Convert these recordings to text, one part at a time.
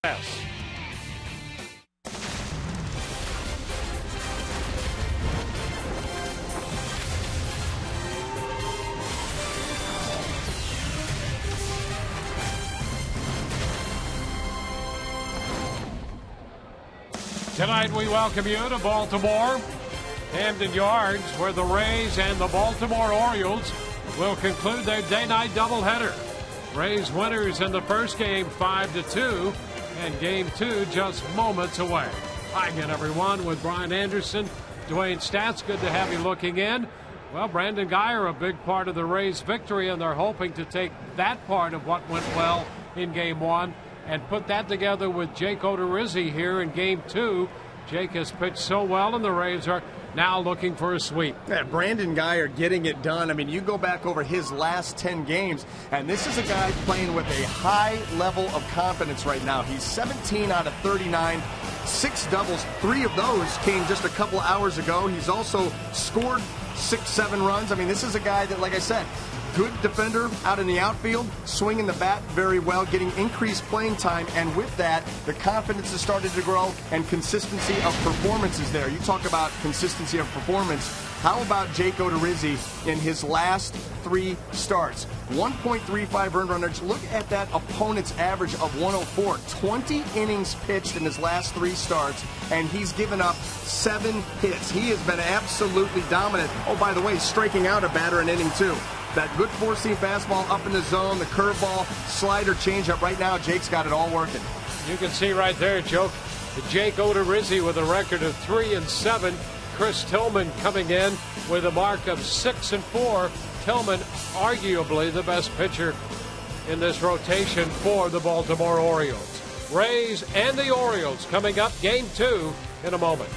Yes. Tonight we welcome you to Baltimore, Camden Yards, where the Rays and the Baltimore Orioles will conclude their day-night doubleheader. Rays winners in the first game 5-2, and game 2 just moments away. Hi again, everyone, with Brian Anderson, Dwayne Stats. Good to have you looking in. Well, Brandon Guyer, a big part of the Rays' victory, and they're hoping to take that part of what went well in game 1 and put that together with Jake Odorizzi here in game 2. Jake has pitched so well, and the Rays are now looking for a sweep. Yeah, Brandon Guyer getting it done. I mean, you go back over his last 10 games, and this is a guy playing with a high level of confidence right now. He's 17 out of 39, 6 doubles. 3 of those came just a couple hours ago. He's also scored 6-7 runs. I mean, this is a guy that, like I said, good defender out in the outfield, swinging the bat very well, getting increased playing time, and with that, the confidence has started to grow and consistency of performance is there. You talk about consistency of performance. How about Jake Odorizzi in his last 3 starts? 1.35 earned run average. Look at that opponent's average of 104. 20 innings pitched in his last 3 starts, and he's given up 7 hits. He has been absolutely dominant. Oh, by the way, striking out a batter in inning 2. That good four-seam fastball up in the zone, the curveball, slider, changeup. Right now, Jake's got it all working. You can see right there, Joe, Jake Odorizzi with a record of 3-7. Chris Tillman coming in with a mark of 6-4. Tillman, arguably the best pitcher in this rotation for the Baltimore Orioles. Rays and the Orioles coming up game 2 in a moment.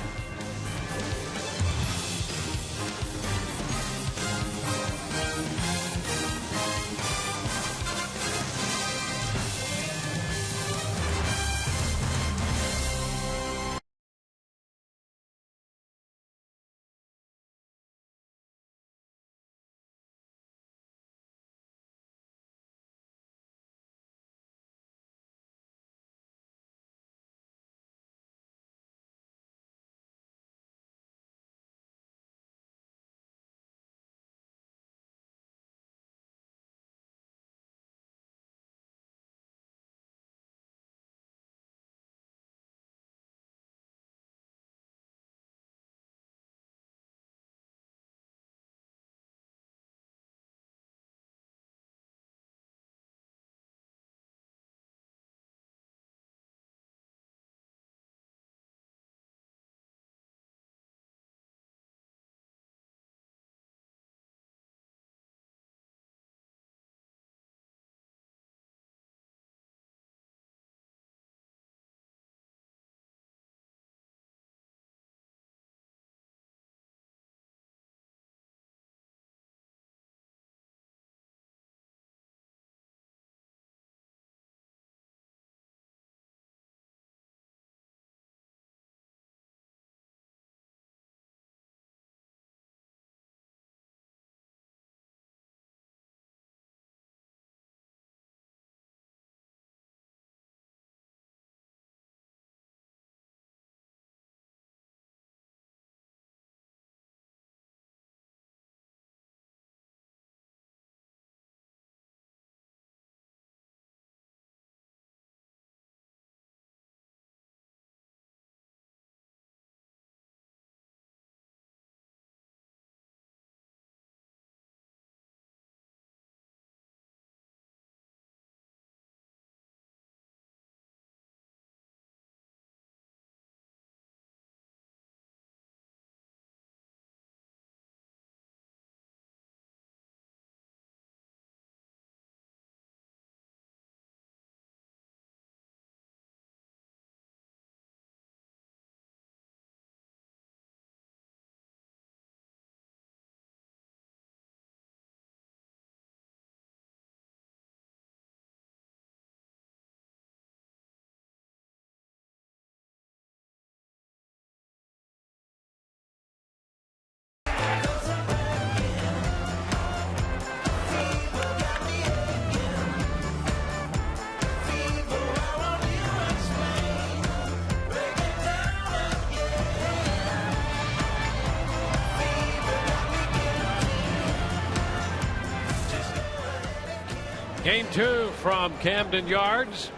Game 2 from Camden Yards.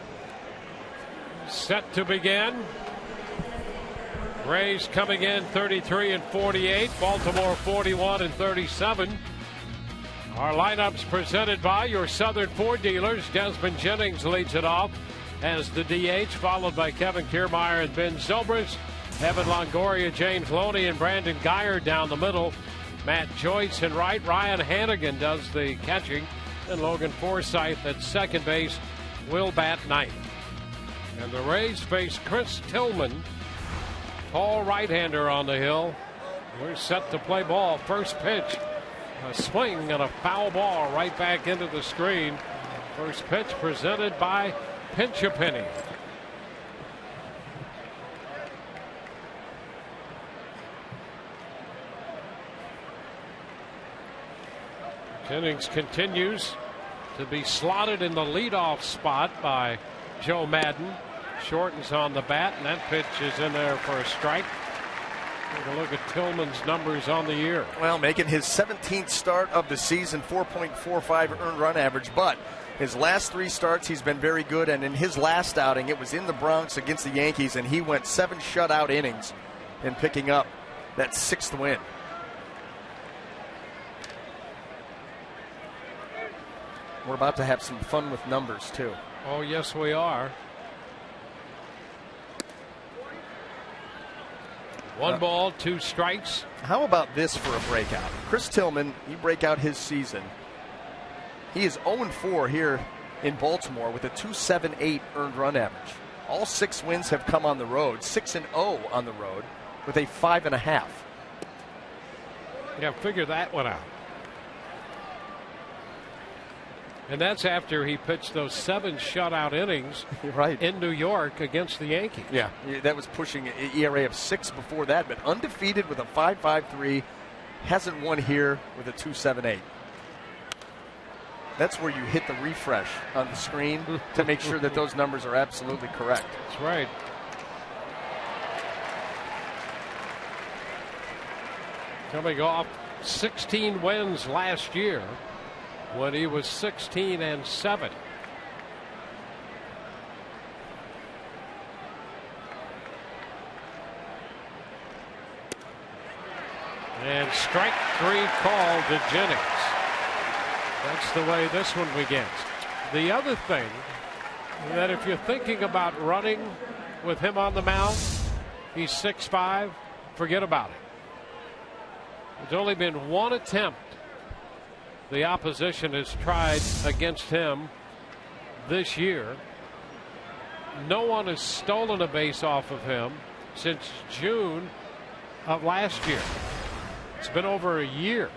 Set to begin. Rays coming in 33-48. Baltimore 41-37. Our lineups presented by your Southern Ford dealers. Desmond Jennings leads it off as the DH, followed by Kevin Kiermaier and Ben Zobrist. Evan Longoria, James Loney, and Brandon Guyer down the middle. Matt Joyce in right. Ryan Hannigan does the catching. And Logan Forsythe at second base will bat ninth. And the Rays face Chris Tillman, tall right-hander on the hill. We're set to play ball. First pitch, a swing and a foul ball right back into the screen. First pitch presented by Pinch-A-Penny. Jennings continues to be slotted in the leadoff spot by Joe Madden. Shortens on the bat, and that pitch is in there for a strike. Take a look at Tillman's numbers on the year. Well, making his 17th start of the season, 4.45 earned run average, but his last 3 starts he's been very good, and in his last outing it was in the Bronx against the Yankees, and he went 7 shutout innings in picking up that 6th win. We're about to have some fun with numbers, too. Oh, yes, we are. 1 ball, 2 strikes. How about this for a breakout? Chris Tillman, you break out his season. He is 0-4 here in Baltimore with a 2.78 earned run average. All 6 wins have come on the road, 6-0 on the road with a 5.5. Yeah, figure that one out. And that's after he pitched those 7 shutout innings right in New York against the Yankees. Yeah, that was pushing an ERA of 6 before that, but undefeated with a 5.53. Hasn't won here with a 2.78. That's where you hit the refresh on the screen to make sure that those numbers are absolutely correct. That's right. Coming off 16 wins last year, when he was 16-7. And strike 3 called to Jennings. That's the way this one begins. The other thing, that if you're thinking about running with him on the mound, he's 6'5", forget about it. There's only been 1 attempt the opposition has tried against him this year. No one has stolen a base off of him since June of last year. It's been over a year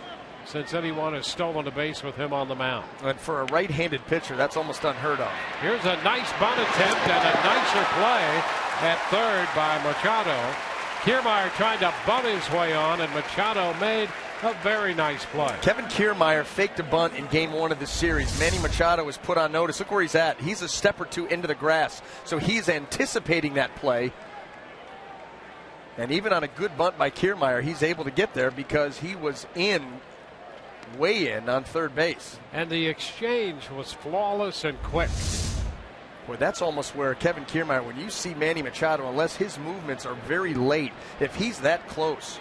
since anyone has stolen a base with him on the mound. And for a right-handed pitcher, that's almost unheard of. Here's a nice bunt attempt and a nicer play at third by Machado. Kiermaier trying to bunt his way on, and Machado made a very nice play. Kevin Kiermaier faked a bunt in game 1 of the series. Manny Machado was put on notice. Look where he's at. He's a step or 2 into the grass. So he's anticipating that play. And even on a good bunt by Kiermaier, he's able to get there because he was way in on third base. And the exchange was flawless and quick. Boy, that's almost where Kevin Kiermaier, when you see Manny Machado, unless his movements are very late, if he's that close,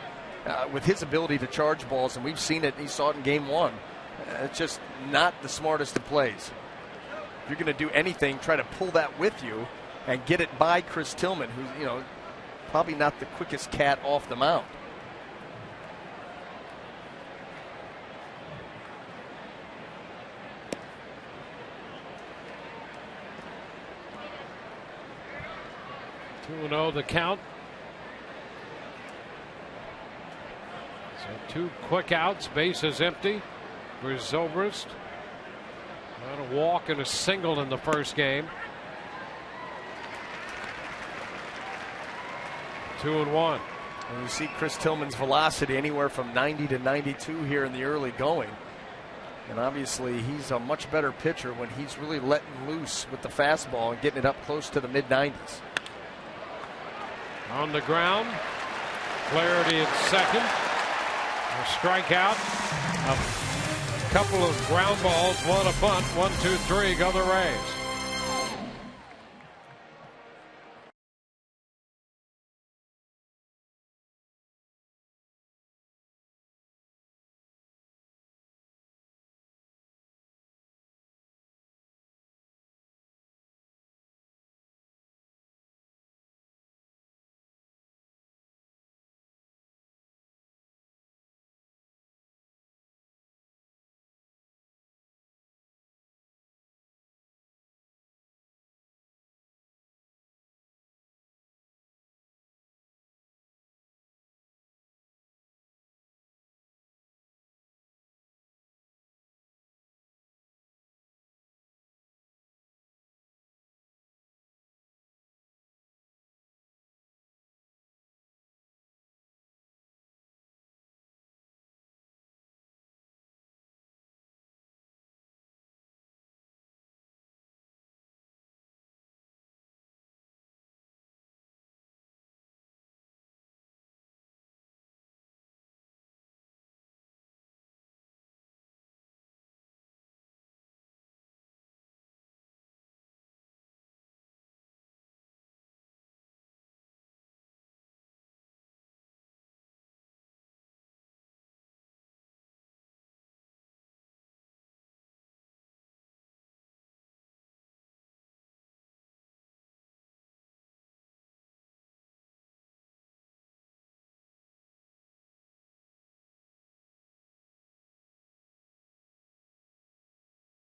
with his ability to charge balls, and we've seen it, he saw it in game 1. It's just not the smartest of plays. If you're going to do anything, try to pull that with you and get it by Chris Tillman, who's, probably not the quickest cat off the mound. 2-0 the count. So 2 quick outs, bases empty for Zobrist. Not a walk and a single in the first game. 2-1. And you see Chris Tillman's velocity anywhere from 90 to 92 here in the early going. And obviously he's a much better pitcher when he's really letting loose with the fastball and getting it up close to the mid-90s. On the ground, Flaherty at second. A strikeout. couple of ground balls, one a bunt, 1, 2, 3, go the Rays.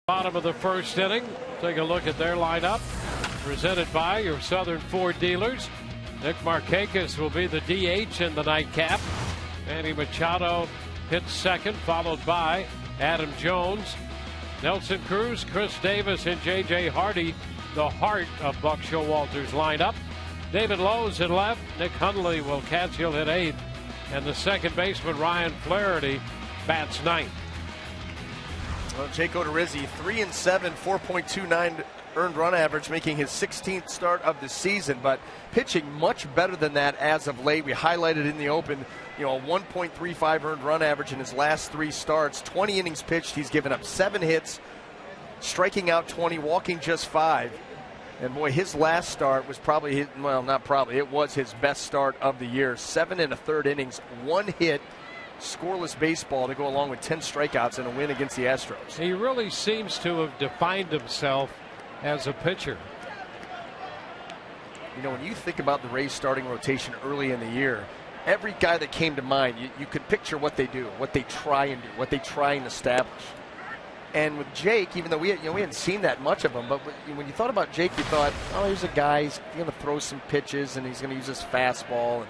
Bottom of the first inning. Take a look at their lineup. Presented by your Southern Ford dealers. Nick Markakis will be the DH in the nightcap. Manny Machado hits second, followed by Adam Jones. Nelson Cruz, Chris Davis, and J.J. Hardy, the heart of Buck Showalter's lineup. David Lowe's in left. Nick Hundley will catch. He'll hit eighth. And the second baseman, Ryan Flaherty, bats ninth. Well, Jake Odorizzi, 3-7, 4.29 earned run average, making his 16th start of the season, but pitching much better than that as of late. We highlighted in the open, a 1.35 earned run average in his last 3 starts. 20 innings pitched. He's given up 7 hits, striking out 20, walking just 5. And boy, his last start was probably, it was his best start of the year. 7 1/3 innings, 1 hit. Scoreless baseball to go along with 10 strikeouts and a win against the Astros. He really seems to have defined himself as a pitcher. When you think about the Rays starting rotation early in the year, every guy that came to mind, you could picture what they do, what they try and do, what they try and establish. And with Jake, even though we hadn't seen that much of him, but when you thought about Jake, you thought, oh, here's a guy, he's going to throw some pitches and he's going to use his fastball, and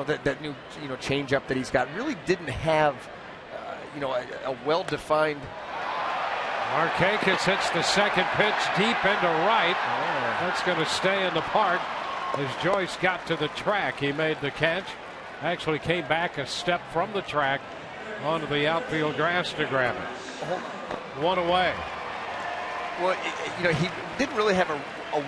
that new changeup that he's got really didn't have a well-defined. Markakis hits the second pitch deep into right. That's going to stay in the park as Joyce got to the track. He made the catch. Actually came back a step from the track onto the outfield grass to grab it. One away. Well, he didn't really have a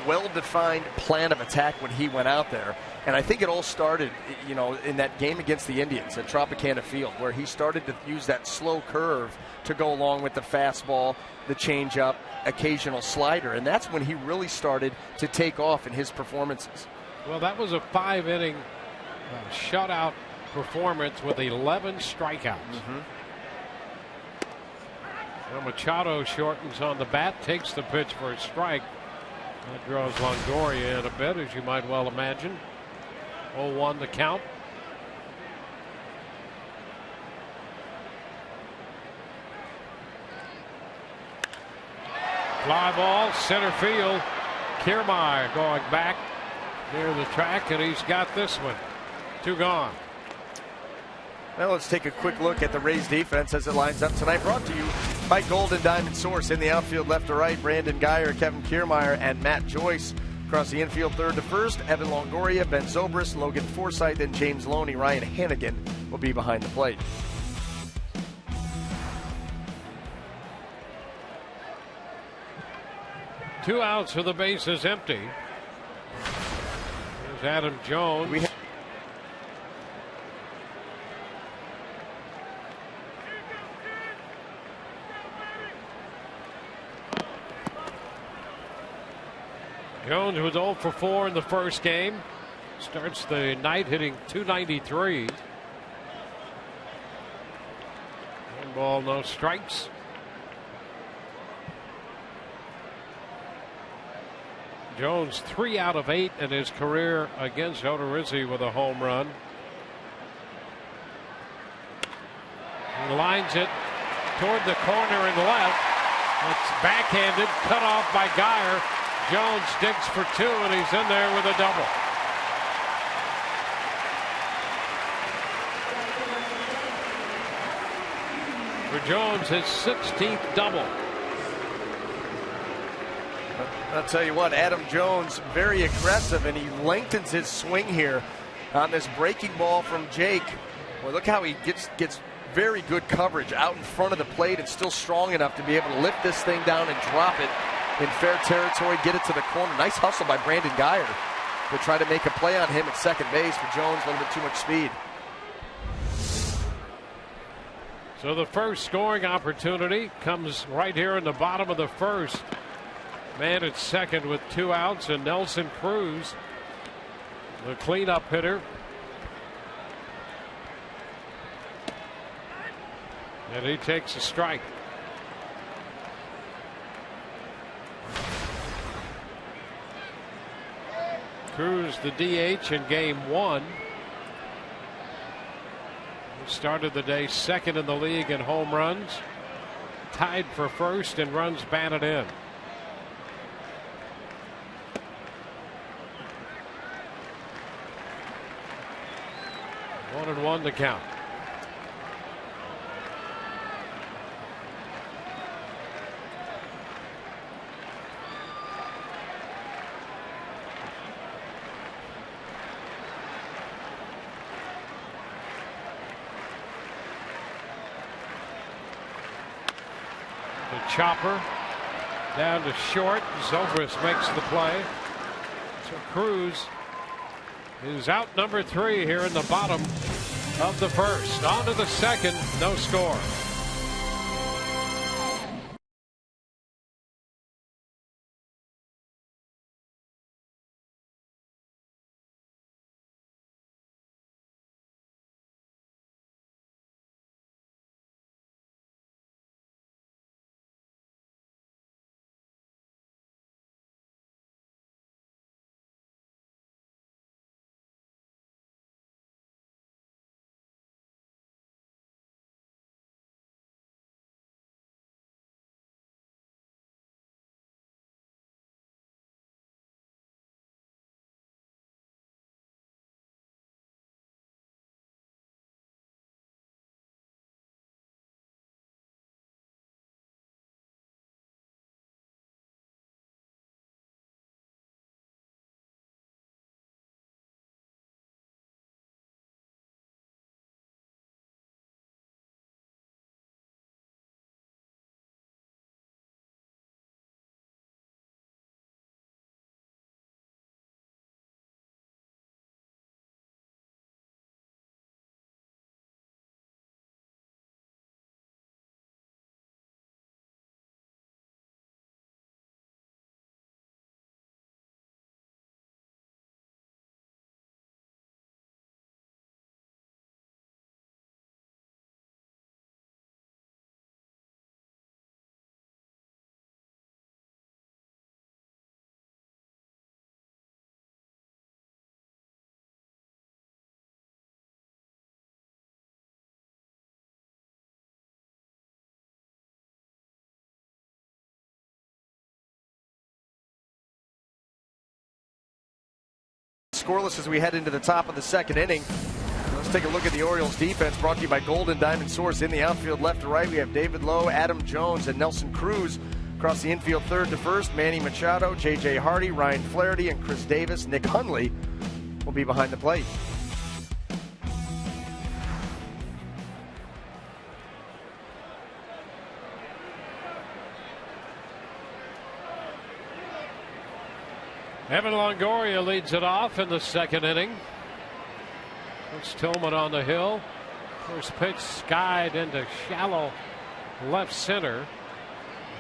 well-defined plan of attack when he went out there. And I think it all started, in that game against the Indians at Tropicana Field, where he started to use that slow curve to go along with the fastball, the changeup, occasional slider. And that's when he really started to take off in his performances. Well, that was a 5-inning shutout performance with 11 strikeouts. Well, Machado shortens on the bat, takes the pitch for a strike. That draws Longoria in a bit, as you might well imagine. 0-1 the count. Fly ball, center field. Kiermaier going back near the track, and he's got this one. 2 gone. Well, let's take a quick look at the Rays defense as it lines up tonight. Brought to you by Golden Diamond Source. In the outfield, left to right, Brandon Geyer, Kevin Kiermaier, and Matt Joyce. Across the infield, third to first, Evan Longoria, Ben Zobrist, Logan Forsythe, and James Loney. Ryan Hannigan will be behind the plate. Two outs with the bases empty. Here's Adam Jones. Jones was 0 for 4 in the first game. Starts the night hitting .293. 1 ball, no strikes. Jones 3 out of 8 in his career against Odorizzi with a home run. He lines it toward the corner and left. It's backhanded, cut off by Geyer. Jones digs for 2, and he's in there with a double. For Jones, his 16th double. I'll tell you what, Adam Jones, very aggressive, and he lengthens his swing here on this breaking ball from Jake. Well, look how he gets very good coverage out in front of the plate and still strong enough to be able to lift this thing down and drop it in fair territory, get it to the corner. Nice hustle by Brandon Geyer to try to make a play on him at second base. For Jones, a little bit too much speed. So the first scoring opportunity comes right here in the bottom of the first. Man at second with 2 outs, and Nelson Cruz, the cleanup hitter. And he takes a strike. Cruz, the DH in game 1. He started the day second in the league in home runs. Tied for first in runs batted in. 1-1 to count. The chopper down to short. Zobrist makes the play. So Cruz is out number 3 here in the bottom of the first. On to the second, no score. Scoreless as we head into the top of the second inning. Let's take a look at the Orioles defense, brought to you by Golden Diamond Source. In the outfield, left to right, we have David Lowe, Adam Jones, and Nelson Cruz. Across the infield, third to first, Manny Machado, J.J. Hardy, Ryan Flaherty, and Chris Davis. Nick Hundley will be behind the plate. Evan Longoria leads it off in the second inning. Puts Tillman on the hill. First pitch skied into shallow left center.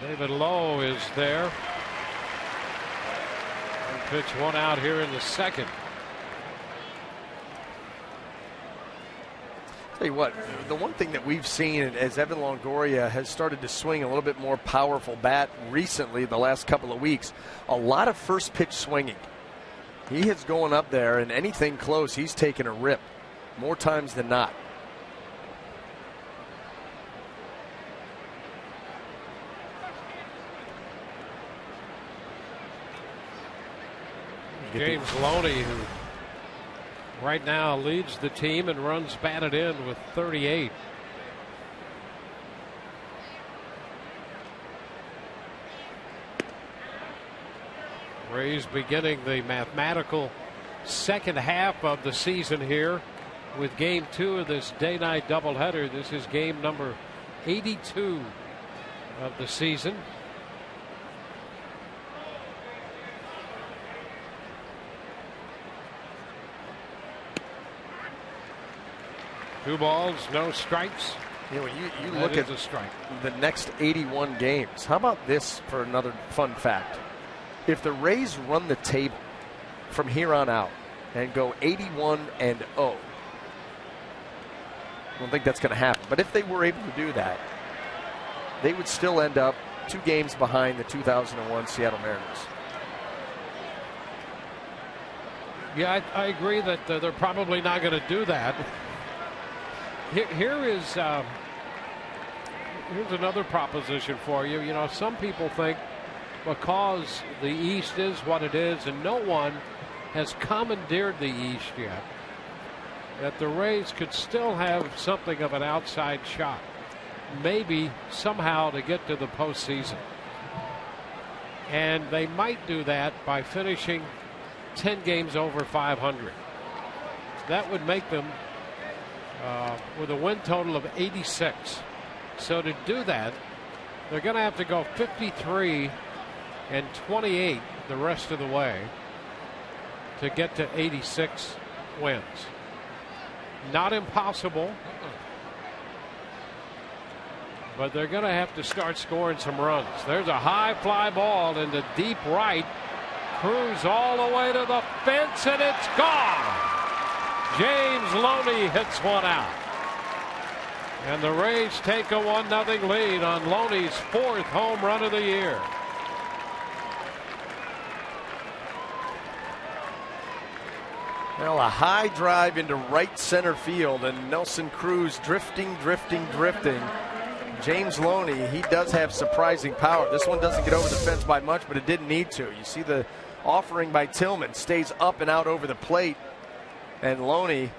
David Lowe is there. And Pitch one out here in the second. Tell you what, the one thing that we've seen as Evan Longoria has started to swing a little bit more powerful bat recently, the last couple of weeks, a lot of first pitch swinging. He is going up there, and anything close, he's taking a rip more times than not. James Loney, who right now leads the team and runs batted in with 38. Rays beginning the mathematical second half of the season here with game 2 of this day-night doubleheader. This is game number 82 of the season. Two balls, no strikes. You know, when you look at the next 81 games, how about this for another fun fact? If the Rays run the table from here on out and go 81-0, I don't think that's going to happen. But if they were able to do that, they would still end up 2 games behind the 2001 Seattle Mariners. Yeah, I agree that they're probably not going to do that. Here's another proposition for you. You know, some people think because the East is what it is and no one has commandeered the East yet, that the Rays could still have something of an outside shot, maybe somehow to get to the postseason. And they might do that by finishing 10 games over 500. That would make them with a win total of 86. So to do that, they're going to have to go 53-28 the rest of the way to get to 86 wins. Not impossible, but they're going to have to start scoring some runs. There's a high fly ball into deep right. Cruz all the way to the fence, and it's gone. James Loney hits one out. And the Rays take a 1-0 lead on Loney's 4th home run of the year. Well, a high drive into right center field, and Nelson Cruz drifting. James Loney, he does have surprising power. This one doesn't get over the fence by much, but it didn't need to. You see the offering by Tillman, stays up and out over the plate. And Loney,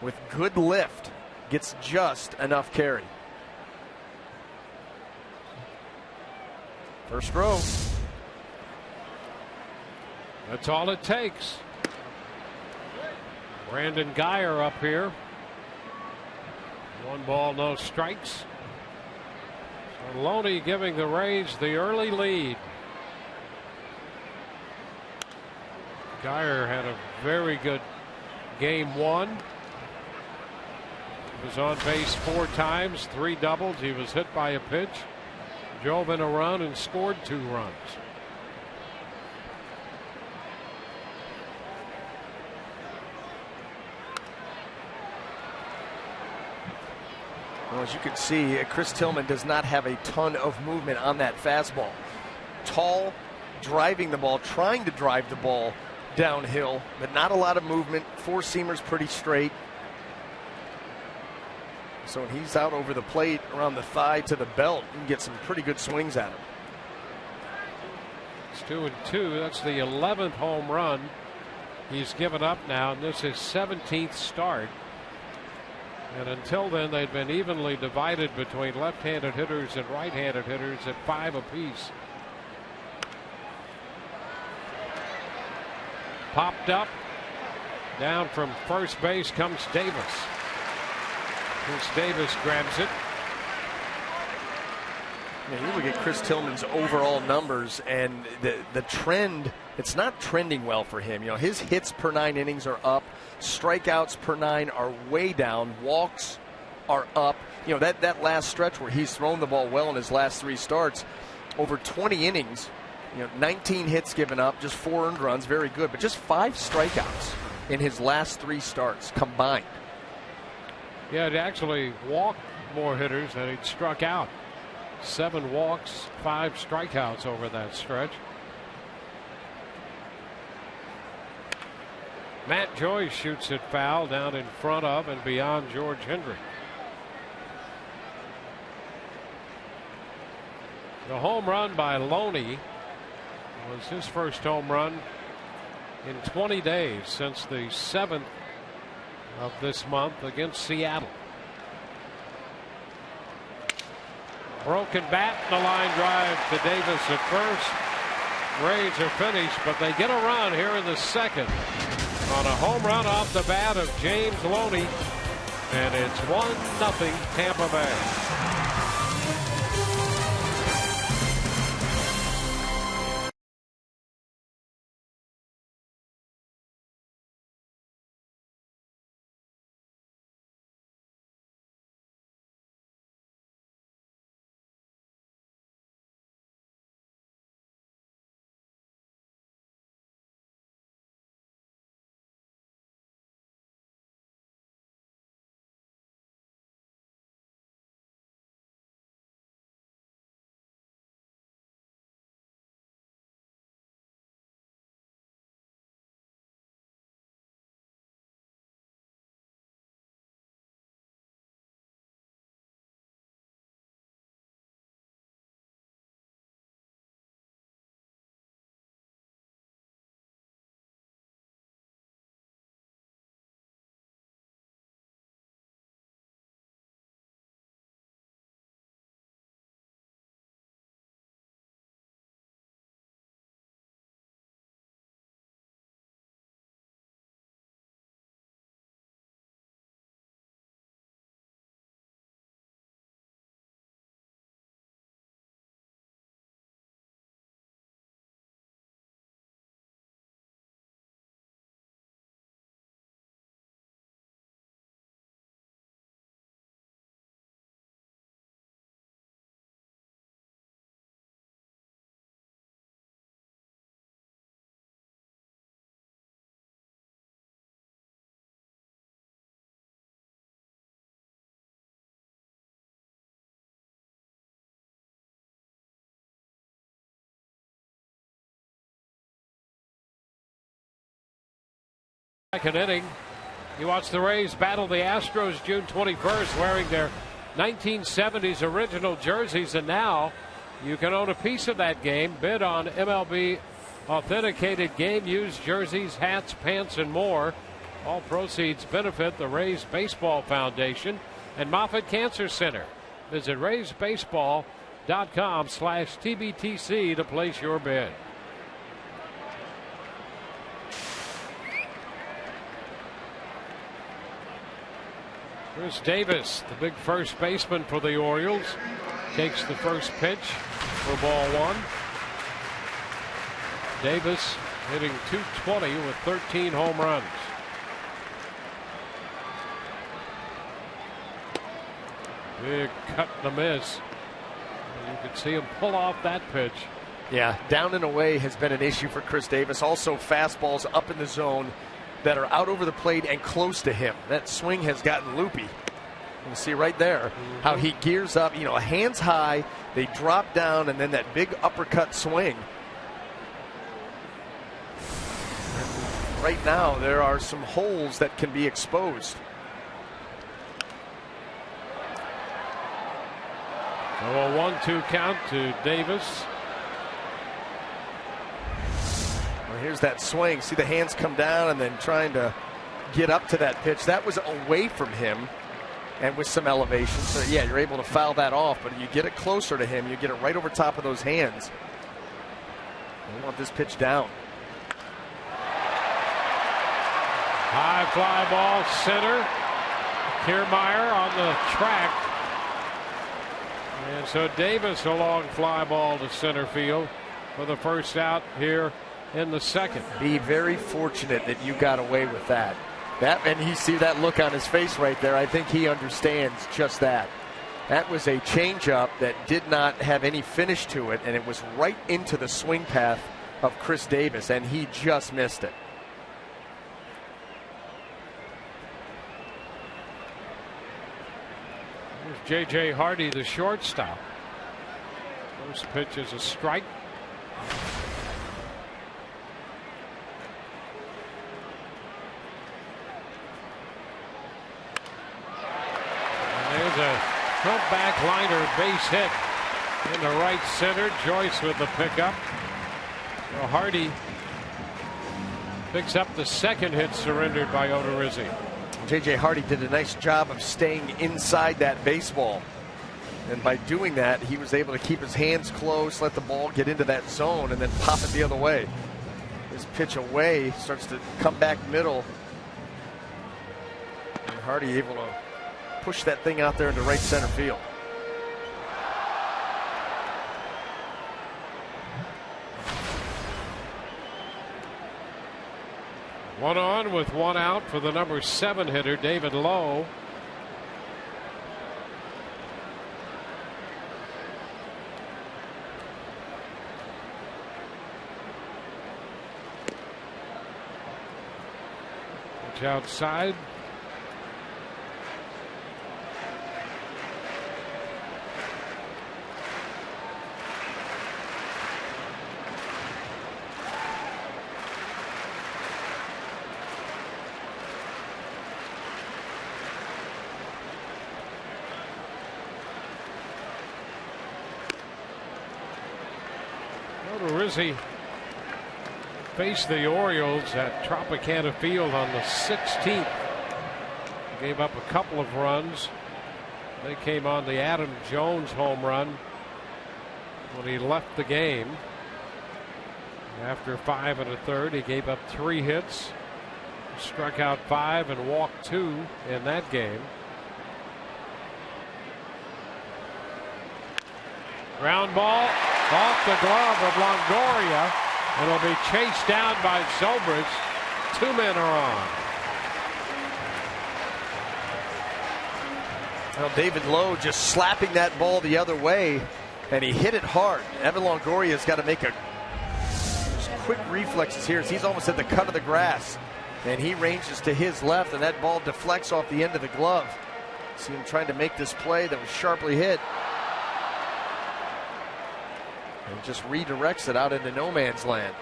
with good lift, gets just enough carry. First row. That's all it takes. Brandon Guyer up here. 1 ball, no strikes. So Loney giving the Rays the early lead. Guyer had a very good game 1. He was on base 4 times, 3 doubles. He was hit by a pitch, drove in a run, and scored 2 runs. Well, as you can see, Chris Tillman does not have a ton of movement on that fastball. Tall, driving the ball, trying to drive the ball downhill, but not a lot of movement. 4-seamers pretty straight. So when he's out over the plate around the thigh to the belt, you can get some pretty good swings at him. It's 2-2. That's the 11th home run he's given up now, and this is 17th start. And until then, they'd been evenly divided between left-handed hitters and right-handed hitters at 5 apiece. Popped up. Down from first base comes Davis. Chris Davis grabs it. Yeah, you look at Chris Tillman's overall numbers, and the trend, it's not trending well for him. You know, his hits per 9 innings are up. Strikeouts per 9 are way down. Walks are up. You know, that last stretch where he's thrown the ball well in his last 3 starts, over 20 innings 19 hits given up, just 4 earned runs, very good, but just 5 strikeouts in his last 3 starts combined. Yeah, he actually walked more hitters than he'd struck out. 7 walks, 5 strikeouts over that stretch. Matt Joyce shoots it foul down in front of and beyond George Hendrick. The home run by Loney was his first home run in 20 days since the 7th of this month against Seattle. Broken bat, the line drive to Davis at first. Rays are finished, but they get a run here in the second on a home run off the bat of James Loney, and it's 1-0 Tampa Bay. Second inning. You watch the Rays battle the Astros June 21st wearing their 1970s original jerseys, and now you can own a piece of that game. Bid on MLB authenticated game-used jerseys, hats, pants, and more. All proceeds benefit the Rays Baseball Foundation and Moffitt Cancer Center. Visit raysbaseball.com/TBTC to place your bid. Chris Davis, the big first baseman for the Orioles, takes the first pitch for ball 1. Davis hitting .220 with 13 home runs. Big cut and a miss. You can see him pull off that pitch. Yeah, down and away has been an issue for Chris Davis. Also fastballs up in the zone that are out over the plate and close to him. That swing has gotten loopy. You can see right there how he gears up, hands high, they drop down, and then that big uppercut swing. Right now, there are some holes that can be exposed. So a 1-2 count to Davis. Here's that swing. See the hands come down and then trying to get up to that pitch. That was away from him and with some elevation. So, yeah, you're able to foul that off, but you get it closer to him. You get it right over top of those hands. You want this pitch down. High fly ball center. Kiermaier on the track. And so Davis a long fly ball to center field for the first out here in the second. Be very fortunate that you got away with that. And you see that look on his face right there. I think he understands just that. That was a changeup that did not have any finish to it, and it was right into the swing path of Chris Davis, and he just missed it. Here's J.J. Hardy, the shortstop. First pitch is a strike. And there's a front back liner base hit in the right center. Joyce with the pickup. So Hardy picks up the second hit surrendered by Odorizzi. J.J. Hardy did a nice job of staying inside that baseball. And by doing that, he was able to keep his hands close, let the ball get into that zone, and then pop it the other way. His pitch away starts to come back middle. And Hardy able to push that thing out there into right center field. One on with one out for the number 7 hitter, David Lowe. Pitch outside. Odorizzi faced the Orioles at Tropicana Field on the 16th. Gave up a couple of runs. They came on the Adam Jones home run when he left the game. After 5 1/3, he gave up 3 hits, struck out 5 and walked 2 in that game. Ground ball off the glove of Longoria. It'll be chased down by Zobrist. 2 men are on. Well, David Lowe just slapping that ball the other way, and he hit it hard. Evan Longoria's got to make a quick reflexes here as he's almost at the cut of the grass, and he ranges to his left, and that ball deflects off the end of the glove. See him trying to make this play that was sharply hit. And just redirects it out into no man's land.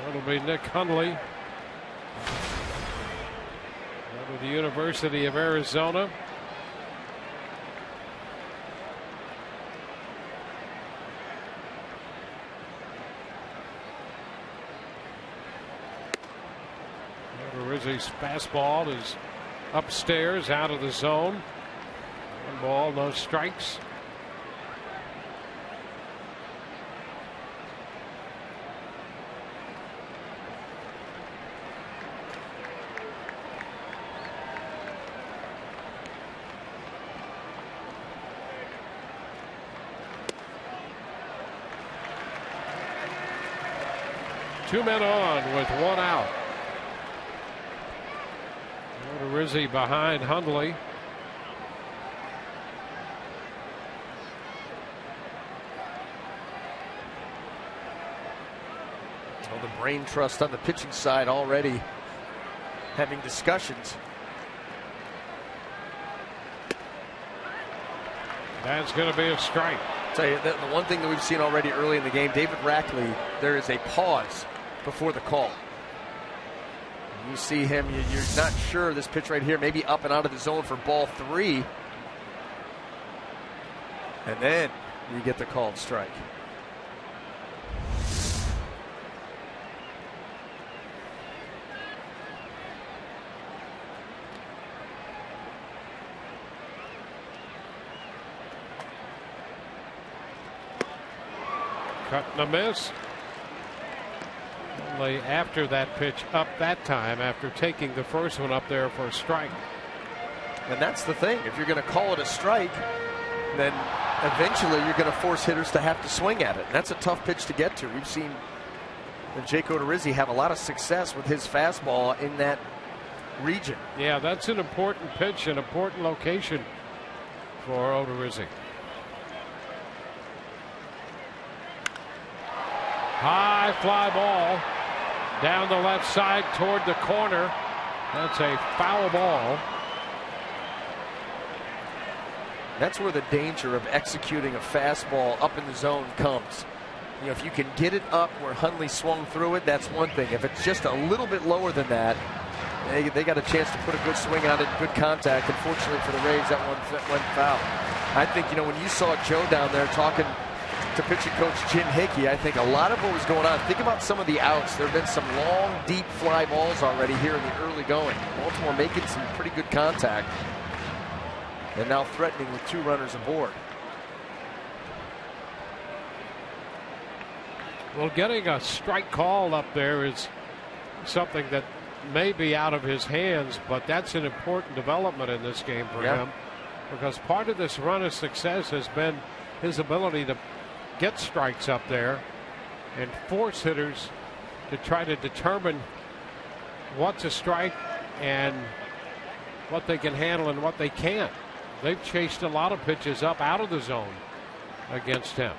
That'll be Nick Hundley out of the University of Arizona. Odorizzi's fastball is upstairs out of the zone. 1 ball, no strikes. Two men on with 1 out. Odorizzi behind Hundley. Well, the brain trust on the pitching side already having discussions. That's going to be a strike. I'll tell you, the one thing that we've seen already early in the game, David Rackley, there is a pause before the call. You see him, you're not sure this pitch right here, maybe up and out of the zone for ball 3. And then you get the called strike. Cut and a miss. Only after that pitch up that time, after taking the first one up there for a strike. And that's the thing. If you're going to call it a strike, then eventually you're going to force hitters to have to swing at it. And that's a tough pitch to get to. We've seen and Jake Odorizzi have a lot of success with his fastball in that region. Yeah, that's an important pitch, an important location for Odorizzi. High fly ball down the left side toward the corner. That's a foul ball. That's where the danger of executing a fastball up in the zone comes. You know, if you can get it up where Hundley swung through it, that's one thing. If it's just a little bit lower than that, they got a chance to put a good swing on it, good contact. Unfortunately for the Rays, that one went foul. I think, you know, when you saw Joe down there talking to pitching coach Jim Hickey, I think a lot of what was going on. Think about some of the outs. There have been some long, deep fly balls already here in the early going. Baltimore making some pretty good contact, and now threatening with 2 runners aboard. Well, getting a strike call up there is something that may be out of his hands, but that's an important development in this game for him, because part of this run of success has been his ability to get strikes up there and force hitters to try to determine what's a strike and what they can handle and what they can't. They've chased a lot of pitches up out of the zone against him.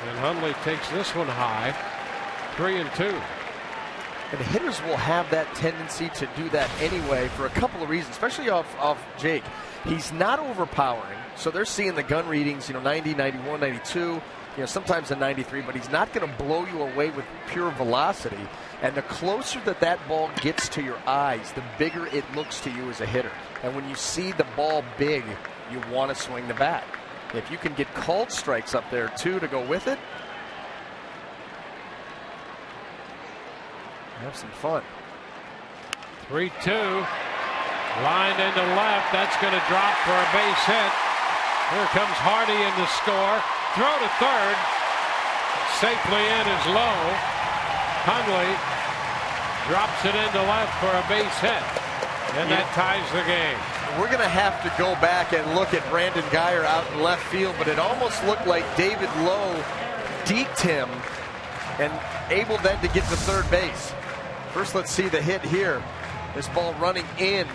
And Hundley takes this one high, 3-2. And hitters will have that tendency to do that anyway for a couple of reasons, especially off Jake. He's not overpowering, so they're seeing the gun readings, 90, 91, 92, sometimes a 93, but he's not going to blow you away with pure velocity. And the closer that ball gets to your eyes, the bigger it looks to you as a hitter. And when you see the ball big, you want to swing the bat. If you can get called strikes up there, too, to go with it, have some fun. 3-2. Lined into left. That's going to drop for a base hit. Here comes Hardy in to score. Throw to third. Safely in is low. Hundley drops it into left for a base hit. And that ties the game. We're going to have to go back and look at Brandon Guyer out in left field, but it almost looked like David Lowe deked him and able then to get to third base. First, let's see the hit here. This ball running in,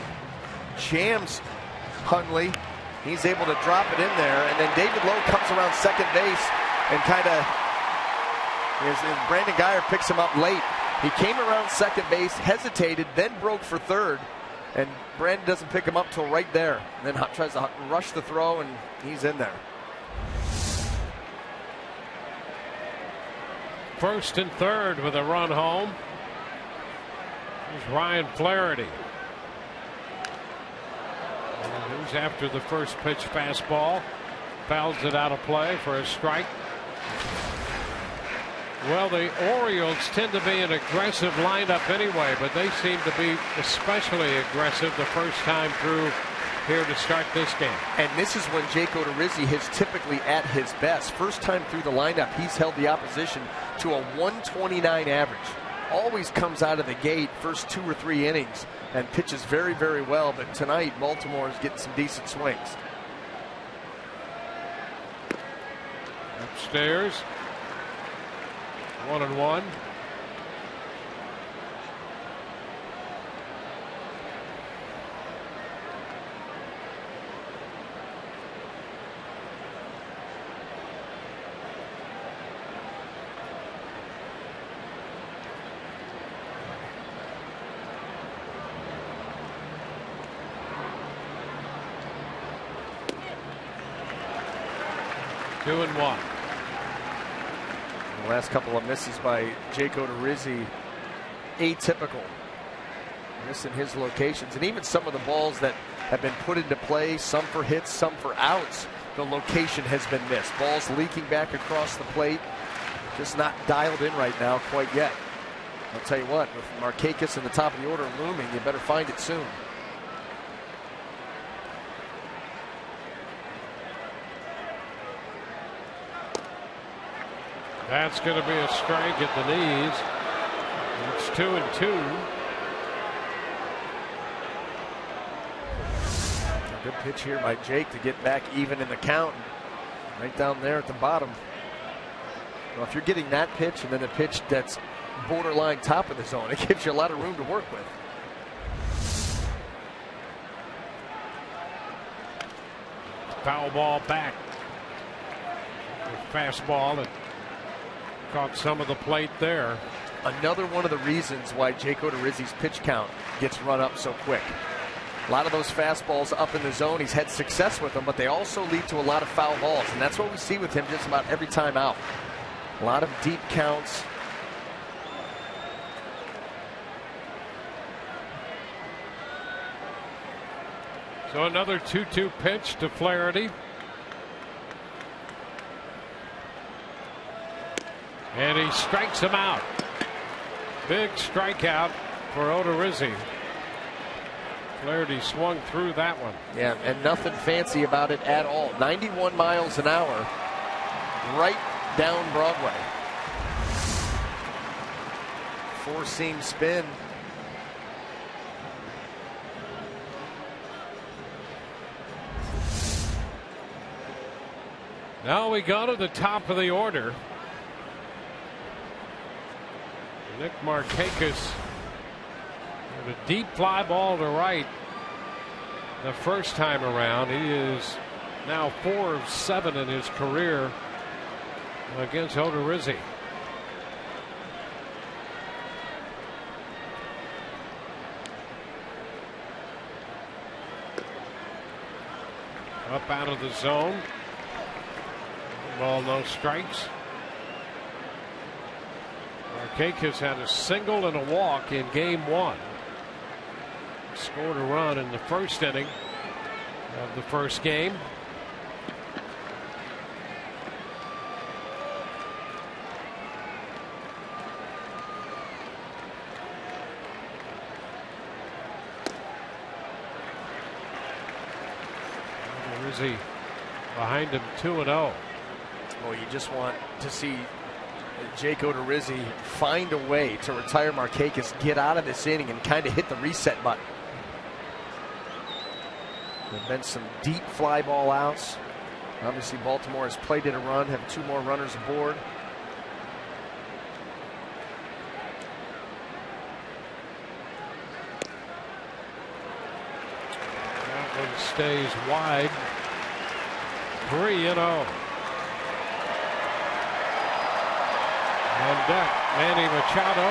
jams Hundley. He's able to drop it in there, and then David Lowe comes around second base and Brandon Guyer picks him up late. He came around second base, hesitated, then broke for third, and Brandon doesn't pick him up till right there. And then tries to rush the throw, and he's in there. First and third with a run home. Here's Ryan Flaherty. Who's after the first pitch fastball. Fouls it out of play for a strike. Well, the Orioles tend to be an aggressive lineup anyway, but they seem to be especially aggressive the first time through here to start this game. And this is when Jake Odorizzi is typically at his best. First time through the lineup, he's held the opposition to a 129 average. Always comes out of the gate first 2 or 3 innings and pitches very, very well. But tonight, Baltimore is getting some decent swings. Upstairs, 1-1. Two and one. The last couple of misses by Jake Odorizzi, atypical. Missing his locations, and even some of the balls that have been put into play, some for hits, some for outs, the location has been missed. Balls leaking back across the plate, just not dialed in right now quite yet. I'll tell you what, with Markakis in the top of the order looming, you better find it soon. That's going to be a strike at the knees. It's 2-2. A good pitch here by Jake to get back even in the count. Right down there at the bottom. Well, if you're getting that pitch and then a pitch that's borderline top of the zone, it gives you a lot of room to work with. Foul ball back. Fastball that caught some of the plate there. Another one of the reasons why Jake Odorizzi's pitch count gets run up so quick. A lot of those fastballs up in the zone, he's had success with them, but they also lead to a lot of foul balls, and that's what we see with him just about every time out. A lot of deep counts. So another 2-2 pitch to Flaherty. And he strikes him out. Big strikeout for Odorizzi. Flaherty swung through that one. Yeah, and nothing fancy about it at all. 91 miles an hour right down Broadway. Four-seam spin. Now we go to the top of the order. Nick Markakis with a deep fly ball to right the first time around. He is now 4 of 7 in his career against Odorizzi. Up out of the zone. Ball, no strikes. Markakis had a single and a walk in game 1. Scored a run in the first inning of the first game. Odorizzi behind him 2-0. Well, you just want to see Jake Odorizzi find a way to retire Markakis, get out of this inning, and kind of hit the reset button. There have been some deep fly ball outs. Obviously, Baltimore has played it a run, have 2 more runners aboard. That one stays wide. 3-0. On deck, Manny Machado.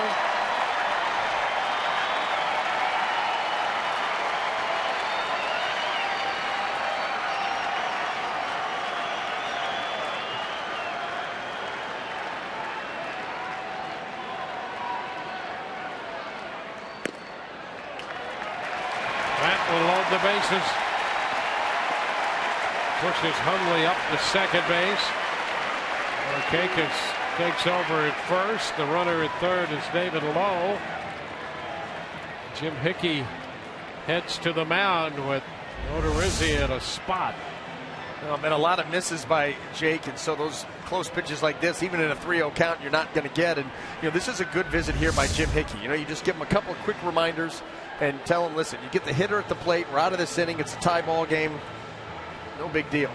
That will load the bases. Pushes Hundley up to second base. Markakis takes over at first. The runner at third is David Lowe. Jim Hickey heads to the mound with Odorizzi at a spot. Well, been a lot of misses by Jake, and so those close pitches like this, even in a 3-0 count, you're not going to get. And this is a good visit here by Jim Hickey. You just give him a couple of quick reminders and tell him, listen, you get the hitter at the plate. We're out of this inning. It's a tie ball game. No big deal.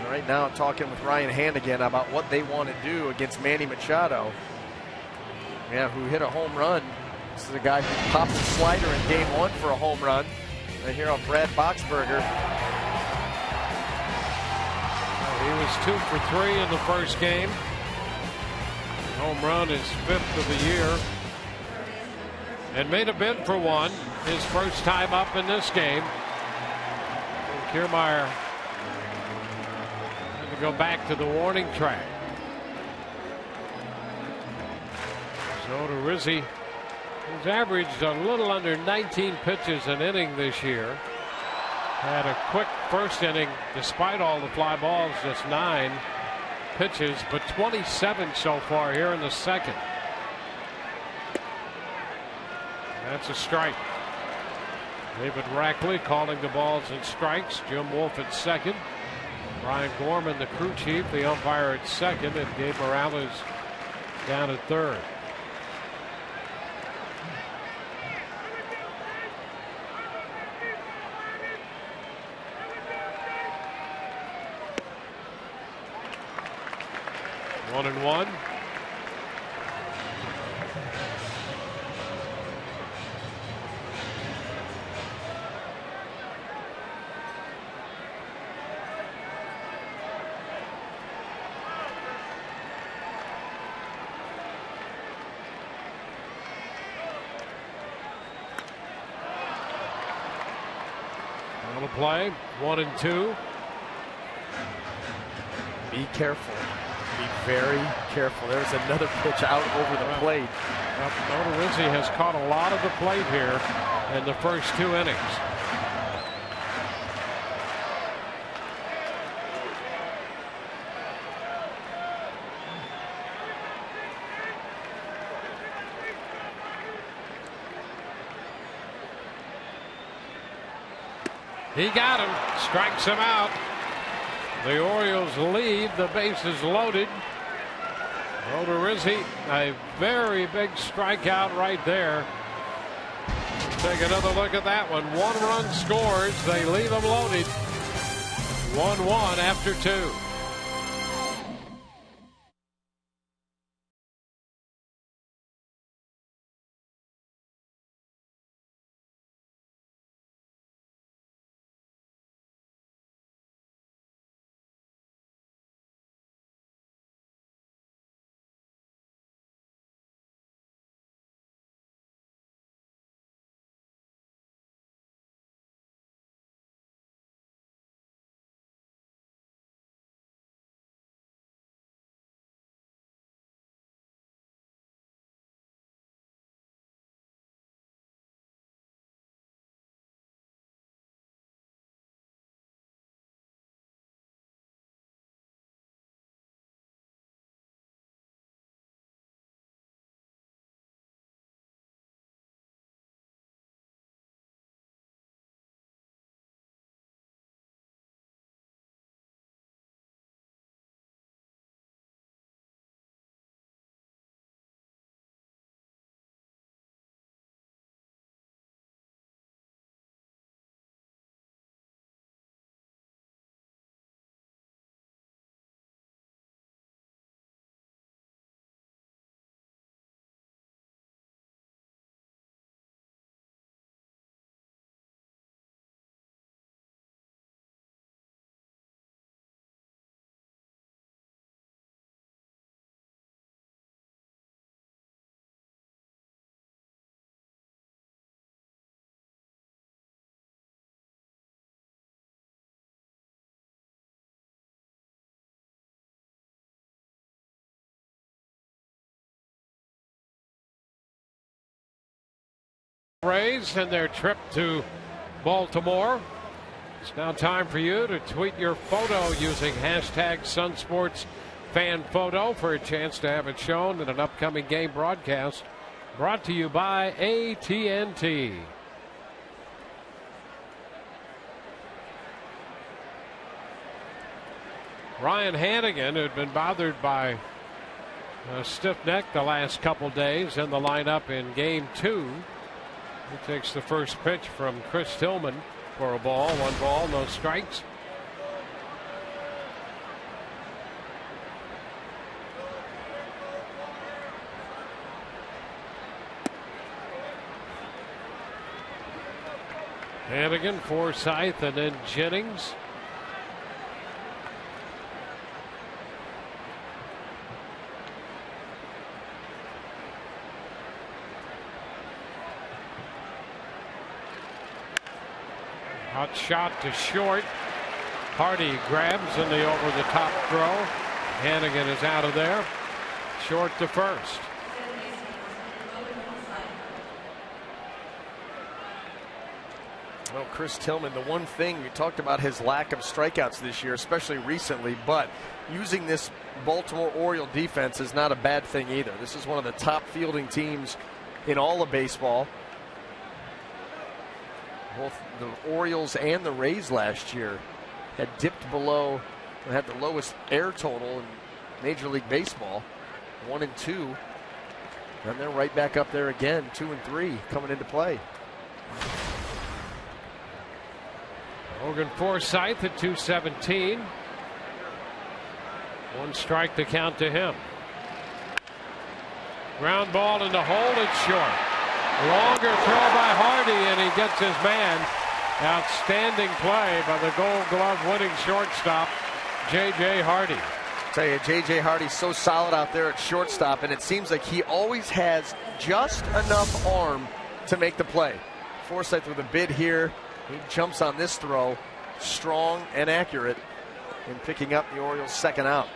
Right now, talking with Ryan Hannigan about what they want to do against Manny Machado. Yeah, who hit a home run. This is a guy who popped the slider in game 1 for a home run. And here on Brad Boxberger. He was 2 for 3 in the first game. Home run is 5th of the year. And made a bid for one his first time up in this game. Kiermaier had to go back to the warning track. So Odorizzi has averaged a little under 19 pitches an inning this year. Had a quick first inning despite all the fly balls, just 9 pitches, but 27 so far here in the second. That's a strike. David Rackley calling the balls and strikes. Jim Wolf at second. Brian Gorman, the crew chief, the umpire at second, and Gabe Morales down at third. 1-1. On the play, 1-2. Be careful. Be very careful. There's another pitch out over the plate. Odorizzi has caught a lot of the plate here in the first 2 innings. He got him, strikes him out. The Orioles lead, the bases loaded. Odorizzi, a very big strikeout right there. Take another look at that one. 1 run scores, they leave them loaded. 1-1 after 2. Rays and their trip to Baltimore. It's now time for you to tweet your photo using hashtag #SunSportsFanPhoto for a chance to have it shown in an upcoming game broadcast brought to you by AT&T. Ryan Hannigan, who had been bothered by a stiff neck the last couple days, in the lineup in Game 2. He takes the first pitch from Chris Tillman for a ball. 1 ball, no strikes. Hannigan, Forsythe, and then Jennings. Hot shot to short. Hardy grabs in the over-the-top throw. Hannigan is out of there. Short to first. Well, Chris Tillman, the one thing we talked about, his lack of strikeouts this year, especially recently, but using this Baltimore Oriole defense is not a bad thing either. This is one of the top fielding teams in all of baseball. Both the Orioles and the Rays last year had dipped below, had the lowest air total in Major League Baseball, 1 and 2, and they're right back up there again, 2 and 3 coming into play. Logan Forsythe at 217. One strike to count to him. Ground ball in the hole. It's short. Longer throw by Hardy, and he gets his man. Outstanding play by the Gold Glove winning shortstop, J.J. Hardy. I tell you, J.J. Hardy's so solid out there at shortstop, and it seems like he always has just enough arm to make the play. Forsythe with a bid here. He jumps on this throw, strong and accurate, in picking up the Orioles' second out.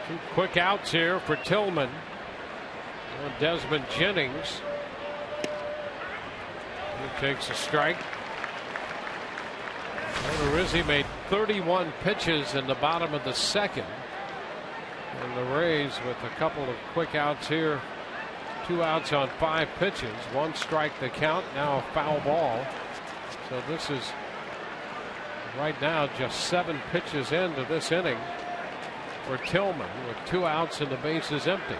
Two quick outs here for Tillman. Desmond Jennings. He takes a strike. Rizzi made 31 pitches in the bottom of the second. And the Rays with a couple of quick outs here. 2 outs on 5 pitches. 1 strike to count. Now a foul ball. So this is right now just 7 pitches into this inning for Tillman with 2 outs and the bases empty.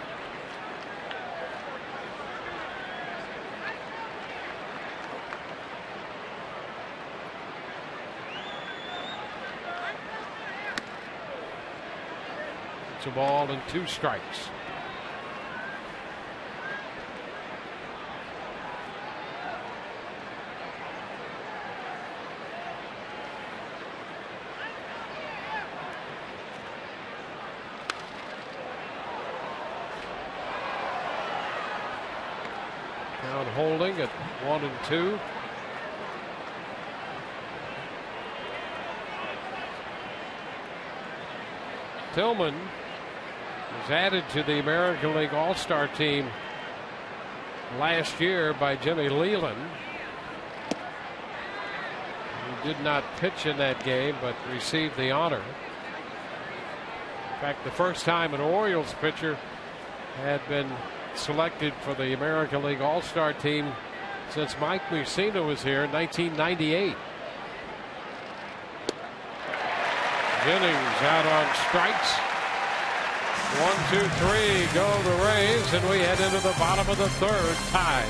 It's a ball and 2 strikes. Count holding at 1-2. Tillman was added to the American League All-Star team last year by Jimmy Leland. He did not pitch in that game, but received the honor. In fact, the first time an Orioles pitcher had been selected for the American League All-Star team since Mike Mussina was here in 1998. Jennings out on strikes. 1, 2, 3 go the Rays, and we head into the bottom of the third, tied.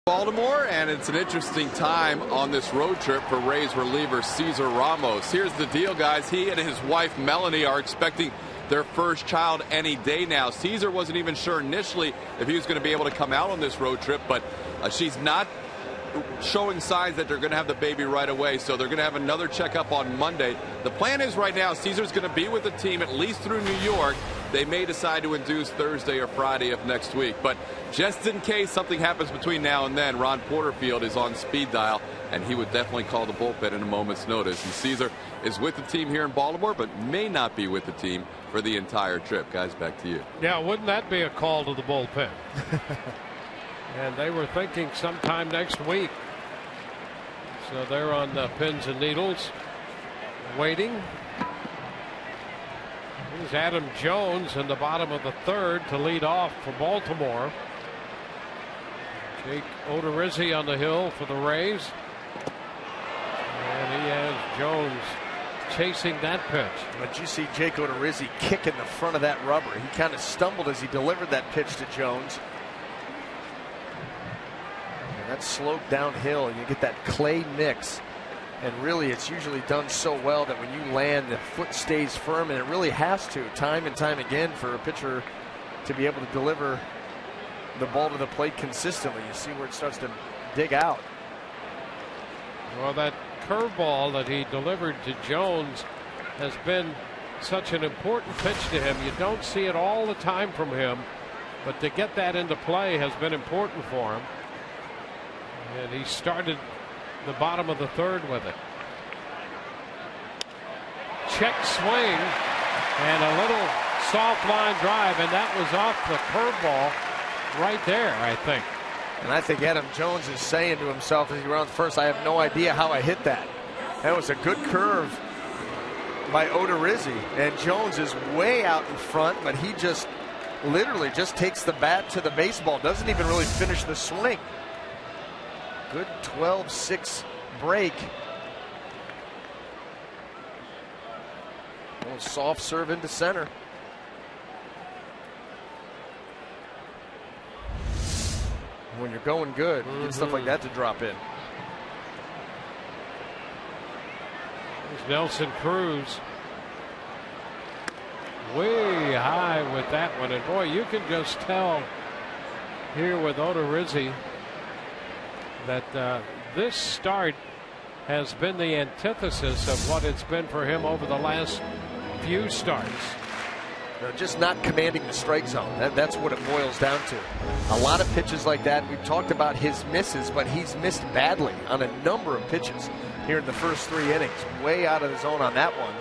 Baltimore, and it's an interesting time on this road trip for Rays reliever Cesar Ramos. Here's the deal, guys. He and his wife Melanie are expecting their first child any day now. Cesar wasn't even sure initially if he was going to be able to come out on this road trip, but she's not showing signs that they're going to have the baby right away, so they're going to have another checkup on Monday. The plan is right now Cesar's going to be with the team at least through New York. They may decide to induce Thursday or Friday of next week, but just in case something happens between now and then, Ron Porterfield is on speed dial, and he would definitely call the bullpen in a moment's notice. And Cesar is with the team here in Baltimore, but may not be with the team for the entire trip. Guys, back to you. Yeah, wouldn't that be a call to the bullpen? And they were thinking sometime next week. So they're on the pins and needles, waiting. Here's Adam Jones in the bottom of the third to lead off for Baltimore. Jake Odorizzi on the hill for the Rays. And he has Jones chasing that pitch. But you see Jake Odorizzi kicking the front of that rubber. He kind of stumbled as he delivered that pitch to Jones. And that sloped downhill. You get that clay mix. And really, it's usually done so well that when you land, the foot stays firm, and it really has to, time and time again, for a pitcher to be able to deliver the ball to the plate consistently. You see where it starts to dig out. Well, that curveball that he delivered to Jones has been such an important pitch to him. You don't see it all the time from him, but to get that into play has been important for him. And he started the bottom of the third with it. Check swing and a little soft line drive, and that was off the curveball right there, I think. And I think Adam Jones is saying to himself as he rounds first, I have no idea how I hit that. That was a good curve by Odorizzi, and Jones is way out in front, but he just literally just takes the bat to the baseball, doesn't even really finish the swing. Good 12-6 break. A little soft serve into center. When you're going good, you get stuff like that to drop in. There's Nelson Cruz. Way high with that one. And boy, you can just tell here with Odorizzi that this start has been the antithesis of what it's been for him over the last few starts. Just not commanding the strike zone. That's what it boils down to. A lot of pitches like that. We've talked about his misses, but he's missed badly on a number of pitches here in the first 3 innings. Way out of the zone on that one.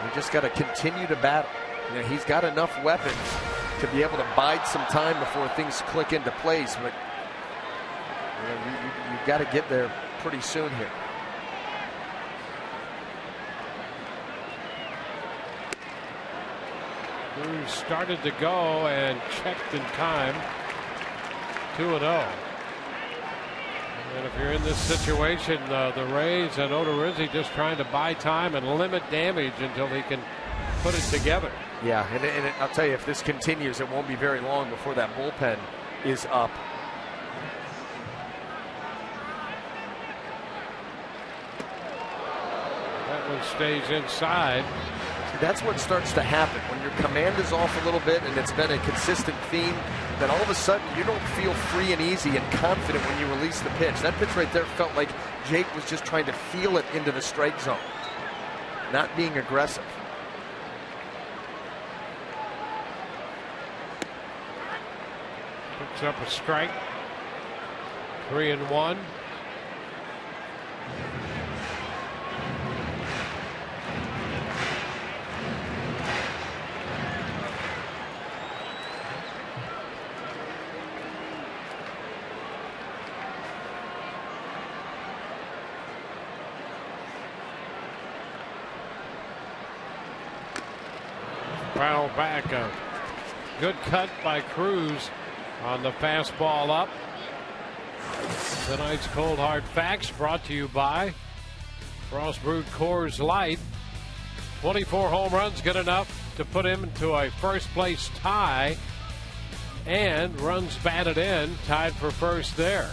You just got to continue to battle. You know, he's got enough weapons to be able to bide some time before things click into place, but you've got to get there pretty soon here. Cruz started to go and checked in time. 2-0. And if you're in this situation, the Rays and Odorizzi just trying to buy time and limit damage until he can put it together. Yeah, and I'll tell you, if this continues, it won't be very long before that bullpen is up. That one stays inside. See, that's what starts to happen when your command is off a little bit, and it's been a consistent theme. Then all of a sudden, you don't feel free and easy and confident when you release the pitch. That pitch right there felt like Jake was just trying to feel it into the strike zone, not being aggressive. Picks up a strike. 3-1. Foul back, a good cut by Cruz on the fastball up. Tonight's Cold Hard Facts brought to you by Frost Brewed Coors Light. 24 home runs, good enough to put him into a first place tie, and runs batted in, tied for first there.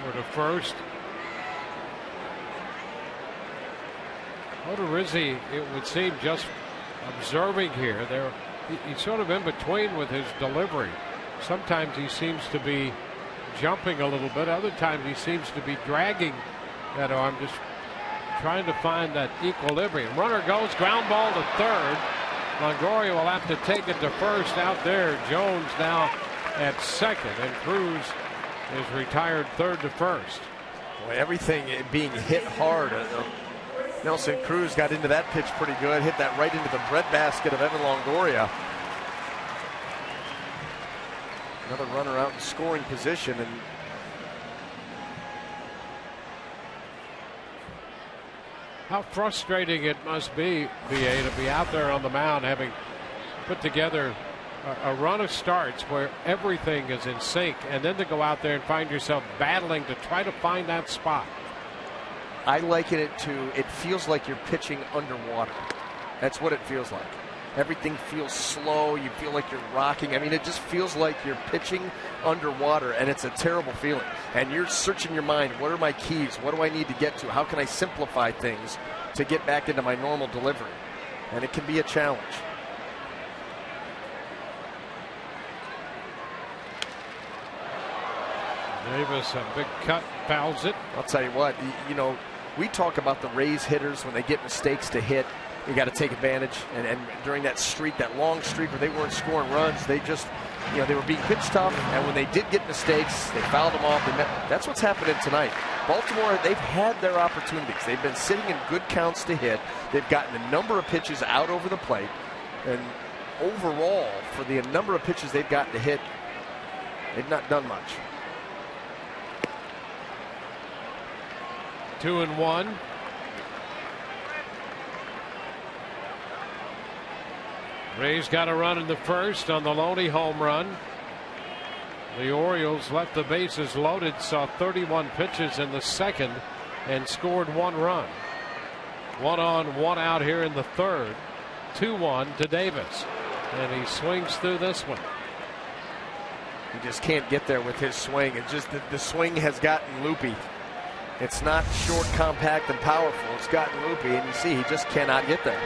Over to first. Odorizzi, it would seem, just observing here. He's sort of in between with his delivery. Sometimes he seems to be jumping a little bit. Other times he seems to be dragging that arm, just trying to find that equilibrium. Runner goes, ground ball to third. Longoria will have to take it to first out there. Jones now at second, and Cruz is retired third to first. Boy, everything being hit hard. Nelson Cruz got into that pitch pretty good. Hit that right into the breadbasket of Evan Longoria. Another runner out in scoring position. And how frustrating it must be, BA, to be out there on the mound having put together a run of starts where everything is in sync, and then to go out there and find yourself battling to try to find that spot. I liken it to, it feels like you're pitching underwater. That's what it feels like. Everything feels slow. You feel like you're rocking. I mean, it just feels like you're pitching underwater, and it's a terrible feeling. And you're searching your mind. What are my keys? What do I need to get to? How can I simplify things to get back into my normal delivery? And it can be a challenge. Davis, a big cut, fouls it. I'll tell you what, you know, we talk about the Rays hitters when they get mistakes to hit. You got to take advantage. And during that streak, that long streak where they weren't scoring runs, they just, you know, they were being pitch tough. And when they did get mistakes, they fouled them off. That's what's happening tonight. Baltimore, they've had their opportunities. They've been sitting in good counts to hit. They've gotten a number of pitches out over the plate. And overall, for the number of pitches they've gotten to hit, they've not done much. 2-1. Rays got a run in the first on the Loney home run. The Orioles left the bases loaded, saw 31 pitches in the second, and scored 1 run. 1 on, 1 out here in the third. 2-1 to Davis, and he swings through this one. He just can't get there with his swing. It's just the swing has gotten loopy. It's not short, compact, and powerful. It's gotten loopy, and you see he just cannot get there.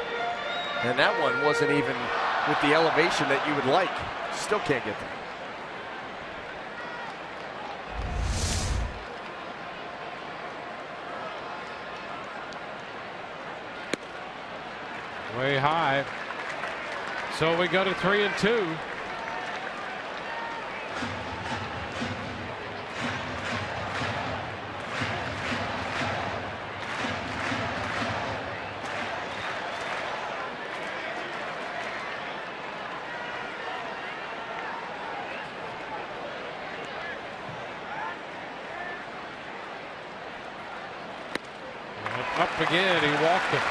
And that one wasn't even with the elevation that you would like. Still can't get there. Way high. So we go to 3-2. Up again, he walked it.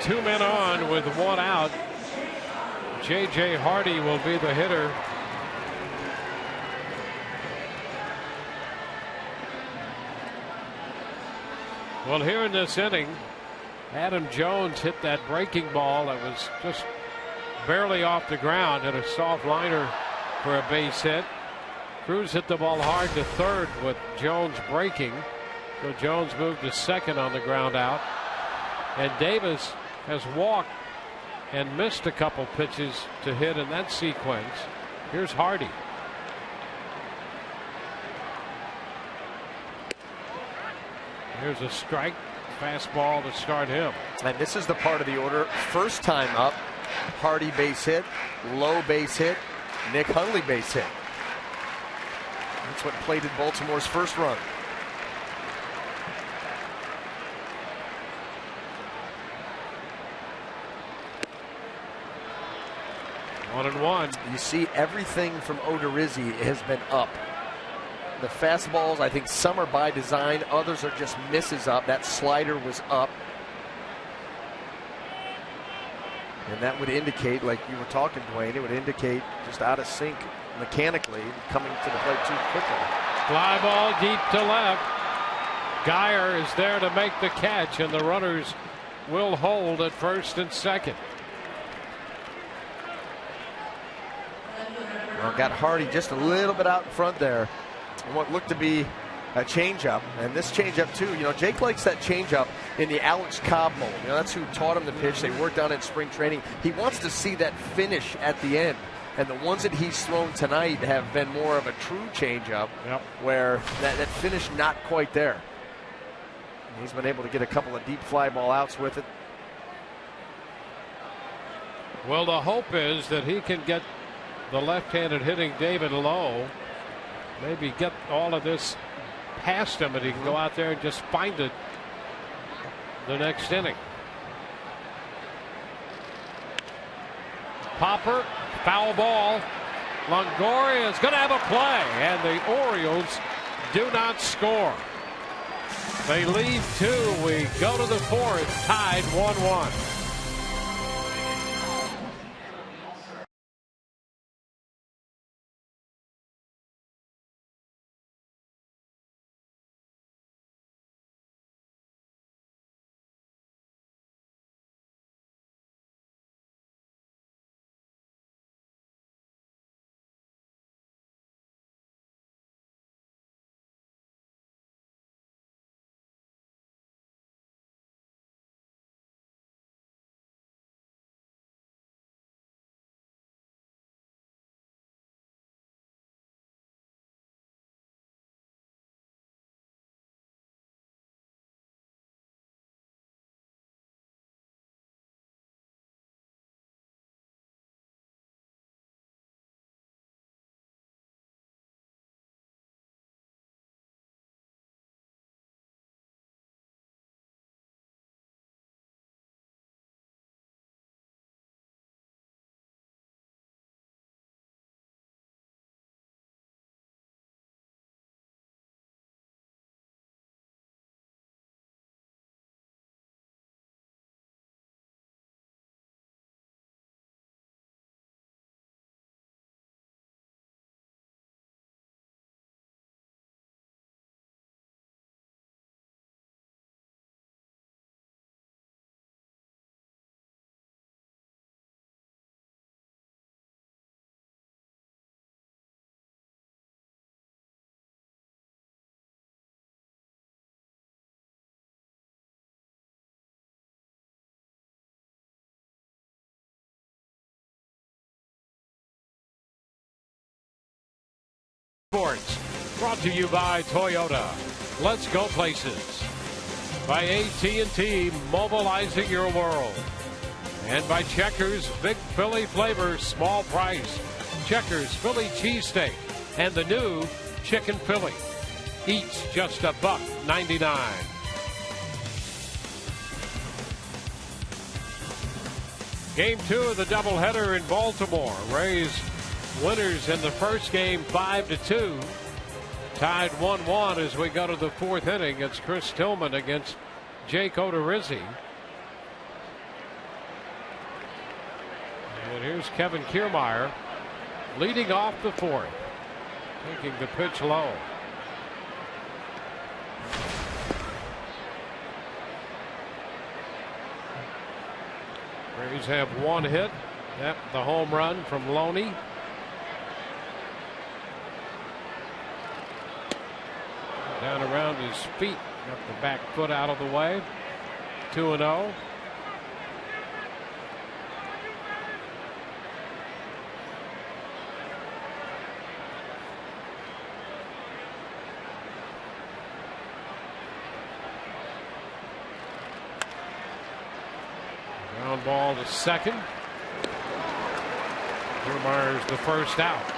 Two men on with 1 out. J.J. Hardy will be the hitter. Well, here in this inning, Adam Jones hit that breaking ball that was just barely off the ground, hit a soft liner for a base hit. Cruz hit the ball hard to third with Jones breaking. So Jones moved to second on the ground out. And Davis has walked and missed a couple pitches to hit in that sequence. Here's Hardy. Here's a strike, fastball to start him. And this is the part of the order. First time up, Hardy base hit, Lowe base hit, Nick Hundley base hit. That's what plated Baltimore's first run. One and one. You see everything from Odorizzi has been up. The fastballs, I think some are by design, others are just misses up. That slider was up. And that would indicate, like you were talking, Dwayne, it would indicate just out of sync mechanically, coming to the plate too quickly. Fly ball deep to left. Geyer is there to make the catch, and the runners will hold at first and second. Well, got Hardy just a little bit out in front there. And what looked to be a changeup, and this changeup too. You know, Jake likes that changeup in the Alex Cobb mold. You know, that's who taught him the pitch. They worked on it in spring training. He wants to see that finish at the end. And the ones that he's thrown tonight have been more of a true changeup, where that finish not quite there. He's been able to get a couple of deep fly ball outs with it. Well, the hope is that he can get the left-handed hitting David Lowe. Maybe get all of this past him, and he can go out there and just find it the next inning. Popper, foul ball. Longoria is going to have a play, and the Orioles do not score. They lead 2. We go to the 4th, tied 1-1. Sports, brought to you by Toyota. Let's go places. By AT&T, mobilizing your world. And by Checkers, big Philly flavor, small price. Checkers Philly cheesesteak and the new Chicken Philly. Each just $1.99. Game 2 of the doubleheader in Baltimore. Rays winners in the first game 5-2. Tied 1-1 as we go to the 4th inning. It's Chris Tillman against Jake Odorizzi. And here's Kevin Kiermaier leading off the 4th. Taking the pitch low. Rays have one hit. Yep, the home run from Loney. Down around his feet. Got the back foot out of the way. 2-0. Ground ball to second. Kiermaier's the first out.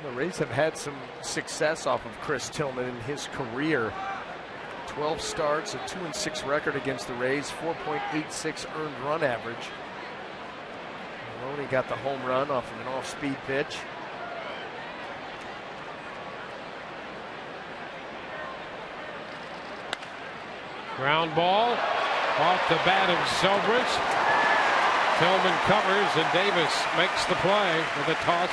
The Rays have had some success off of Chris Tillman in his career. 12 starts, a 2-6 record against the Rays, 4.86 earned run average. Loney got the home run off of an off-speed pitch. Ground ball off the bat of Zobrist. Tillman covers and Davis makes the play with a toss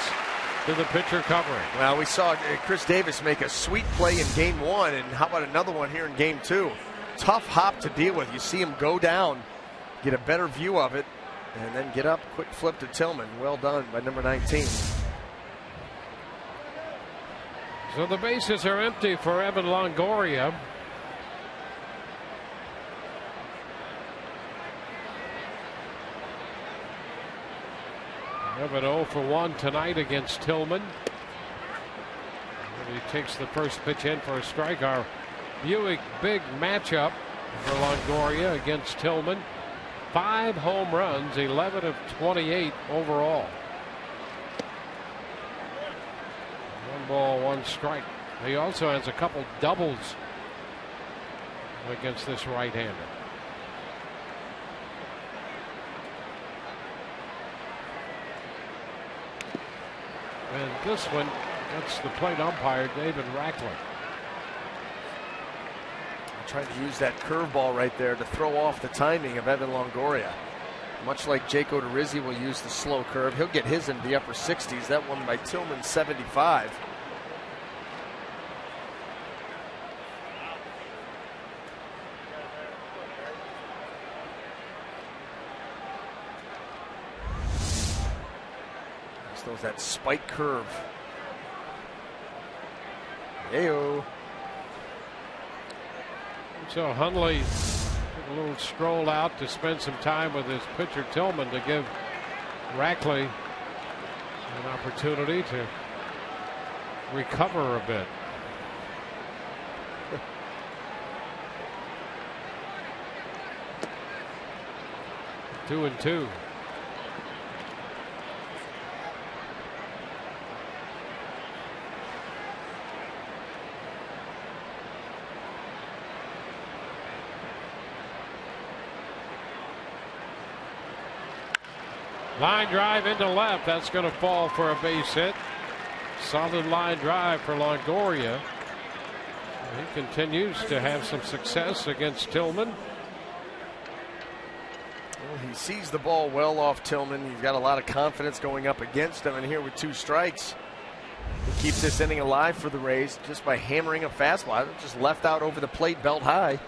to the pitcher covering. Well, we saw Chris Davis make a sweet play in game 1, and how about another one here in game 2? Tough hop to deal with. You see him go down, get a better view of it, and then get up. Quick flip to Tillman. Well done by number 19. So the bases are empty for Evan Longoria. Evan 0 for 1 tonight against Tillman. He takes the first pitch in for a strike. Our Buick big matchup for Longoria against Tillman. 5 home runs, 11 of 28 overall. 1 ball, 1 strike. He also has a couple doubles against this right-hander. And this one gets the plate umpire, David Rackler. Trying to use that curveball right there to throw off the timing of Evan Longoria. Much like Jake Odorizzi will use the slow curve. He'll get his into the upper 60s. That one by Tillman, 75. Throws that spike curve. Ayo. So Hundley took a little stroll out to spend some time with his pitcher Tillman to give Rackley an opportunity to recover a bit. Two and two. Line drive into left. That's going to fall for a base hit. Solid line drive for Longoria. He continues to have some success against Tillman. Well, he sees the ball well off Tillman. He's got a lot of confidence going up against him. And here with 2 strikes, he keeps this inning alive for the Rays just by hammering a fastball. Just left out over the plate, belt high.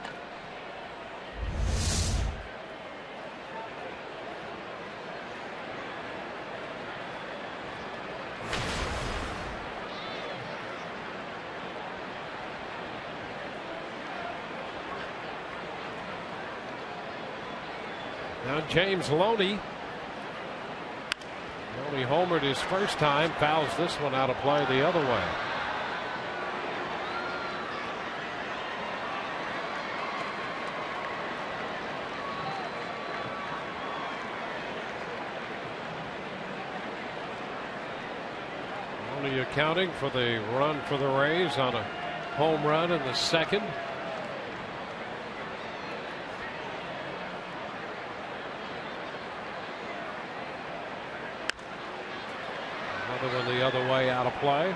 Now James Loney. Loney homered his first time, fouls this one out of play the other way. Loney accounting for the run for the Rays on a home run in the second. Another one the other way out of play.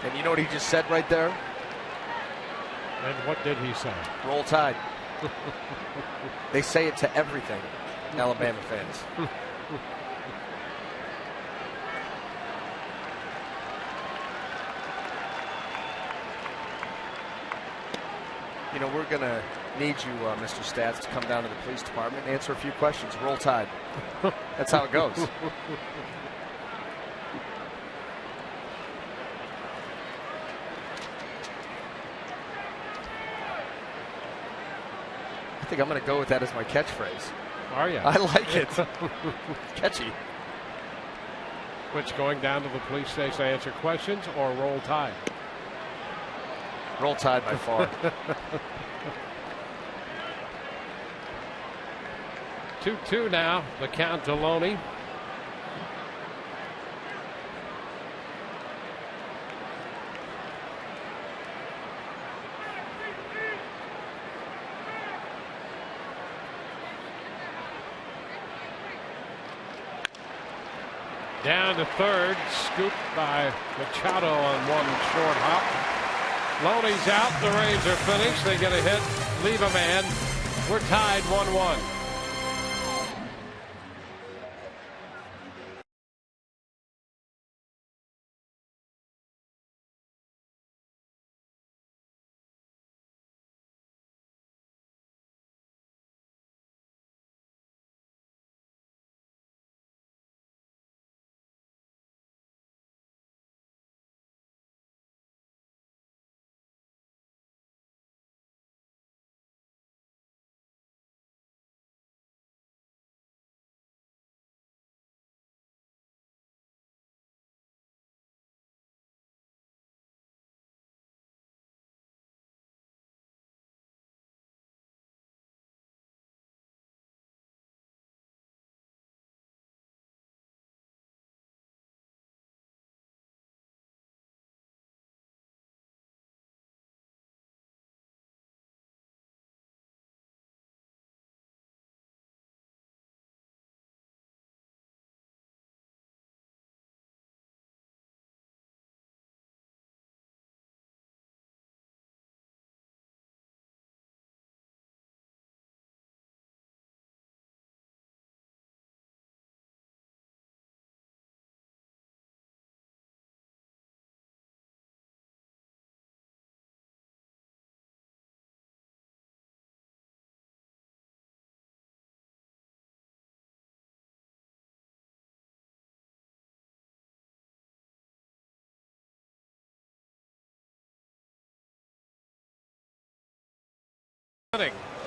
And you know what he just said right there? And what did he say? Roll Tide. They say it to everything, Alabama fans. You know, we're going to need you, Mr. Stats, to come down to the police department and answer a few questions. Roll Tide. That's how it goes. I think I'm going to go with that as my catchphrase. Are you? I like it. Catchy. Which, going down to the police station to answer questions or Roll Tide? Roll Tide by far. 2-2 now. The count to Loney. Down to third, scooped by Machado on one short hop. Loney's out. The Rays are finished. They get a hit, leave a man. We're tied 1-1.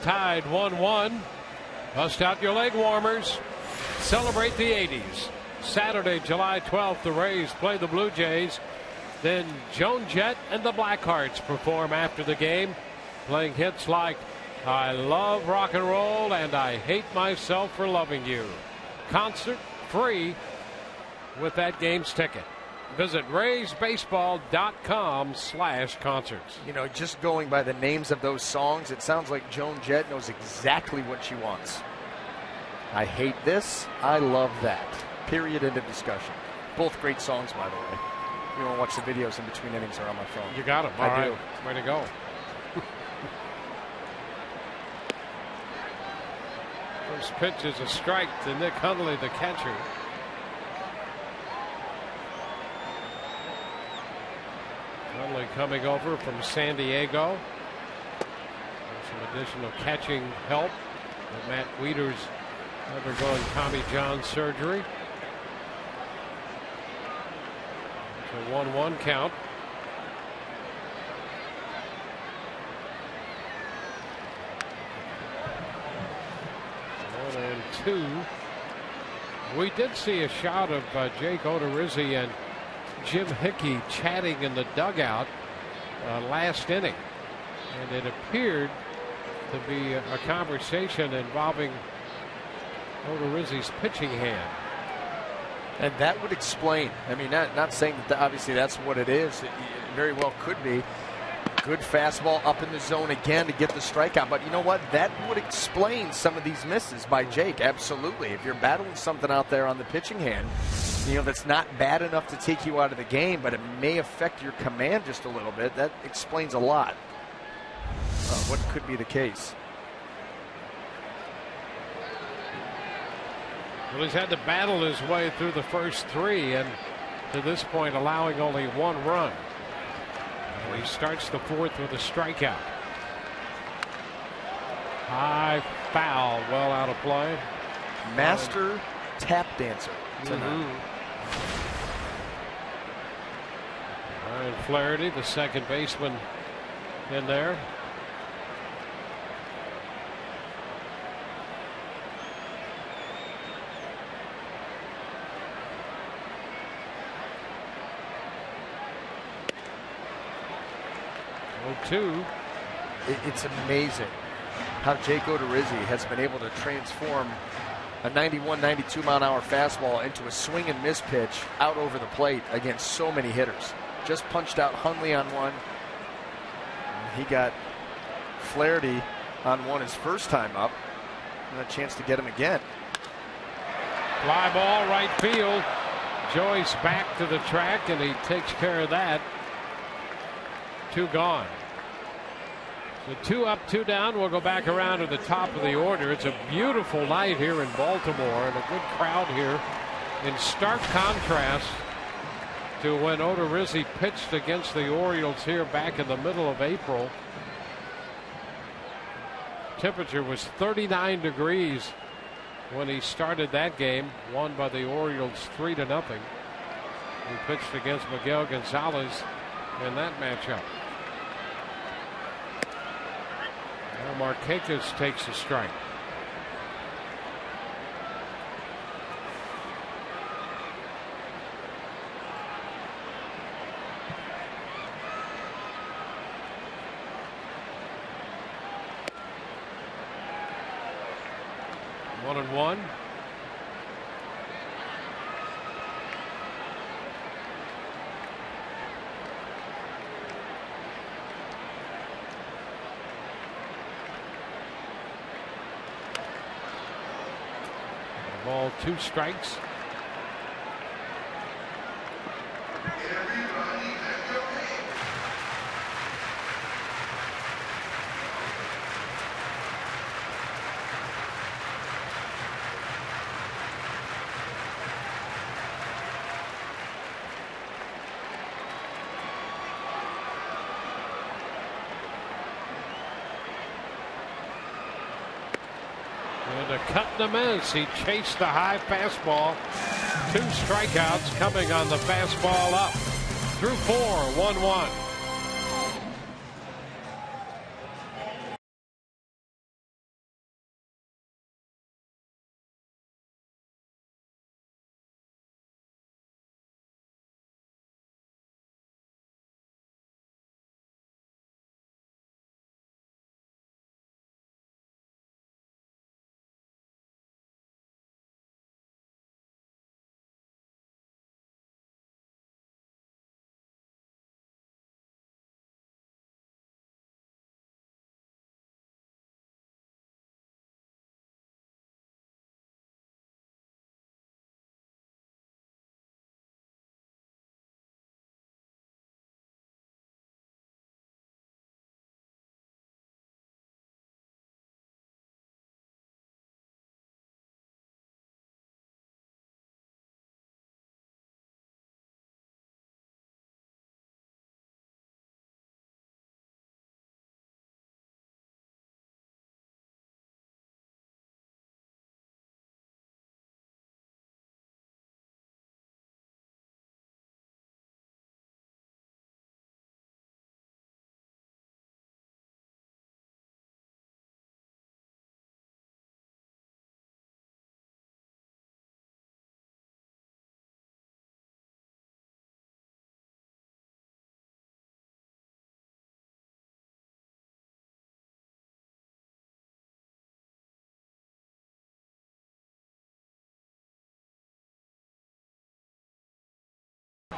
Tied 1-1. Bust out your leg warmers. Celebrate the 80s. Saturday, July 12th, the Rays play the Blue Jays. Then Joan Jett and the Blackhearts perform after the game, playing hits like I Love Rock and Roll and I Hate Myself for Loving You. Concert free with that game's ticket. Visit RaysBaseball.com/concerts. You know, just going by the names of those songs, it sounds like Joan Jett knows exactly what she wants. I hate this, I love that. Period, end of discussion. Both great songs, by the way. You want to watch the videos in between innings or on my phone? You got them. I do. Way to go. First pitch is a strike to Nick Hundley, the catcher. Hundley coming over from San Diego. Some additional catching help with Matt Wieters undergoing Tommy John surgery. It's a 1-1 count. One and two. We did see a shot of Jake Odorizzi and Jim Hickey chatting in the dugout last inning, and it appeared to be a conversation involving Odorizzi's pitching hand. And that would explain. I mean, not saying that obviously that's what it is. It very well could be. Good fastball up in the zone again to get the strikeout. But you know what? That would explain some of these misses by Jake. Absolutely. If you're battling something out there on the pitching hand, you know, that's not bad enough to take you out of the game, but it may affect your command just a little bit. That explains a lot. What could be the case? Well, he's had to battle his way through the first three, and to this point allowing only one run. And he starts the fourth with a strikeout. High foul, well out of play. Master tap dancer tonight. Ryan Flaherty, the second baseman, in there. Two. It's amazing how Jake Odorizzi has been able to transform a 91, 92 mile an hour fastball into a swing and miss pitch out over the plate against so many hitters. Just punched out Hundley on one. He got Flaherty on one his first time up, and a chance to get him again. Fly ball right field. Joyce back to the track, and he takes care of that. Two gone. So 2 up, 2 down. We'll go back around to the top of the order. It's a beautiful night here in Baltimore and a good crowd here, in stark contrast to when Odorizzi pitched against the Orioles here back in the middle of April. Temperature was 39 degrees when he started that game, won by the Orioles 3-0. He pitched against Miguel Gonzalez in that matchup. Now Marquez takes a strike. One and one. Ball, 2 strikes. And a cut and a miss. He chased the high fastball. 2 strikeouts coming on the fastball up. Through 4, 1-1.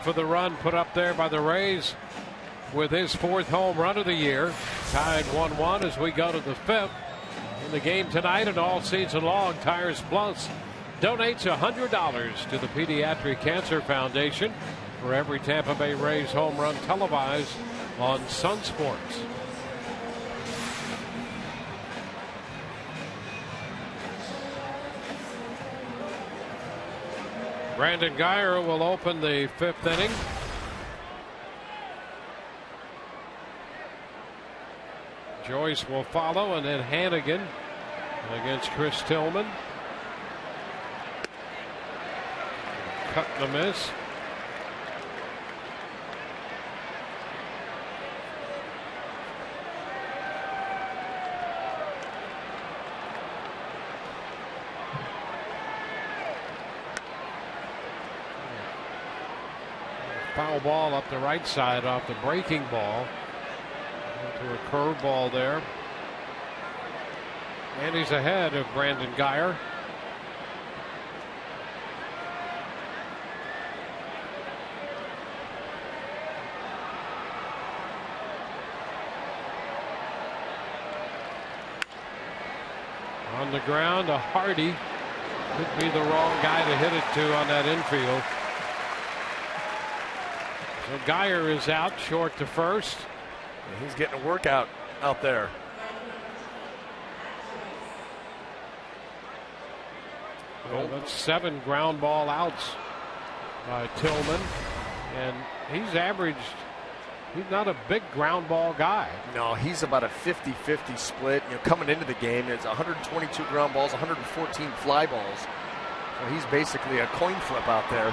for the run put up there by the Rays with his 4th home run of the year. Tied 1-1 as we go to the 5th. In the game tonight and all season long, Tires Plus donates $100 to the Pediatric Cancer Foundation for every Tampa Bay Rays home run televised on Sun Sports. Brandon Guyer will open the 5th inning. Joyce will follow, and then Hannigan against Chris Tillman. Cut and a miss. Foul ball up the right side off the breaking ball. Into a curve ball there. And he's ahead of Brandon Guyer. On the ground, a Hardy. Could be the wrong guy to hit it to on that infield. So Guyer is out, short to first. He's getting a workout out there. Well, that's 7 ground ball outs by Tillman. And he's averaged, he's not a big ground ball guy. No, he's about a 50-50 split. You know, coming into the game, it's 122 ground balls, 114 fly balls. So he's basically a coin flip out there.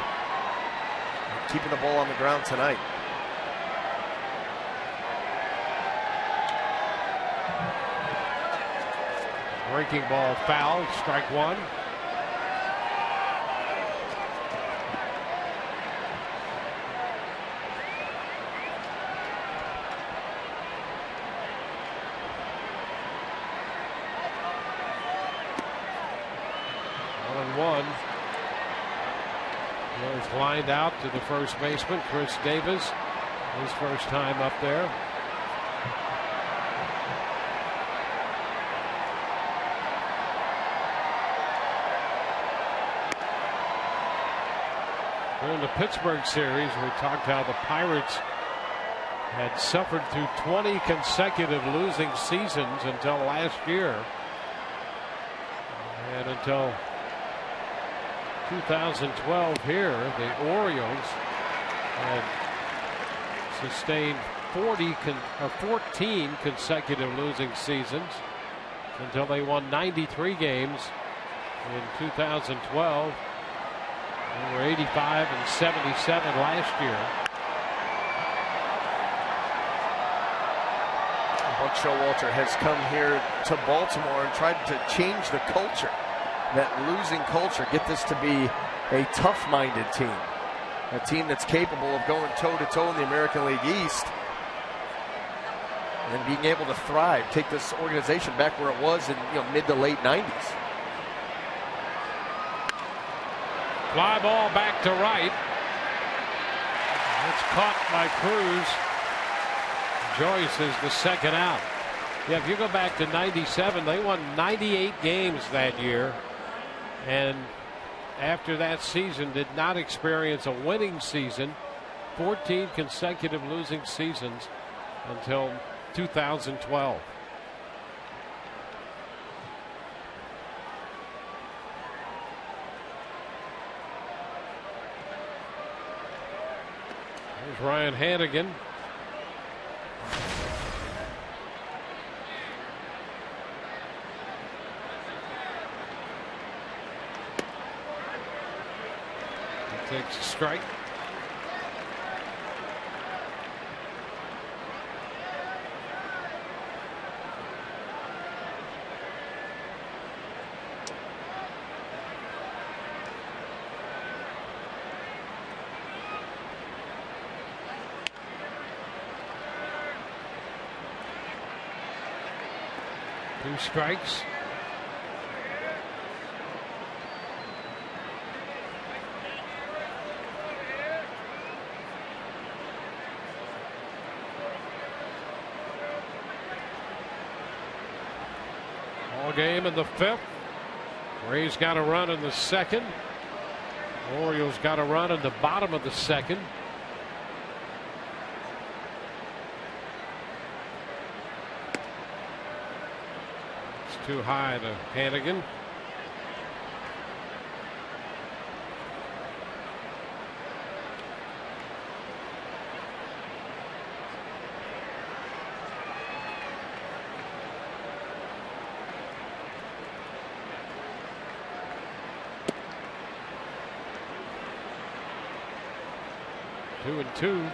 Keeping the ball on the ground tonight. Breaking ball foul, strike 1. One. He's lined out to the first baseman, Chris Davis. His first time up there. During the Pittsburgh series, we talked how the Pirates had suffered through 20 consecutive losing seasons until last year. And until 2012 here, the Orioles had sustained 14 consecutive losing seasons until they won 93 games in 2012. They were 85 and 77 last year. Buck Showalter has come here to Baltimore and tried to change the culture. That losing culture, get this to be a tough-minded team, a team that's capable of going toe-to-toe in the American League East and being able to thrive, take this organization back where it was in mid to late 90s. Fly ball back to right. It's caught by Cruz. Joyce is the second out. Yeah, if you go back to 97, they won 98 games that year. And after that season did not experience a winning season. 14 consecutive losing seasons until 2012. There's Ryan Hannigan. Takes a strike. Two strikes. game in the 5th. Rays got a run in the 2nd. Orioles got a run in the bottom of the 2nd. It's too high to Hannigan. Two and two.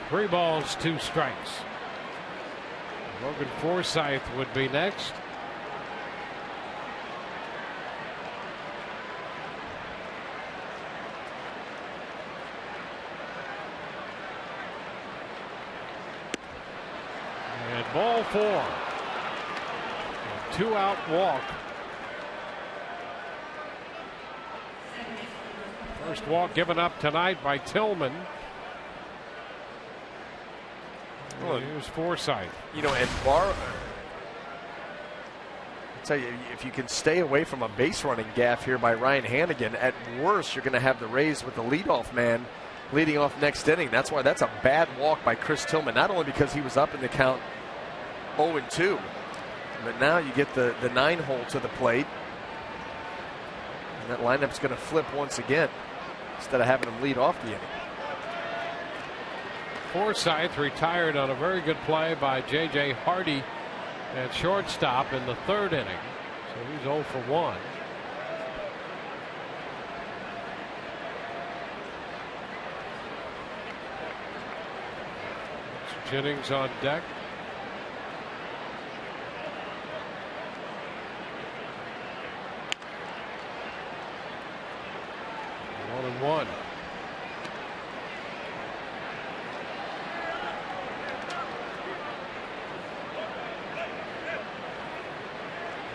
Three balls, two strikes. Logan Forsythe would be next. Ball 4. A 2-out walk. First walk given up tonight by Tillman. Well, here's Forsythe. You know, and I'll tell you, if you can stay away from a base running gaff here by Ryan Hannigan, at worst you're going to have the Rays with the leadoff man leading off next inning. That's why that's a bad walk by Chris Tillman, not only because he was up in the count 0-2, but now you get the 9-hole to the plate, and that lineup's going to flip once again instead of having him lead off the inning. Forsythe retired on a very good play by J.J. Hardy at shortstop in the 3rd inning, so he's 0 for 1. Jennings on deck. One.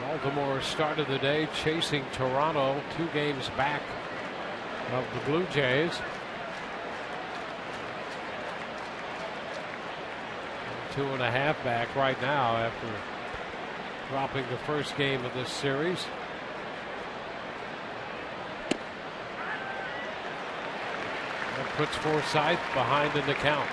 Baltimore started the day chasing Toronto, 2 games back of the Blue Jays. 2.5 back right now after dropping the first game of this series. That puts Forsythe behind in the count.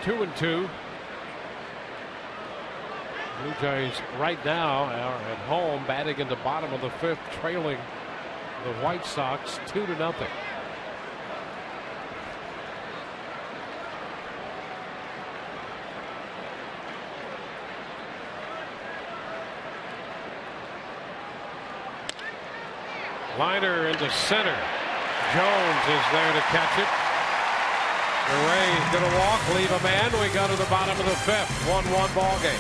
Two and two. Blue Jays right now are at home batting in the bottom of the 5th, trailing the White Sox 2-0. Liner into center. Jones is there to catch it. The Rays going to walk, leave a man. We go to the bottom of the 5th. 1-1 ball game.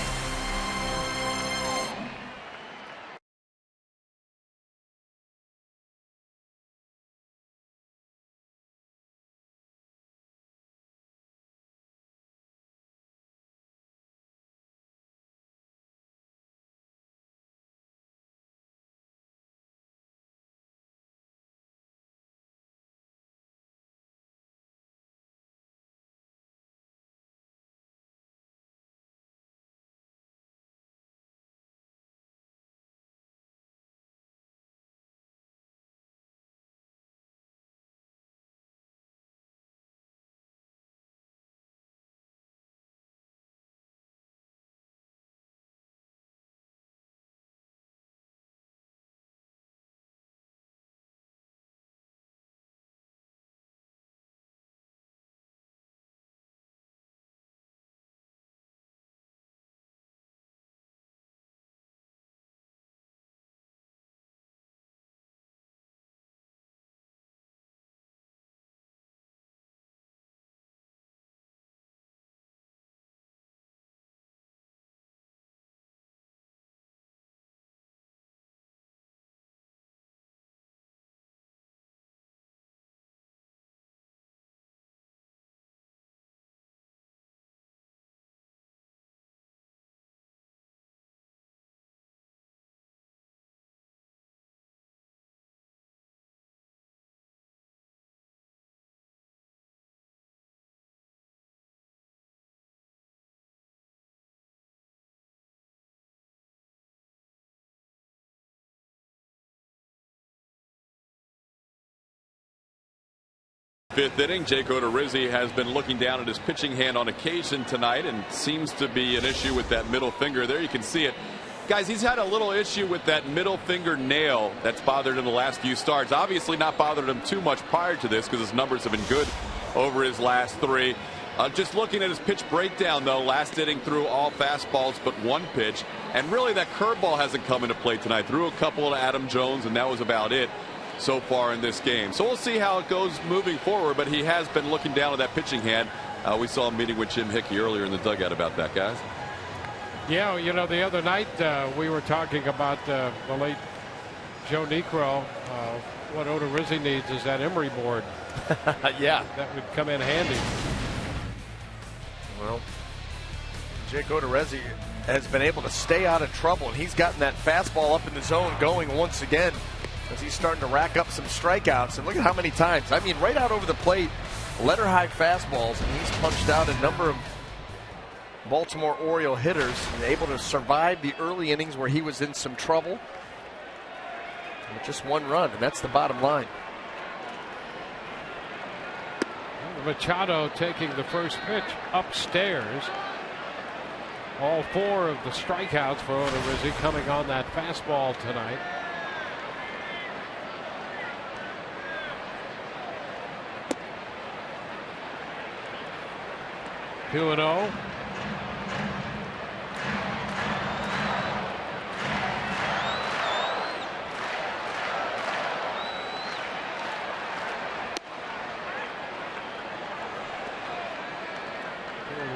fifth inning. Jake Odorizzi has been looking down at his pitching hand on occasion tonight and seems to be an issue with that middle finger. There you can see it. Guys, he's had a little issue with that middle finger nail that's bothered him the last few starts. Obviously not bothered him too much prior to this because his numbers have been good over his last three. Just looking at his pitch breakdown, though, last inning threw all fastballs but one pitch. And really that curveball hasn't come into play tonight. Threw a couple to Adam Jones, and that was about it so far in this game. So we'll see how it goes moving forward, but he has been looking down at that pitching hand. We saw him meeting with Jim Hickey earlier in the dugout about that, guys. Yeah, you know, the other night we were talking about the late Joe Niekro. What Odorizzi needs is that emery board. Yeah. That would come in handy. Well, Jake Odorizzi has been able to stay out of trouble, and he's gotten that fastball up in the zone going once again as he's starting to rack up some strikeouts. And look at how many times. I mean, right out over the plate, letter high fastballs, and he's punched out a number of Baltimore Oriole hitters and able to survive the early innings where he was in some trouble with just one run, and that's the bottom line. Machado taking the first pitch upstairs. All four of the strikeouts for Odorizzi coming on that fastball tonight. Two and 0.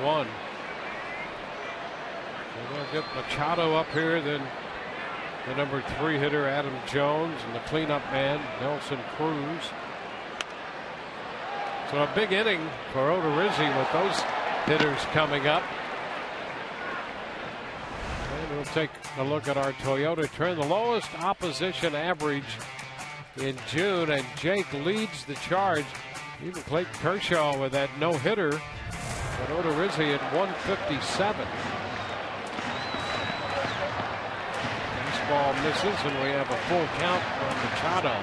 One. So they'll get Machado up here, then the number 3 hitter Adam Jones, and the cleanup man Nelson Cruz. So a big inning for Odorizzi with those hitters coming up. And we'll take a look at our Toyota trend. The lowest opposition average in June, and Jake leads the charge. Even Clayton Kershaw with that no-hitter. But Odorizzi at 157. Baseball misses, and we have a full count on Machado.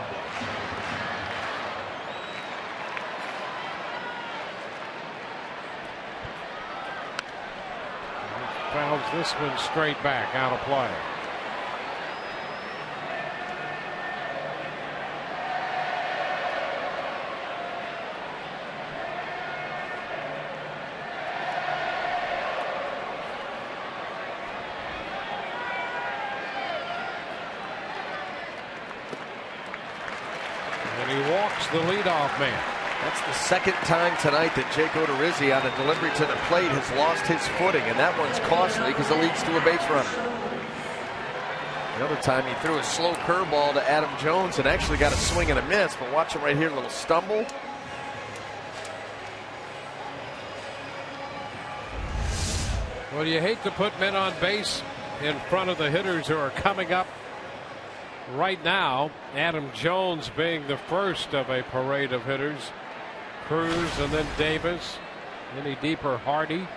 He fouls this one straight back, out of play. The leadoff man. That's the second time tonight that Jake Odorizzi on a delivery to the plate has lost his footing, and that one's costly because it leads to a base runner. The other time he threw a slow curveball to Adam Jones and actually got a swing and a miss, but watch him right here, a little stumble. Well, you hate to put men on base in front of the hitters who are coming up right now. Adam Jones being the first of a parade of hitters. Cruz and then Davis. Any deeper, Hardy.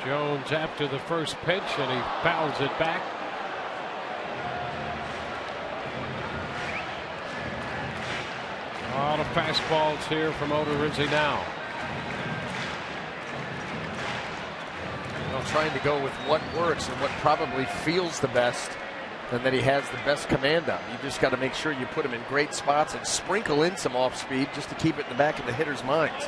Jones after the first pitch, and he fouls it back. A lot of fastballs here from Odorizzi now. Well, trying to go with what works and what probably feels the best and that he has the best command of. You just got to make sure you put him in great spots and sprinkle in some off speed just to keep it in the back of the hitter's minds.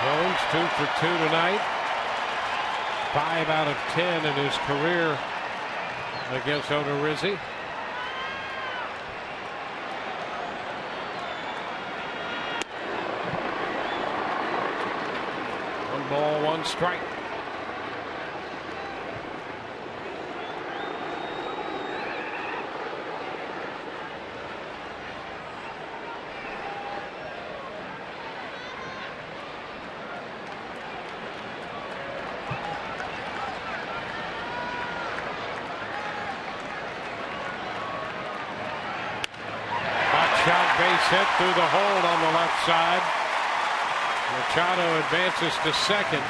Jones 2 for 2 tonight. 5 out of 10 in his career against Odorizzi. One ball, one strike. base hit through the hold on the left side. Machado advances to second.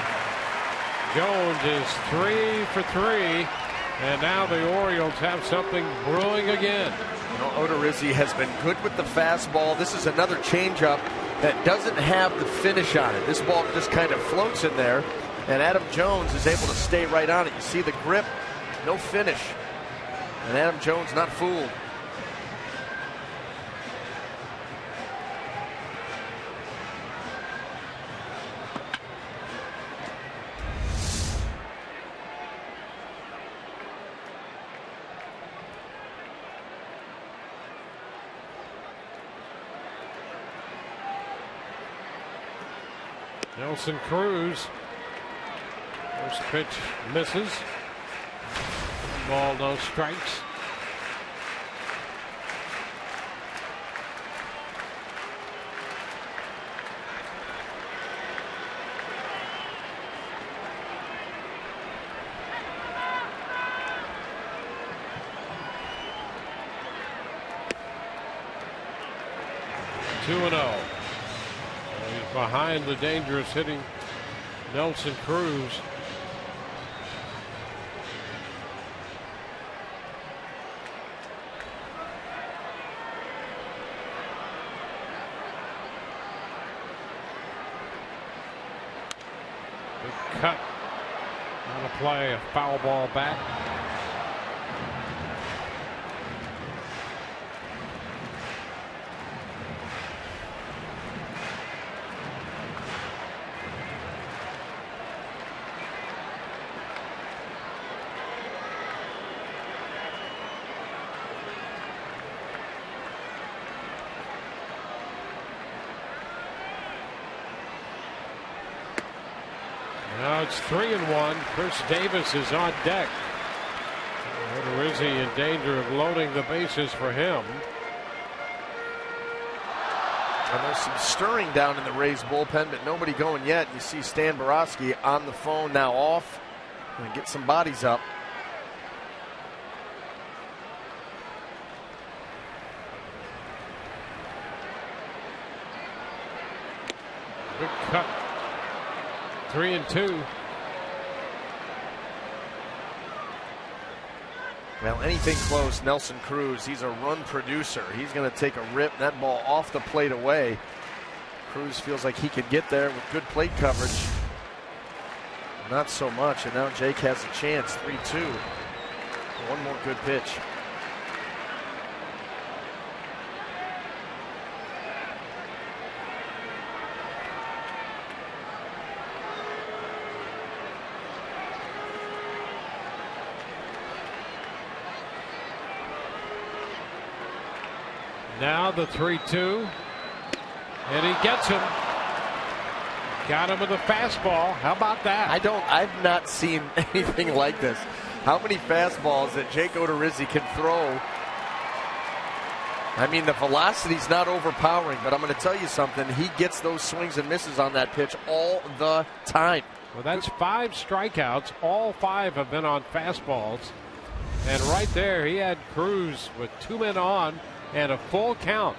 Jones is 3 for 3. And now the Orioles have something brewing again. You know, Odorizzi has been good with the fastball. This is another changeup that doesn't have the finish on it. This ball just kind of floats in there, and Adam Jones is able to stay right on it. You see the grip, no finish. And Adam Jones not fooled. Nelson Cruz. First pitch misses. Ball, no strikes. Two and 0. He's behind the dangerous hitting Nelson Cruz. Big cut on a play, a foul ball back. Now it's 3-1. Chris Davis is on deck. Odorizzi in danger of loading the bases for him. And there's some stirring down in the Rays bullpen, but nobody going yet. You see Stan Borowski on the phone now off. And get some bodies up. Good cut. 3-2. Well, anything close, Nelson Cruz, he's a run producer. He's going to take a rip, that ball off the plate away. Cruz feels like he could get there with good plate coverage. Not so much, and now Jake has a chance. 3-2. One more good pitch. Now the 3-2. And he gets him. Got him with a fastball. How about that? I've not seen anything like this. How many fastballs that Jake Odorizzi can throw? I mean, the velocity's not overpowering, but I'm going to tell you something. He gets those swings and misses on that pitch all the time. Well, that's 5 strikeouts. All 5 have been on fastballs. And right there, he had Cruz with 2 men on and a full count.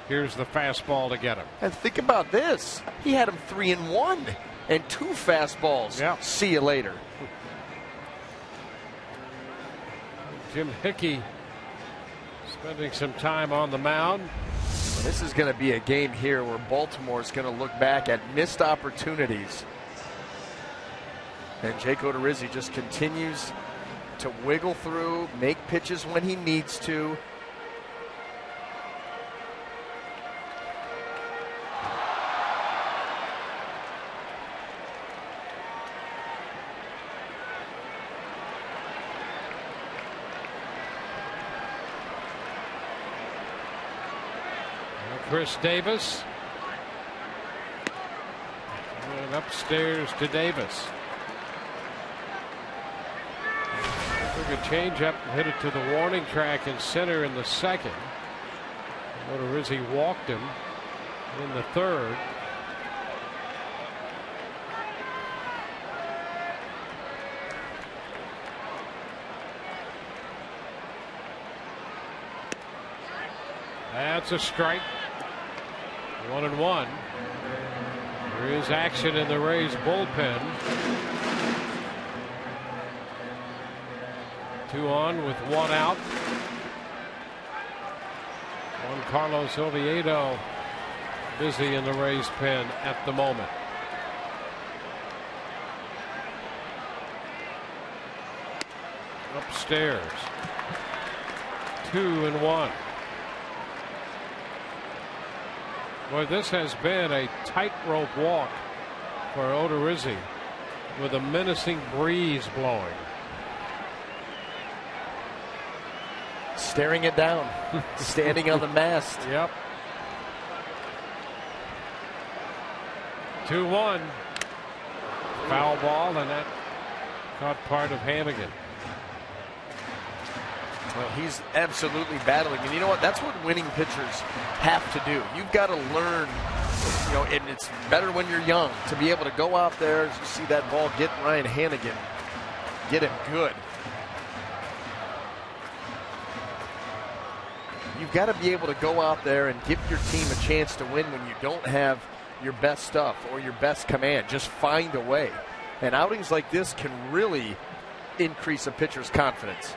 Here's the fastball to get him. And think about this. He had him 3-1 and 2 fastballs. Yeah. See you later. Jim Hickey spending some time on the mound. This is going to be a game here where Baltimore is going to look back at missed opportunities. And Jake Odorizzi just continues to wiggle through, make pitches when he needs to. Chris Davis. And upstairs to Davis. Took a changeup and hit it to the warning track in center in the second. Odorizzi walked him in the third. That's a strike. 1-1. There is action in the Rays bullpen. 2 on with 1 out. Juan Carlos Oviedo busy in the Rays pen at the moment. Upstairs. 2-1. Boy, this has been a tightrope walk for Odorizzi with a menacing breeze blowing. Staring it down. Standing on the mast. Yep. 2-1. Foul ball, and that caught part of Hannigan. Well, he's absolutely battling. And you know what? That's what winning pitchers have to do. You've got to learn, and it's better when you're young to be able to go out there, as you see that ball get Ryan Hannigan, get him good. You've got to be able to go out there and give your team a chance to win when you don't have your best stuff or your best command. Just find a way. And outings like this can really increase a pitcher's confidence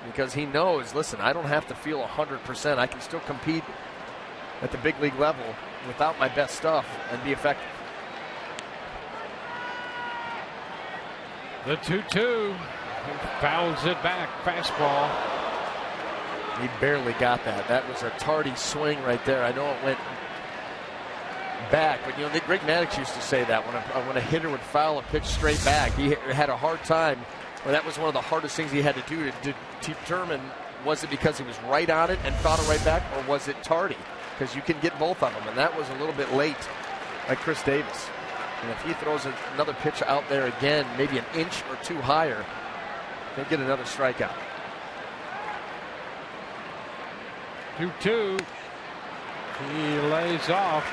because he knows, listen, I don't have to feel 100%. I can still compete at the big league level without my best stuff and be effective. The 2-2. He fouls it back. Fastball. He barely got that. That was a tardy swing right there. I know it went back, but Greg Maddux used to say that when a hitter would foul a pitch straight back, he had a hard time. Well, that was one of the hardest things he had to do to determine, was it because he was right on it and fouled it right back, or was it tardy? Because you can get both of them, and that was a little bit late by Chris Davis. And if he throws another pitch out there again, maybe an inch or two higher, they get another strikeout. 2-2. He lays off,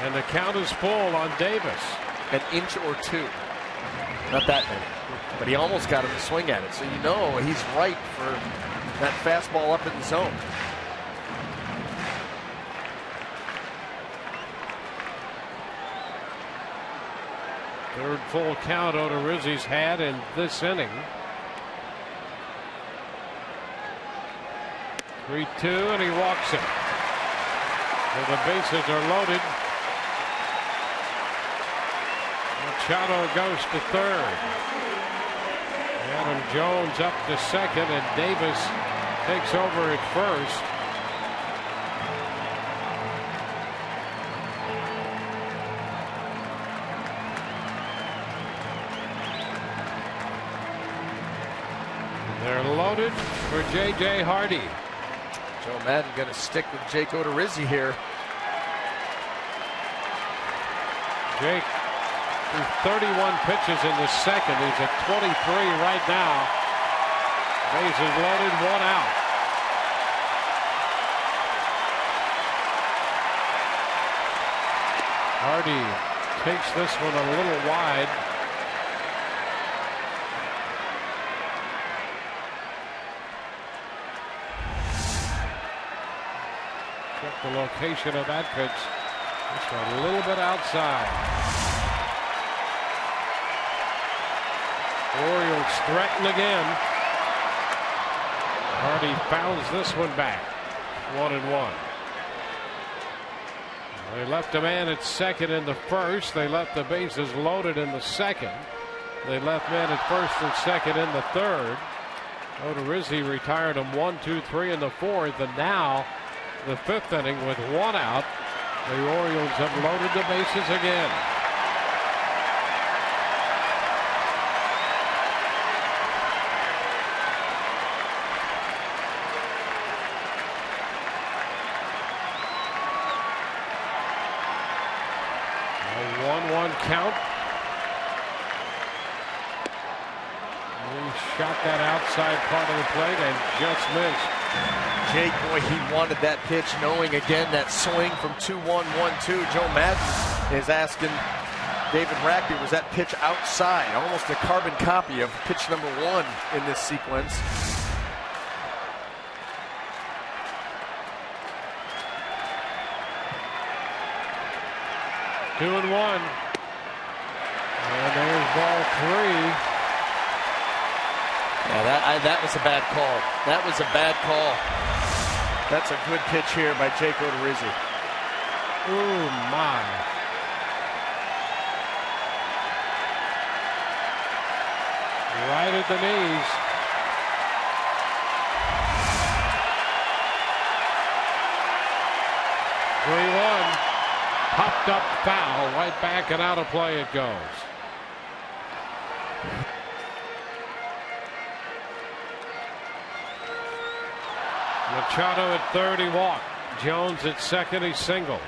and the count is full on Davis. An inch or two. Not that many. But he almost got him to swing at it. So you know he's right for that fastball up in the zone. Third full count Odorizzi's had in this inning. 3-2, and he walks it. And the bases are loaded. Machado goes to third. Adam Jones up to second, and Davis takes over at first. They're loaded for J.J. Hardy. Joe Madden going to stick with Jake Odorizzi here. Jake, through 31 pitches in the second. He's at 23 right now. Bases loaded, 1 out. Hardy takes this one a little wide. Check the location of that pitch. Just a little bit outside. Orioles threaten again. Hardy fouls this one back. 1-1. They left a man at second in the first. They left the bases loaded in the second. They left men at first and second in the third. Odorizzi retired him 1, 2, 3 in the fourth, and now the fifth inning with 1 out. The Orioles have loaded the bases again. A 1-1 count. He shot that outside part of the plate and just missed. Jake, boy, he wanted that pitch, knowing again that swing from 2-1, 1-2. Joe Madden is asking David Rackby, was that pitch outside? Almost a carbon copy of pitch number 1 in this sequence. 2-1. And there's ball 3. Yeah, that was a bad call. That was a bad call. That's a good pitch here by Jake Odorizzi. Ooh, my. Right at the knees. Popped up foul, right back and out of play it goes. Machado at third, he walked. Jones at second, he singled.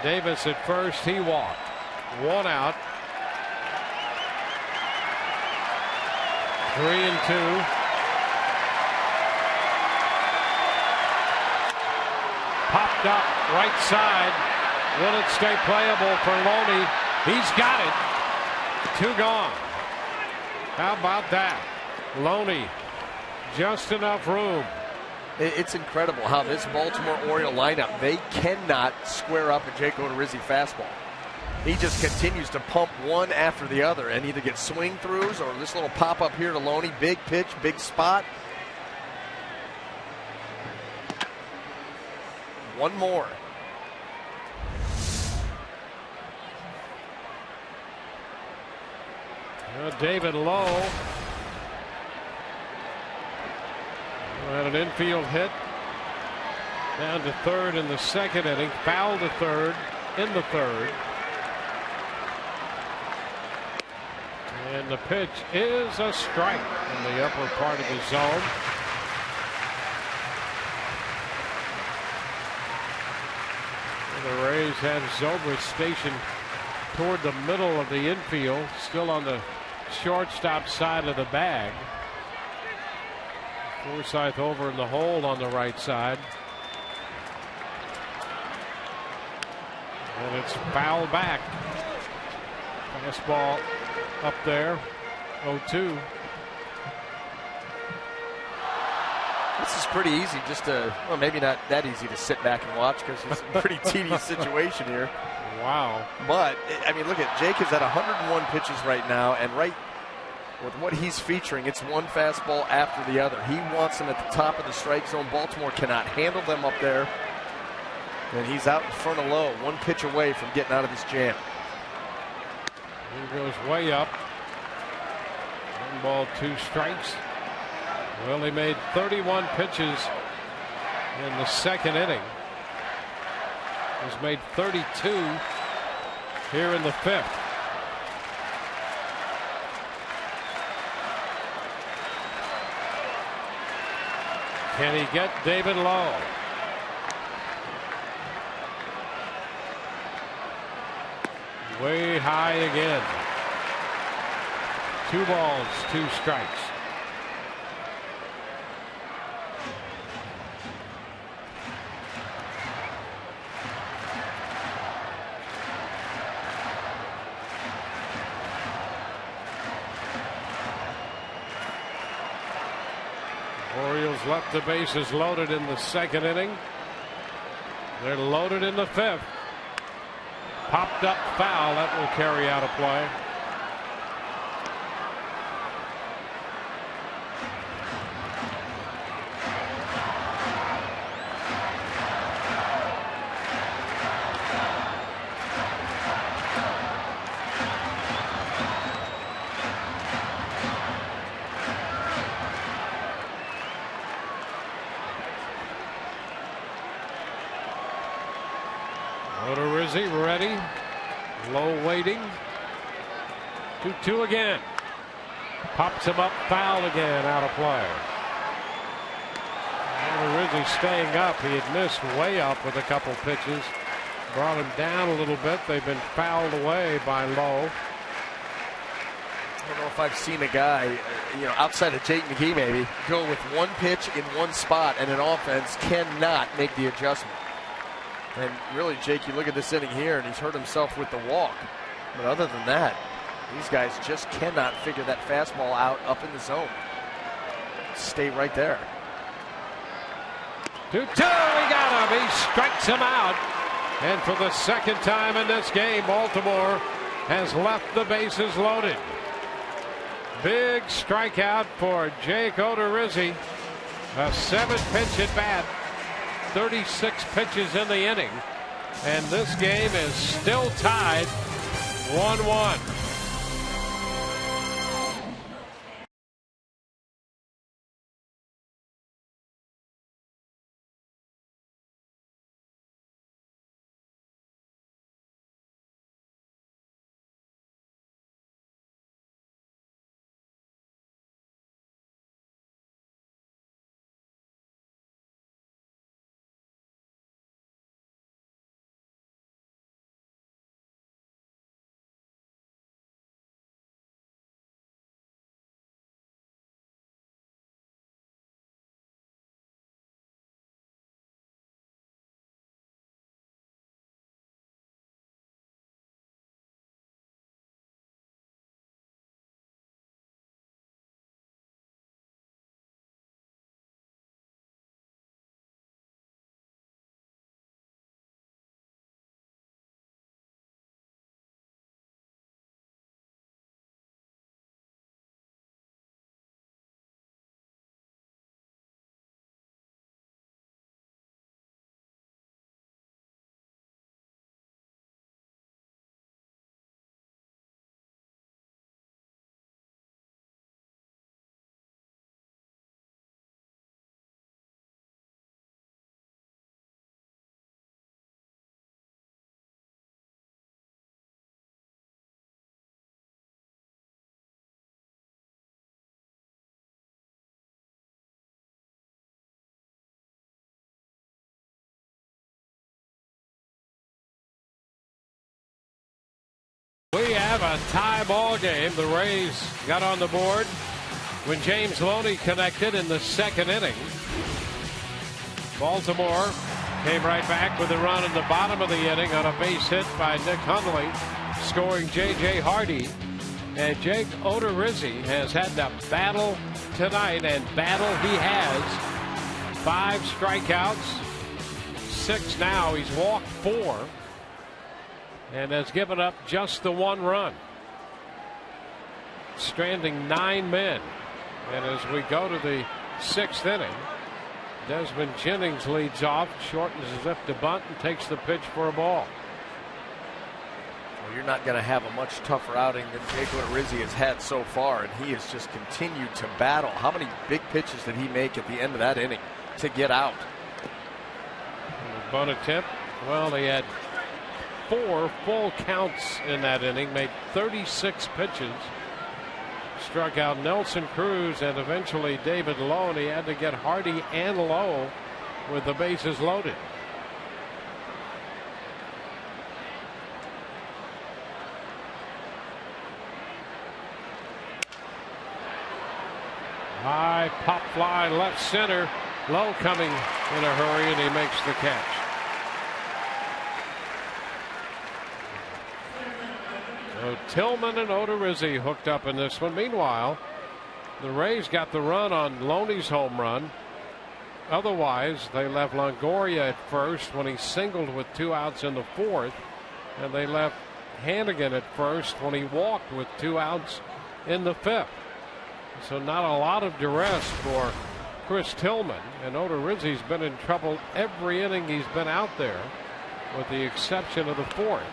Davis at first, he walked. 1 out. 3-2. Popped up right side. Will it stay playable for Loney? He's got it. 2 gone. How about that? Loney, just enough room. It's incredible how this Baltimore Oriole lineup, they cannot square up a Jake Odorizzi fastball. He just continues to pump one after the other and either get swing throughs or this little pop up here to Loney. Big pitch, big spot. One more. David Lowe had an infield hit down to third in the second inning, foul to third in the third. And the pitch is a strike in the upper part of the zone. And the Rays have Zobrist stationed toward the middle of the infield, still on the shortstop side of the bag. Forsythe over in the hole on the right side. And it's foul back. Fastball up there. 0-2. This is pretty easy just to, well, maybe not that easy to sit back and watch because it's a pretty tedious situation here. Wow. But, I mean, look at Jake is at 101 pitches right now, and right with what he's featuring, it's one fastball after the other. He wants them at the top of the strike zone. Baltimore cannot handle them up there. And he's out in front of Lowe, 1 pitch away from getting out of this jam. He goes way up. 1 ball, 2 strikes. Well, he made 31 pitches in the second inning. He's made 32 here in the 5th. Can he get David Lowe? Way high again. 2 balls, 2 strikes. Orioles left the bases loaded in the second inning. They're loaded in the 5th. Popped up foul. That will carry out a play. Odorizzi ready. Low waiting. 2-2 again. Pops him up, foul again, out of play. Odorizzi staying up. He had missed way up with a couple pitches. Brought him down a little bit. They've been fouled away by Lowe. I don't know if I've seen a guy, outside of Jake McGee maybe, go with 1 pitch in 1 spot and an offense cannot make the adjustment. And really, Jake, you look at this inning here, and he's hurt himself with the walk. But other than that, these guys just cannot figure that fastball out up in the zone. Stay right there. 2-2, he got him. He strikes him out. And for the second time in this game, Baltimore has left the bases loaded. Big strikeout for Jake Odorizzi. A 7-pitch at bat. 36 pitches in the inning. And this game is still tied 1-1. We have a tie ball game. The Rays got on the board when James Loney connected in the second inning. Baltimore came right back with a run in the bottom of the inning on a base hit by Nick Hundley, scoring J.J. Hardy. And Jake Odorizzi has had to battle tonight, and battle he has. 5 strikeouts, 6 now. He's walked 4. And has given up just the 1 run. Stranding 9 men. And as we go to the 6th inning, Desmond Jennings leads off, shortens his up to bunt, and takes the pitch for a ball. Well, you're not going to have a much tougher outing than Jake Odorizzi has had so far, and he has just continued to battle. How many big pitches did he make at the end of that inning to get out? Bunt attempt. Well, he had 4 full counts in that inning, made 36 pitches, struck out Nelson Cruz and eventually David Lowe, and he had to get Hardy and Lowe with the bases loaded. High pop fly left center. Lowe coming in a hurry, and he makes the catch. So Tillman and Odorizzi hooked up in this one. Meanwhile, the Rays got the run on Loney's home run. Otherwise, they left Longoria at first when he singled with 2 outs in the 4th. And they left Hannigan at first when he walked with 2 outs in the 5th. So not a lot of duress for Chris Tillman. And Odorizzi's been in trouble every inning he's been out there, with the exception of the 4th.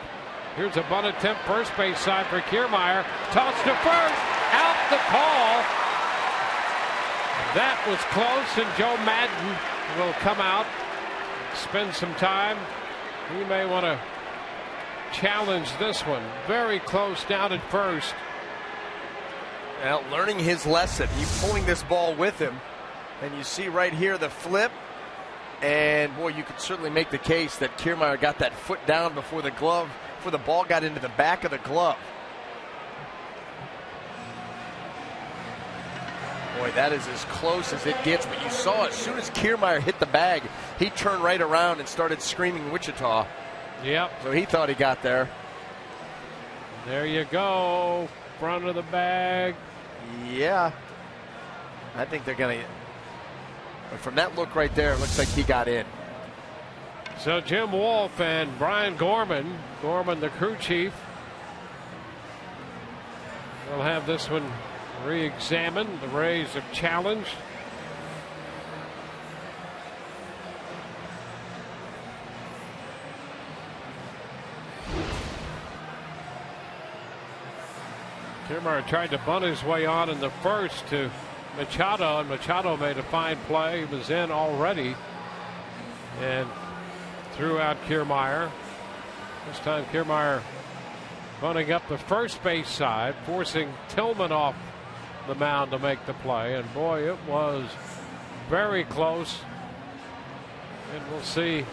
Here's a bunt attempt, first base side for Kiermaier. Toss to first, out the call. That was close, and Joe Madden will come out, spend some time. He may want to challenge this one. Very close down at first. Now, learning his lesson, he's pulling this ball with him. And you see right here the flip. And, boy, you could certainly make the case that Kiermaier got that foot down before the glove, before the ball got into the back of the glove. Boy, that is as close as it gets. But you saw as soon as Kiermaier hit the bag, he turned right around and started screaming Wichita. Yep. So he thought he got there. There you go. Front of the bag. Yeah. I think they're going to. From that look right there, it looks like he got in. So Jim Wolf and Brian Gorman, the crew chief, will have this one re-examined. The Rays have challenged. Kiermaier tried to bunt his way on in the first to Machado, and Machado made a fine play. He was in already and threw out Kiermaier. This time Kiermaier bunting up the first base side, forcing Tillman off the mound to make the play. And boy, it was very close. And we'll see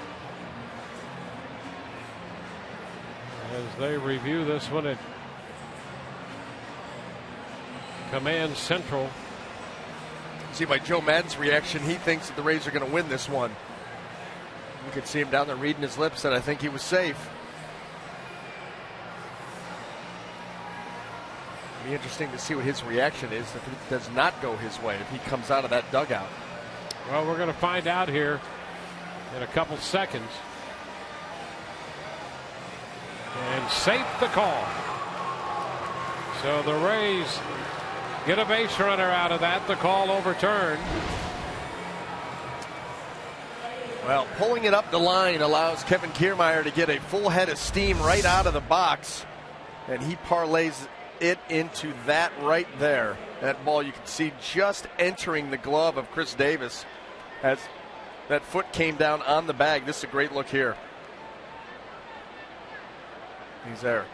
as they review this one at Command Central. See by Joe Madden's reaction, he thinks that the Rays are going to win this one. You could see him down there reading his lips that I think he was safe. It'll be interesting to see what his reaction is if it does not go his way, if he comes out of that dugout. Well, we're going to find out here in a couple seconds. And safe the call. So the Rays get a base runner out of that. The call overturned. Well, pulling it up the line allows Kevin Kiermaier to get a full head of steam right out of the box. And he parlays it into that right there. That ball you can see just entering the glove of Chris Davis as that foot came down on the bag. This is a great look here. He's there.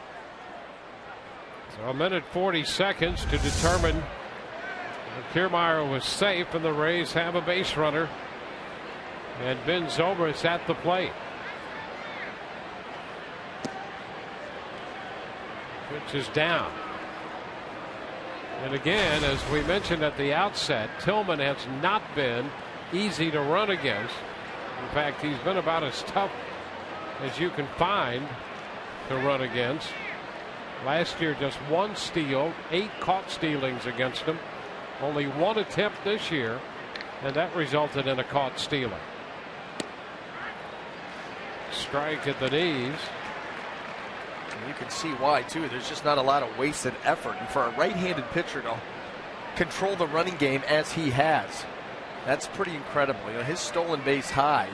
So a minute 40 seconds to determine if Kiermaier was safe, and the Rays have a base runner. And Ben Zobrist at the plate. Pitch is down. And again, as we mentioned at the outset, Tillman has not been easy to run against. In fact, he's been about as tough as you can find to run against. Last year, just 1 steal, 8 caught stealings against him. Only 1 attempt this year, and that resulted in a caught stealing. Strike at the knees. And you can see why, too. There's just not a lot of wasted effort. And for a right-handed pitcher to control the running game as he has, that's pretty incredible. You know, his stolen base high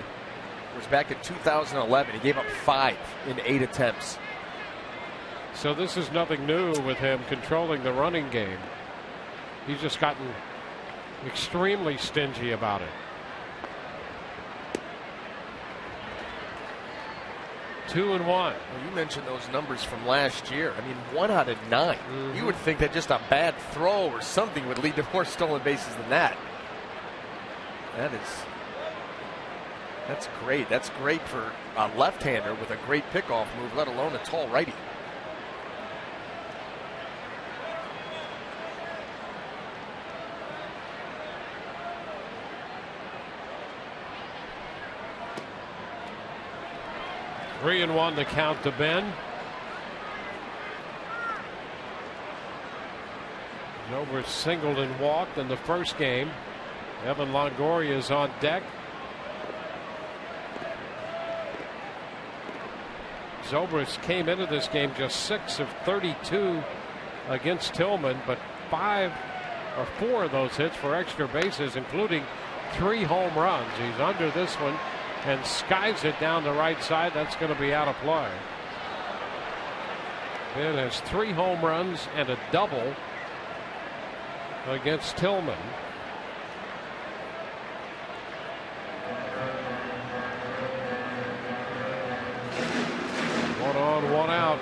was back in 2011. He gave up 5 in 8 attempts. So this is nothing new with him controlling the running game. He's just gotten extremely stingy about it. 2-1. Well, you mentioned those numbers from last year. I mean, 1 out of 9. You would think that just a bad throw or something would lead to more stolen bases than that. That's great. That's great for a left-hander with a great pickoff move, let alone a tall righty. Three and 1 to count to Ben. Zobrist singled and walked in the first game. Evan Longoria is on deck. Zobrist came into this game just 6 of 32 against Tillman, but 4 of those hits for extra bases, including 3 home runs. He's under this one and skies it down the right side. That's going to be out of play. Ben has 3 home runs and a double against Tillman. One on, 1 out.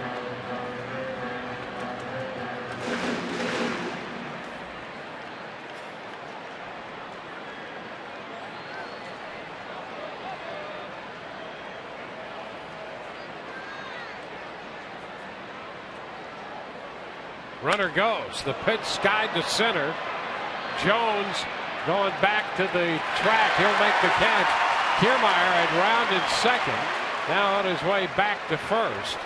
Runner goes. The pitch skied to center. Jones going back to the track. He'll make the catch. Kiermaier had rounded second. Now on his way back to first.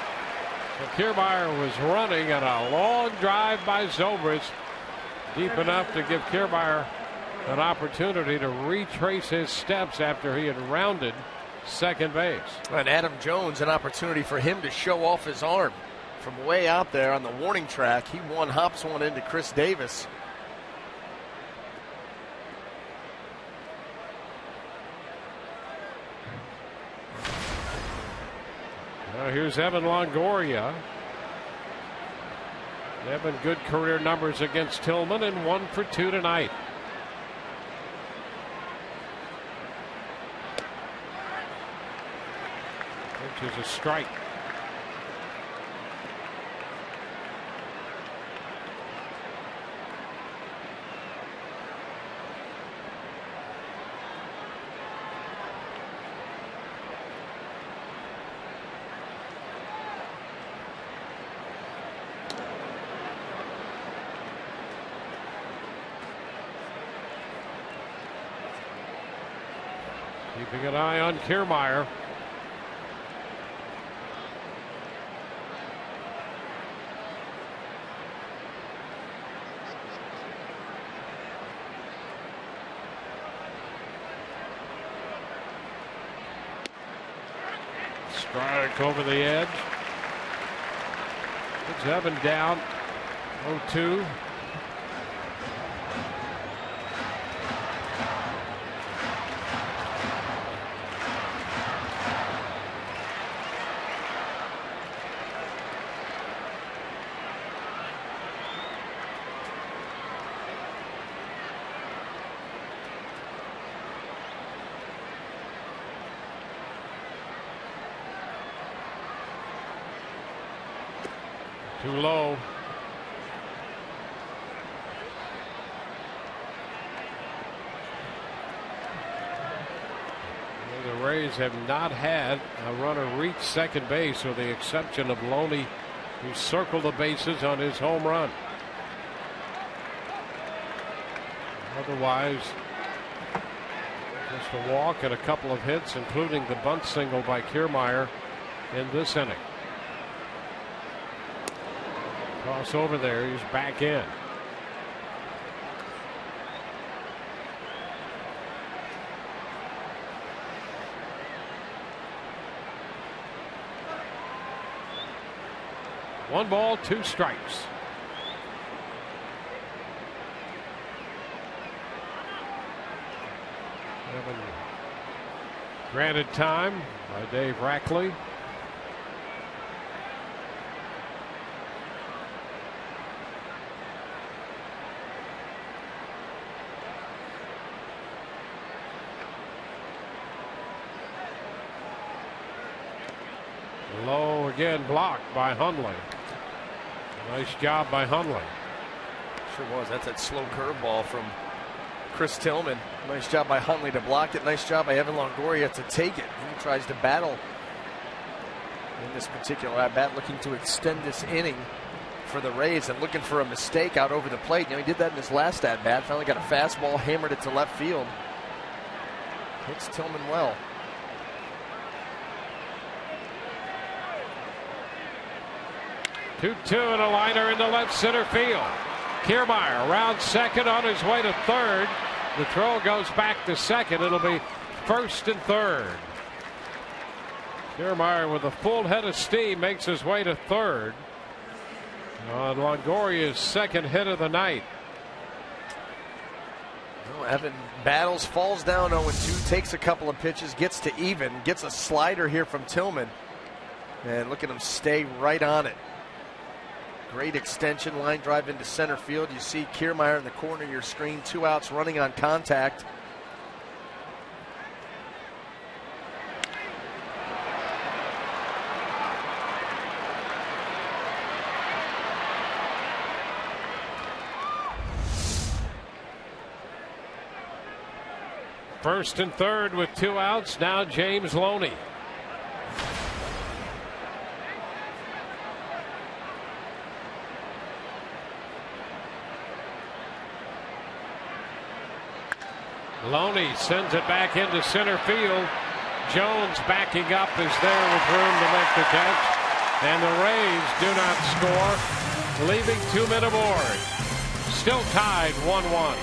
So Kiermaier was running, and a long drive by Zobrist, deep enough to give Kiermaier an opportunity to retrace his steps after he had rounded second base. And Adam Jones, an opportunity for him to show off his arm from way out there on the warning track. He hops one into Chris Davis. Now here's Evan Longoria. Evan, good career numbers against Tillman and 1 for 2 tonight. Which is a strike. Keeping an eye on Kiermaier. Strike over the edge. Puts Evan down 0-2. Too low. The Rays have not had a runner reach second base with the exception of Loney, who circled the bases on his home run. Otherwise, just a walk and a couple of hits, including the bunt single by Kiermaier in this inning. Cross over there, he's back in. One ball, 2 strikes. Granted time by Dave Rackley. Low again, blocked by Hundley. Nice job by Hundley. Sure was. That's that slow curveball from Chris Tillman. Nice job by Hundley to block it. Nice job by Evan Longoria to take it. He tries to battle in this particular at bat, looking to extend this inning for the Rays and looking for a mistake out over the plate. You know, he did that in his last at bat. Finally got a fastball, hammered it to left field. Hits Tillman well. Two and a liner into left center field. Kiermaier around second, on his way to third. The throw goes back to second. It'll be first and third. Kiermaier with a full head of steam makes his way to third on Longoria's second hit of the night. Well, Evan battles, falls down 0-2, takes a couple of pitches, gets to even, gets a slider here from Tillman, and look at him stay right on it. Great extension, line drive into center field. You see Kiermaier in the corner of your screen, 2 outs, running on contact. First and third with 2 outs. Now James Loney. Loney sends it back into center field. Jones backing up is there with room to make the catch. And the Rays do not score, leaving 2 men aboard. Still tied 1-1.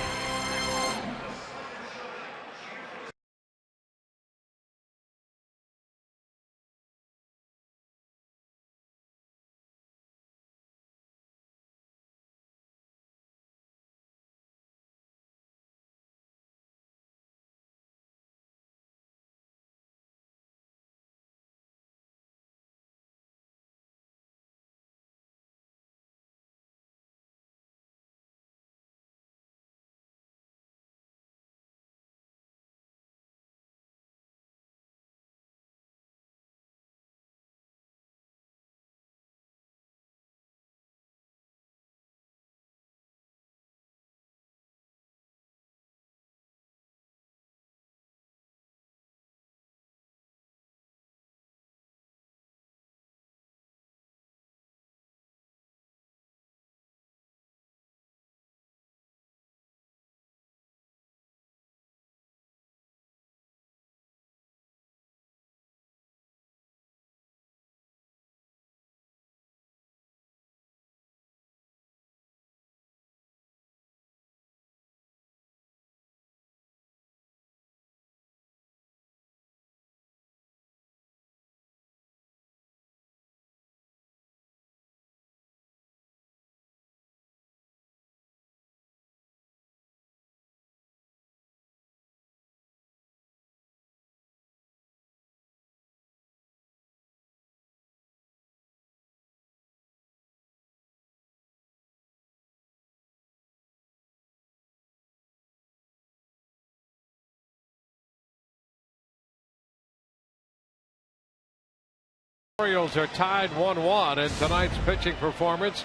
Orioles are tied 1-1 in tonight's pitching performance,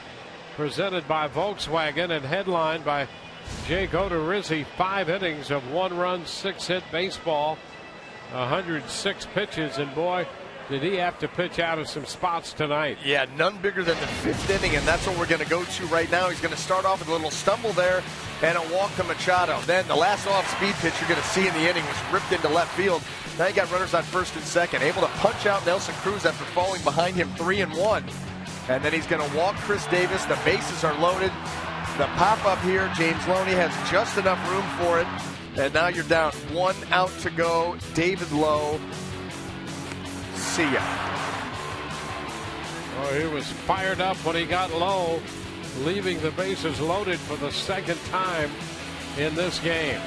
presented by Volkswagen and headlined by Jake Odorizzi. 5 innings of 1 run, 6 hit baseball, 106 pitches, and boy, did he have to pitch out of some spots tonight. Yeah, none bigger than the 5th inning, and that's what we're going to go to right now. He's going to start off with a little stumble there and a walk to Machado. Then the last off-speed pitch you're going to see in the inning was ripped into left field. Now you got runners on first and second. Able to punch out Nelson Cruz after falling behind him 3-1. And then he's going to walk Chris Davis. The bases are loaded. The pop-up here, James Loney has just enough room for it. And now you're down 1 out to go. David Lowe. See ya. Oh, he was fired up when he got low, leaving the bases loaded for the 2nd time in this game.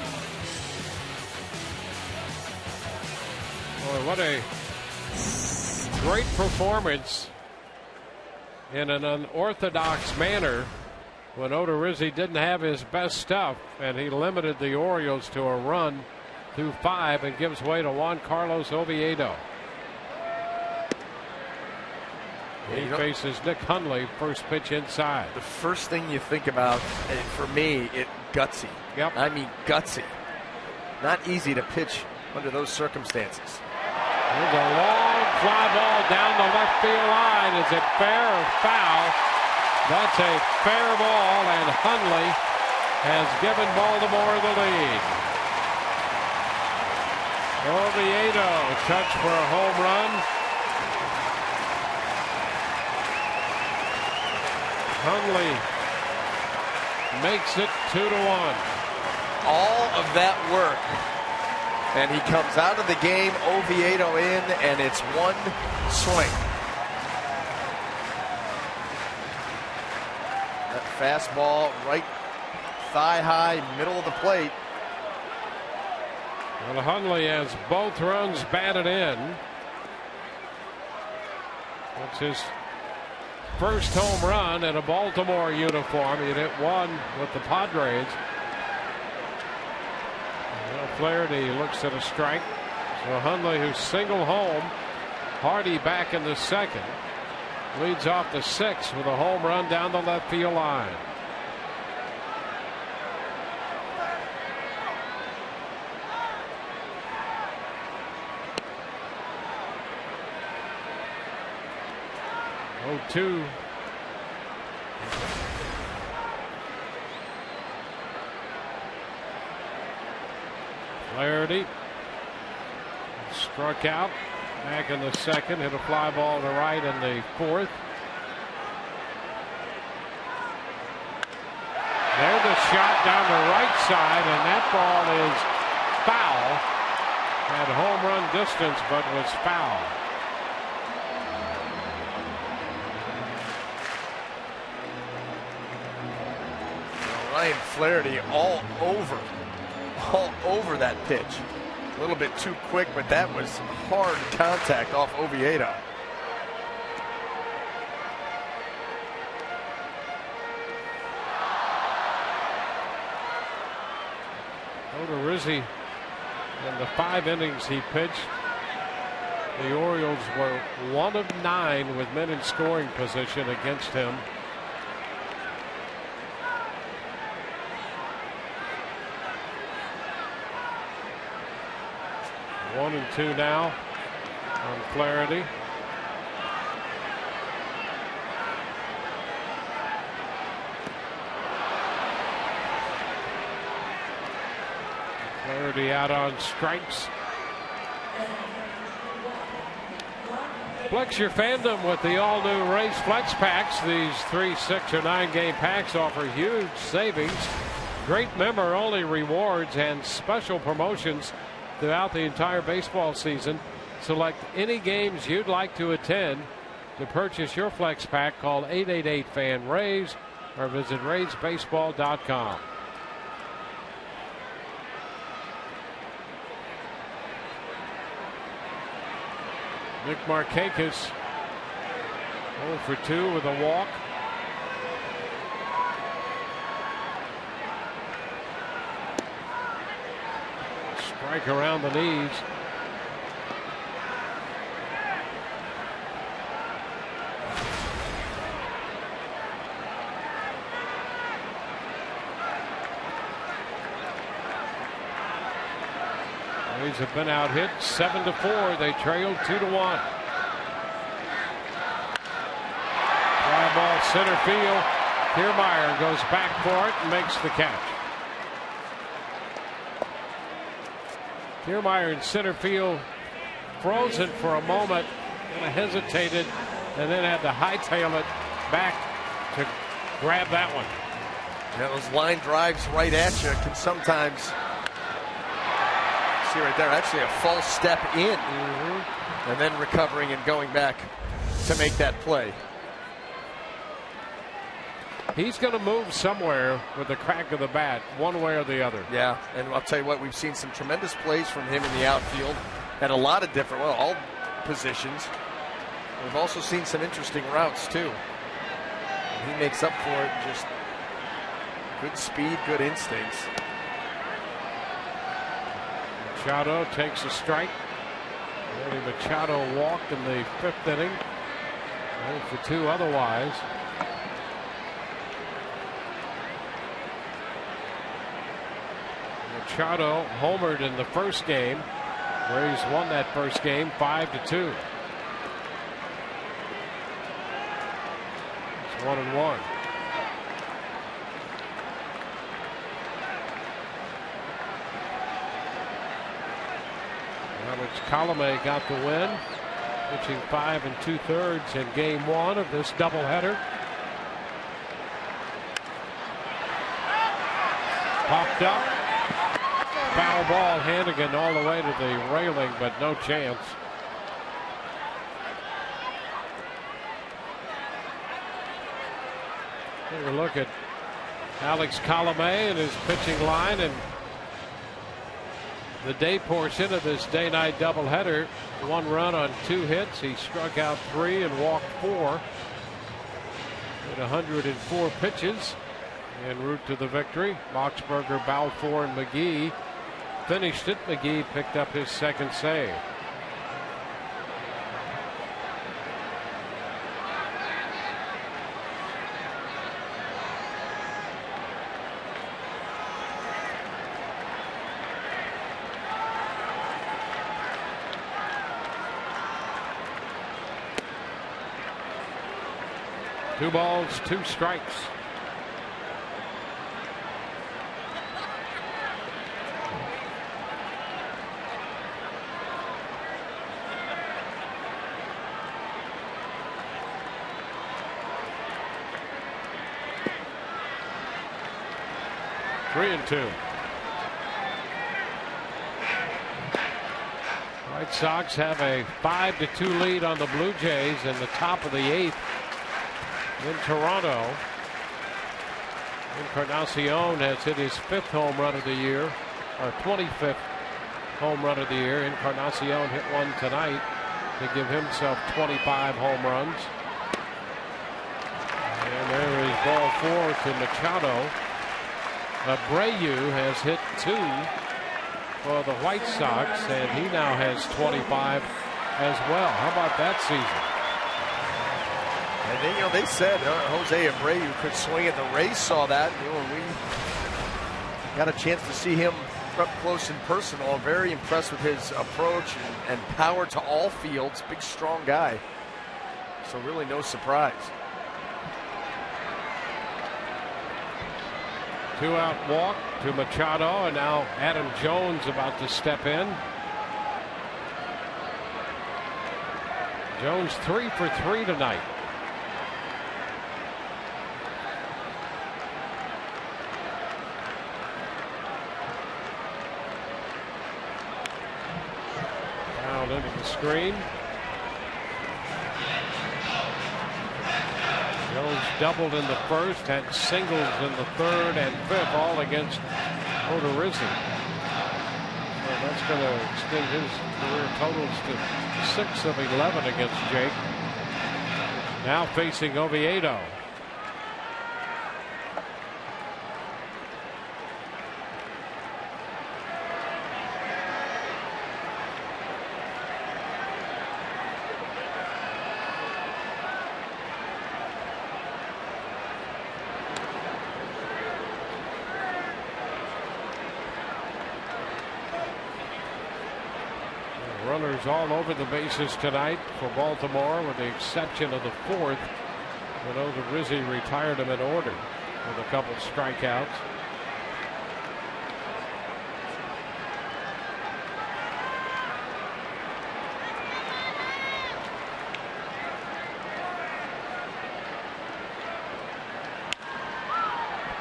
Boy, what a great performance in an unorthodox manner when Odorizzi didn't have his best stuff, and he limited the Orioles to a run through 5 and gives way to Juan Carlos Oviedo. He faces Nick Hundley, first pitch inside. The first thing you think about, and for me, gutsy. Yep. I mean gutsy. Not easy to pitch under those circumstances. There's a long fly ball down the left field line. Is it fair or foul? That's a fair ball, and Hundley has given Baltimore the lead. Oviedo touched for a home run. Hundley makes it 2-1. All of that work, and he comes out of the game. Oviedo in, and it's 1 swing. That fastball right thigh high, middle of the plate. Well, Hundley has both runs batted in. That's his first home run in a Baltimore uniform. He hit 1 with the Padres. Well, Flaherty looks at a strike. So Hundley, who's single home, Hardy back in the 2nd, leads off the 6th with a home run down the left field line. Oh, 2. Flaherty struck out back in the 2nd, hit a fly ball to right in the 4th. There's the shot down the right side, and that ball is foul. Had home run distance, but was foul. Ryan Flaherty all over that pitch. A little bit too quick, but that was hard contact off Oviedo. Odorizzi, in the 5 innings he pitched, the Orioles were 1 of 9 with men in scoring position against him. One and 2 now on Flaherty. Flaherty out on strikes. Flex your fandom with the all-new Race Flex Packs. These 3, 6, or 9-game packs offer huge savings, great member-only rewards, and special promotions throughout the entire baseball season. Select any games you'd like to attend. To purchase your Flex Pack, call 888-FAN-RAYS or visit RaysBaseball.com. Nick Markakis 0 for 2 with a walk. Strike around the knees. Rays have been out hit 7-4. They trailed 2-1. Fly ball center field. Kiermaier goes back for it and makes the catch. Kiermaier in center field, frozen for a moment, and hesitated, and then had to hightail it back to grab that one. Yeah, those line drives right at you can sometimes, see right there, actually a false step in, and then recovering and going back to make that play. He's going to move somewhere with the crack of the bat, one way or the other. Yeah, and I'll tell you what, we've seen some tremendous plays from him in the outfield at a lot of different, well, all positions. We've also seen some interesting routes, too. And he makes up for it, just good speed, good instincts. Machado takes a strike. Manny Machado walked in the 5th inning. 0-for-2 otherwise. Machado homered in the first game. Rays won that first game 5-2. It's 1-1. Alex Colomé got the win, pitching 5 2/3 in game 1 of this doubleheader. Popped up. Foul ball. Hannigan all the way to the railing, but no chance. Take a look at Alex Colomé and his pitching line, and the day portion of this day-night doubleheader. 1 run on 2 hits. He struck out 3 and walked 4. At 104 pitches en route to the victory. Boxberger, Balfour, and McGee finished it. McGee picked up his 2nd save. Two balls, 2 strikes. Three and 2. White Sox have a 5-2 lead on the Blue Jays in the top of the 8th in Toronto. Encarnacion has hit his 5th home run of the year, or 25th home run of the year. Encarnacion hit one tonight to give himself 25 home runs. And there is ball 4 to Machado. Abreu has hit 2 for the White Sox, and he now has 25 as well. How about that season? And then, they said Jose Abreu could swing it. The Rays saw that. When we got a chance to see him up close and personal, very impressed with his approach and power to all fields. Big, strong guy. So really no surprise. 2-out walk to Machado, and now Adam Jones about to step in. Jones 3 for 3 tonight. Fouled into the screen. Jones doubled in the first, had singles in the 3rd and 5th, all against Odorizzi. So that's going to extend his career totals to 6 of 11 against Jake. Now facing Oviedo. Runners all over the bases tonight for Baltimore, with the exception of the fourth. When Rizzi retired him in order with a couple strikeouts.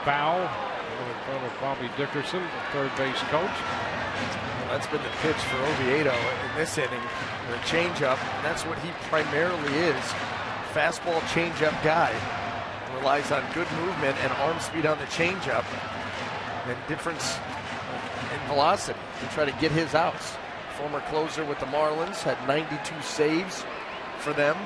Foul in front of Bobby Dickerson, the third base coach. That's been the pitch for Oviedo in this inning, the changeup. That's what he primarily is. Fastball changeup guy. Relies on good movement and arm speed on the changeup, and difference in velocity to try to get his outs. Former closer with the Marlins, had 92 saves for them.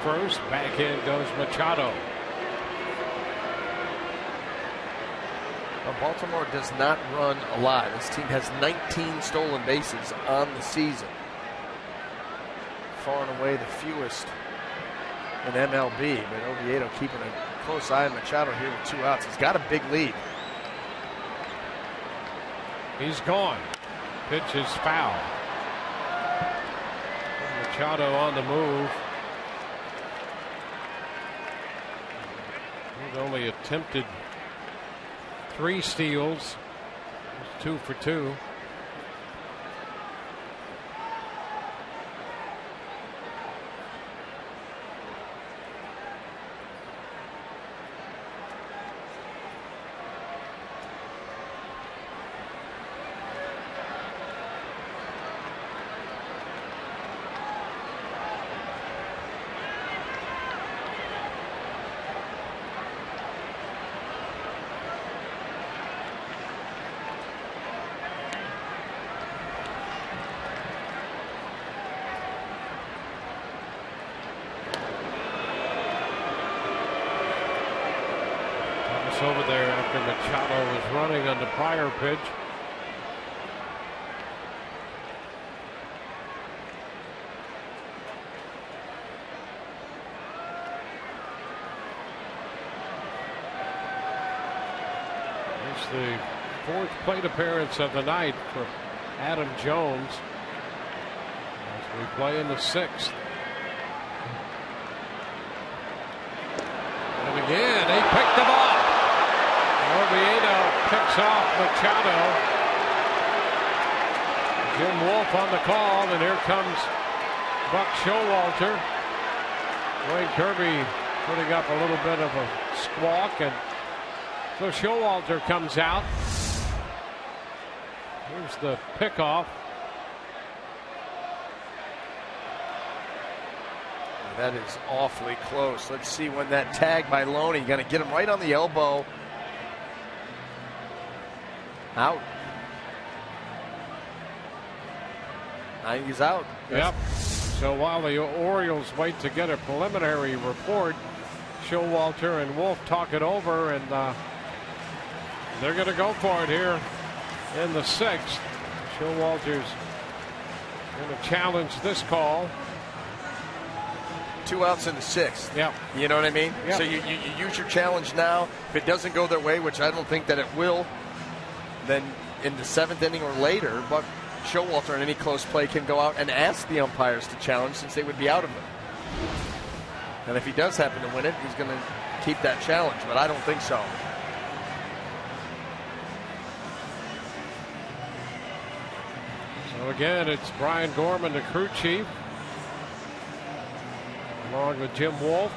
First, back in goes Machado. Well, Baltimore does not run a lot. This team has 19 stolen bases on the season. Far and away the fewest in MLB, but Oviedo keeping a close eye on Machado here with 2 outs. He's got a big lead. He's gone. Pitch is foul. Machado on the move. He's only attempted 3 steals. He's 2 for 2. Over there after Machado was running on the prior pitch. It's the 4th plate appearance of the night for Adam Jones as we play in the 6th. And again, he picked them up. Oviedo picks off Machado. Jim Wolf on the call, and here comes Buck Showalter. Wayne Kirby putting up a little bit of a squawk, and so Showalter comes out. Here's the pickoff. That is awfully close. Let's see when that tag by Loney, going to get him right on the elbow. Out. He's out. Yep. So while the Orioles wait to get a preliminary report, Showalter and Wolf talk it over, and they're going to go for it here in the 6th. Showalter's going to challenge this call. 2 outs in the 6th. Yep. You know what I mean? Yep. So you use your challenge now. If it doesn't go their way, which I don't think that it will, then in the 7th inning or later, but Showalter in any close play can go out and ask the umpires to challenge, since they would be out of it. And if he does happen to win it, he's going to keep that challenge, but I don't think so. So again, it's Brian Gorman, the crew chief, along with Jim Wolf.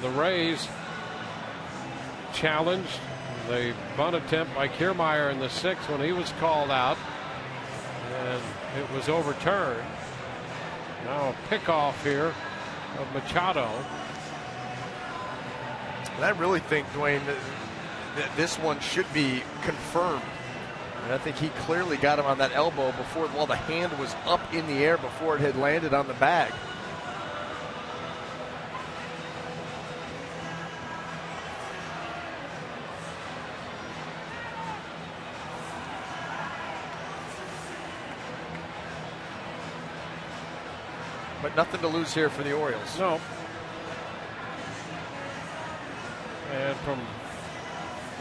The Rays challenged the bunt attempt by Kiermaier in the 6th when he was called out, and it was overturned. Now a pickoff here of Machado. And I really think, Dwayne, that this one should be confirmed. And I think he clearly got him on that elbow before, while the hand was up in the air before it had landed on the bag. but nothing to lose here for the Orioles. No. And from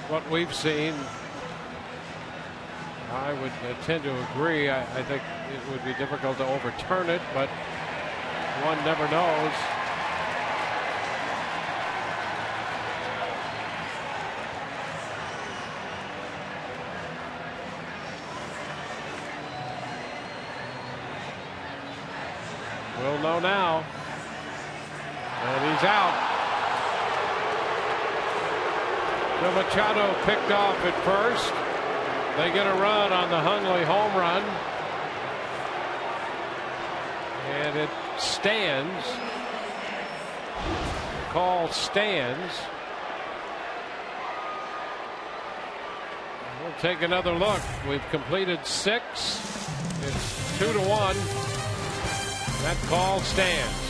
what we've seen, I would tend to agree. I think it would be difficult to overturn it, but one never knows. We'll know now. And he's out. The Machado picked off at first. They get a run on the Hundley home run. And it stands. The call stands. We'll take another look. We've completed 6. It's 2-1. That call stands.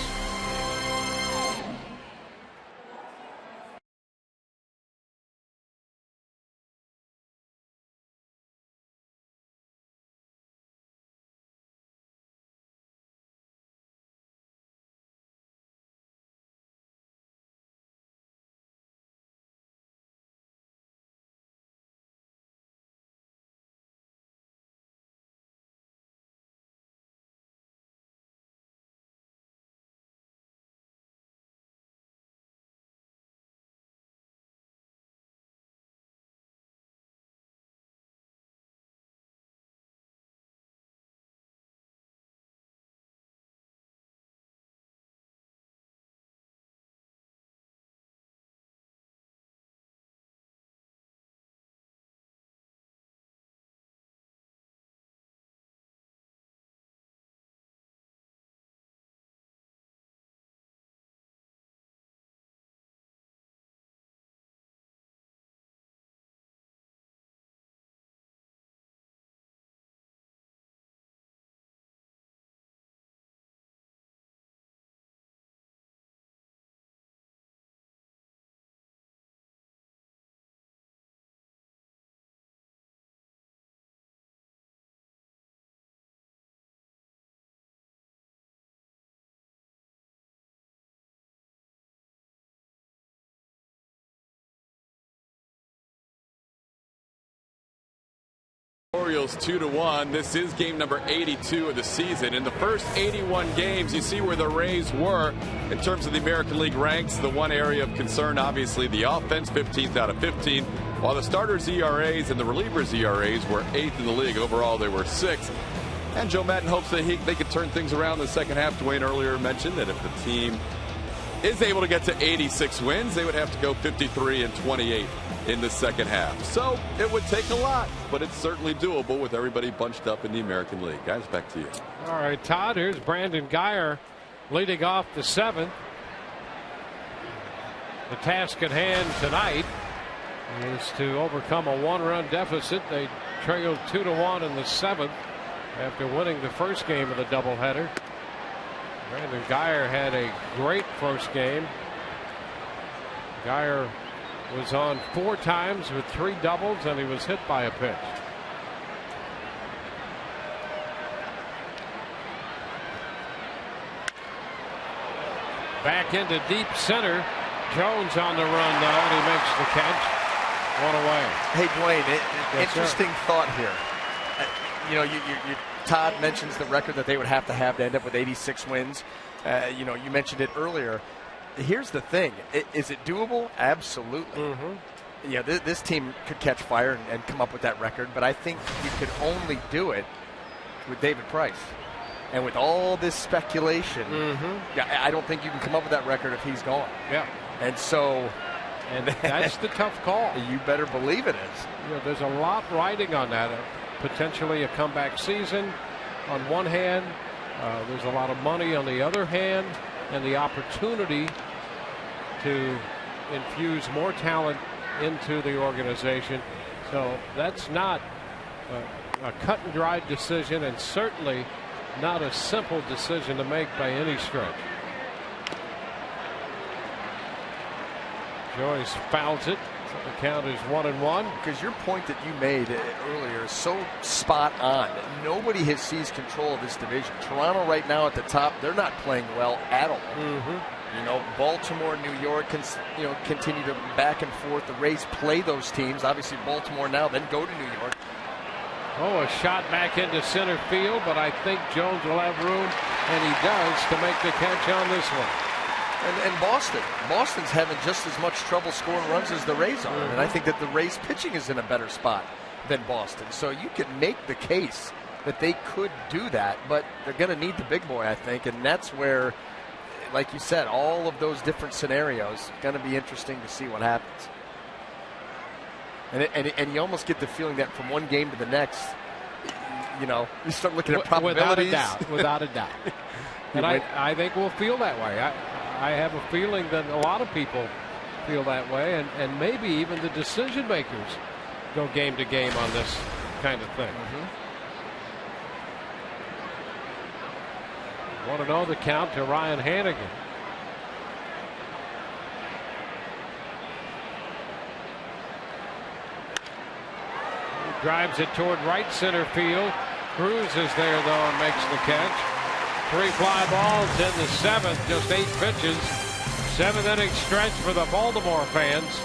Orioles 2-1. This is game number 82 of the season. In the first 81 games, you see where the Rays were in terms of the American League ranks. The one area of concern, obviously, the offense, 15th out of 15, while the starters' ERAs and the relievers' ERAs were 8th in the league. Overall, they were 6th. And Joe Maddon hopes that they could turn things around in the second half. Dwayne earlier mentioned that if the team is able to get to 86 wins, they would have to go 53-28 in the second half. So it would take a lot, but it's certainly doable with everybody bunched up in the American League. Guys, back to you. All right, Todd, here's Brandon Guyer leading off the 7th. The task at hand tonight is to overcome a 1-run deficit. They trailed 2-1 in the 7th after winning the first game of the doubleheader. Brandon Guyer had a great first game. Guyer was on 4 times with 3 doubles, and he was hit by a pitch. Back into deep center. Jones on the run now, and he makes the catch. 1 away. Hey, Dwayne, interesting thought here. You know, Todd mentions the record that they would have to end up with 86 wins. You know, you mentioned it earlier. Here's the thing. Is it doable? Absolutely. Mm-hmm. Yeah, this team could catch fire and come up with that record, but I think you could only do it with David Price. And with all this speculation, I don't think you can come up with that record if he's gone. Yeah. And so... And that's the tough call. You better believe it is. You know, there's a lot riding on that. Potentially a comeback season on one hand. There's a lot of money on the other hand, and the opportunity to infuse more talent into the organization. So that's not a cut and dried decision, and certainly not a simple decision to make by any stretch. Joyce fouls it. So the count is 1-1. Because your point that you made earlier is so spot on. Nobody has seized control of this division. Toronto right now at the top, they're not playing well at all. You know, Baltimore, New York can, continue to back and forth. The Rays play those teams. Obviously, Baltimore now, then go to New York. Oh, a shot back into center field, but I think Jones will have room, and he does, to make the catch on this one. And Boston's having just as much trouble scoring runs as the Rays are. And I think that the Rays pitching is in a better spot than Boston. So you can make the case that they could do that, but they're going to need the big boy, I think. And that's where, like you said, all of those different scenarios going to be interesting to see what happens. And you almost get the feeling that from one game to the next, you start looking at probabilities. Without a doubt. And I think we'll feel that way. I have a feeling that a lot of people feel that way, and maybe even the decision makers go game to game on this kind of thing. 1-0 the count to Ryan Hanigan. He drives it toward right center field. Cruz is there though and makes the catch. 3 fly balls in the 7th, just 8 pitches. 7th inning stretch for the Baltimore fans.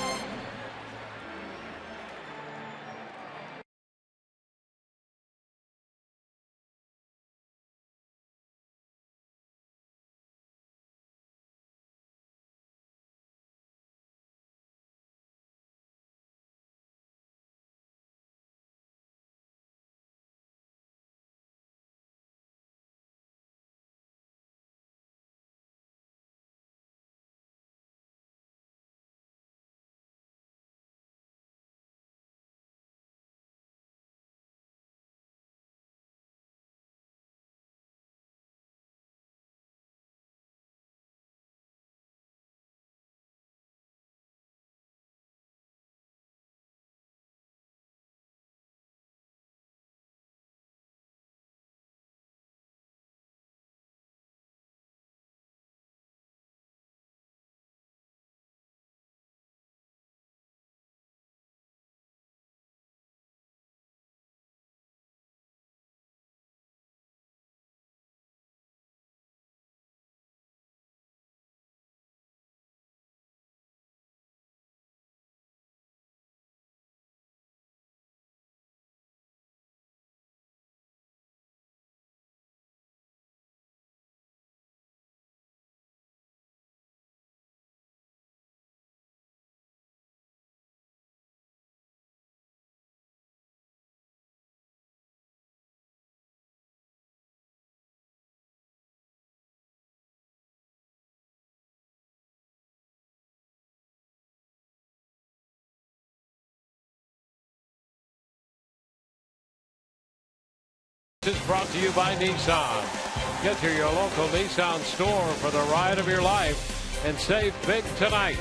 This is brought to you by Nissan. Get to your local Nissan store for the ride of your life and save big tonight.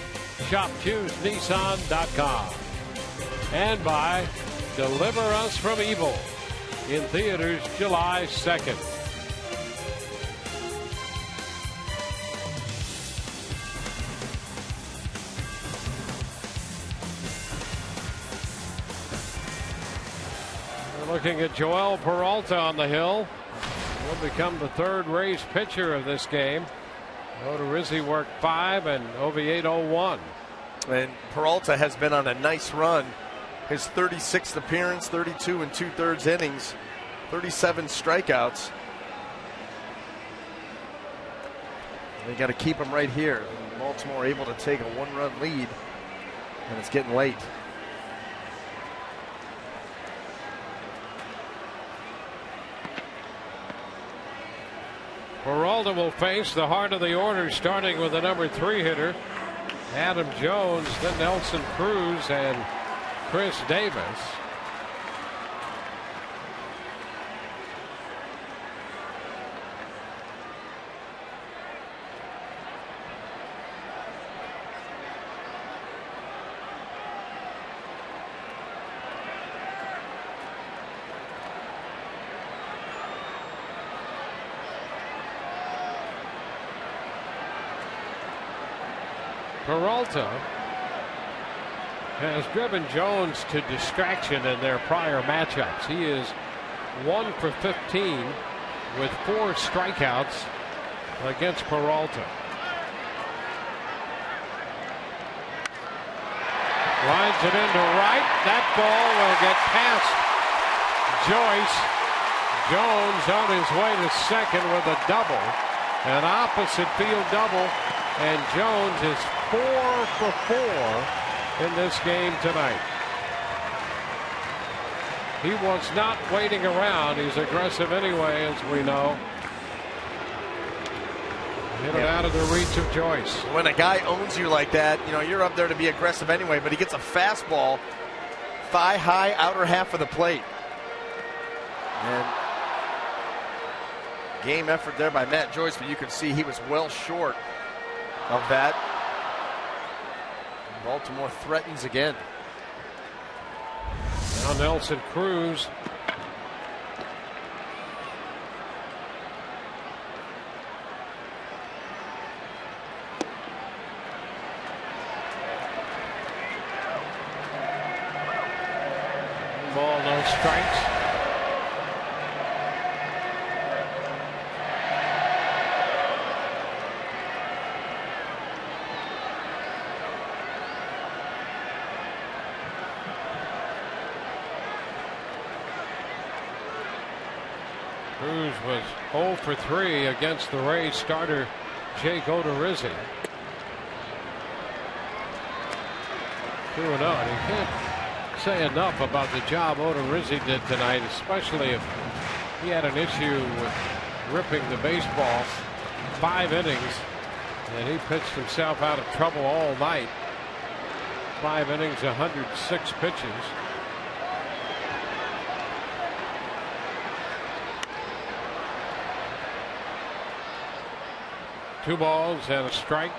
Shop ChooseNissan.com. And by Deliver Us from Evil, in theaters July 2nd. Looking at Joel Peralta on the hill. He'll become the 3rd Rays pitcher of this game. Odorizzi worked 5 and Oviedo 1. And Peralta has been on a nice run. His 36th appearance, 32 2/3 innings, 37 strikeouts. They got to keep him right here. Baltimore able to take a 1-run lead, and it's getting late. Peralta will face the heart of the order, starting with the number 3 hitter, Adam Jones, then Nelson Cruz and Chris Davis. Peralta has driven Jones to distraction in their prior matchups. He is 1 for 15 with 4 strikeouts against Peralta. Lines it into right. That ball will get past Joyce. Jones on his way to second with a double. An opposite field double. And Jones is 4 for 4 in this game tonight. He was not waiting around. He's aggressive anyway, as we know. Hit it out of the reach of Joyce. When a guy owns you like that, you know, you're up there to be aggressive anyway, but he gets a fastball thigh high, outer half of the plate. And game effort there by Matt Joyce, but you can see he was well short of that. Baltimore threatens again. Now Nelson Cruz. Ball, no strikes. Cruz was 0 for 3 against the Rays starter Jake Odorizzi. 2-0. You can't say enough about the job Odorizzi did tonight, especially if he had an issue with ripping the baseball. 5 innings, and he pitched himself out of trouble all night. 5 innings, 106 pitches. Two balls and a strike.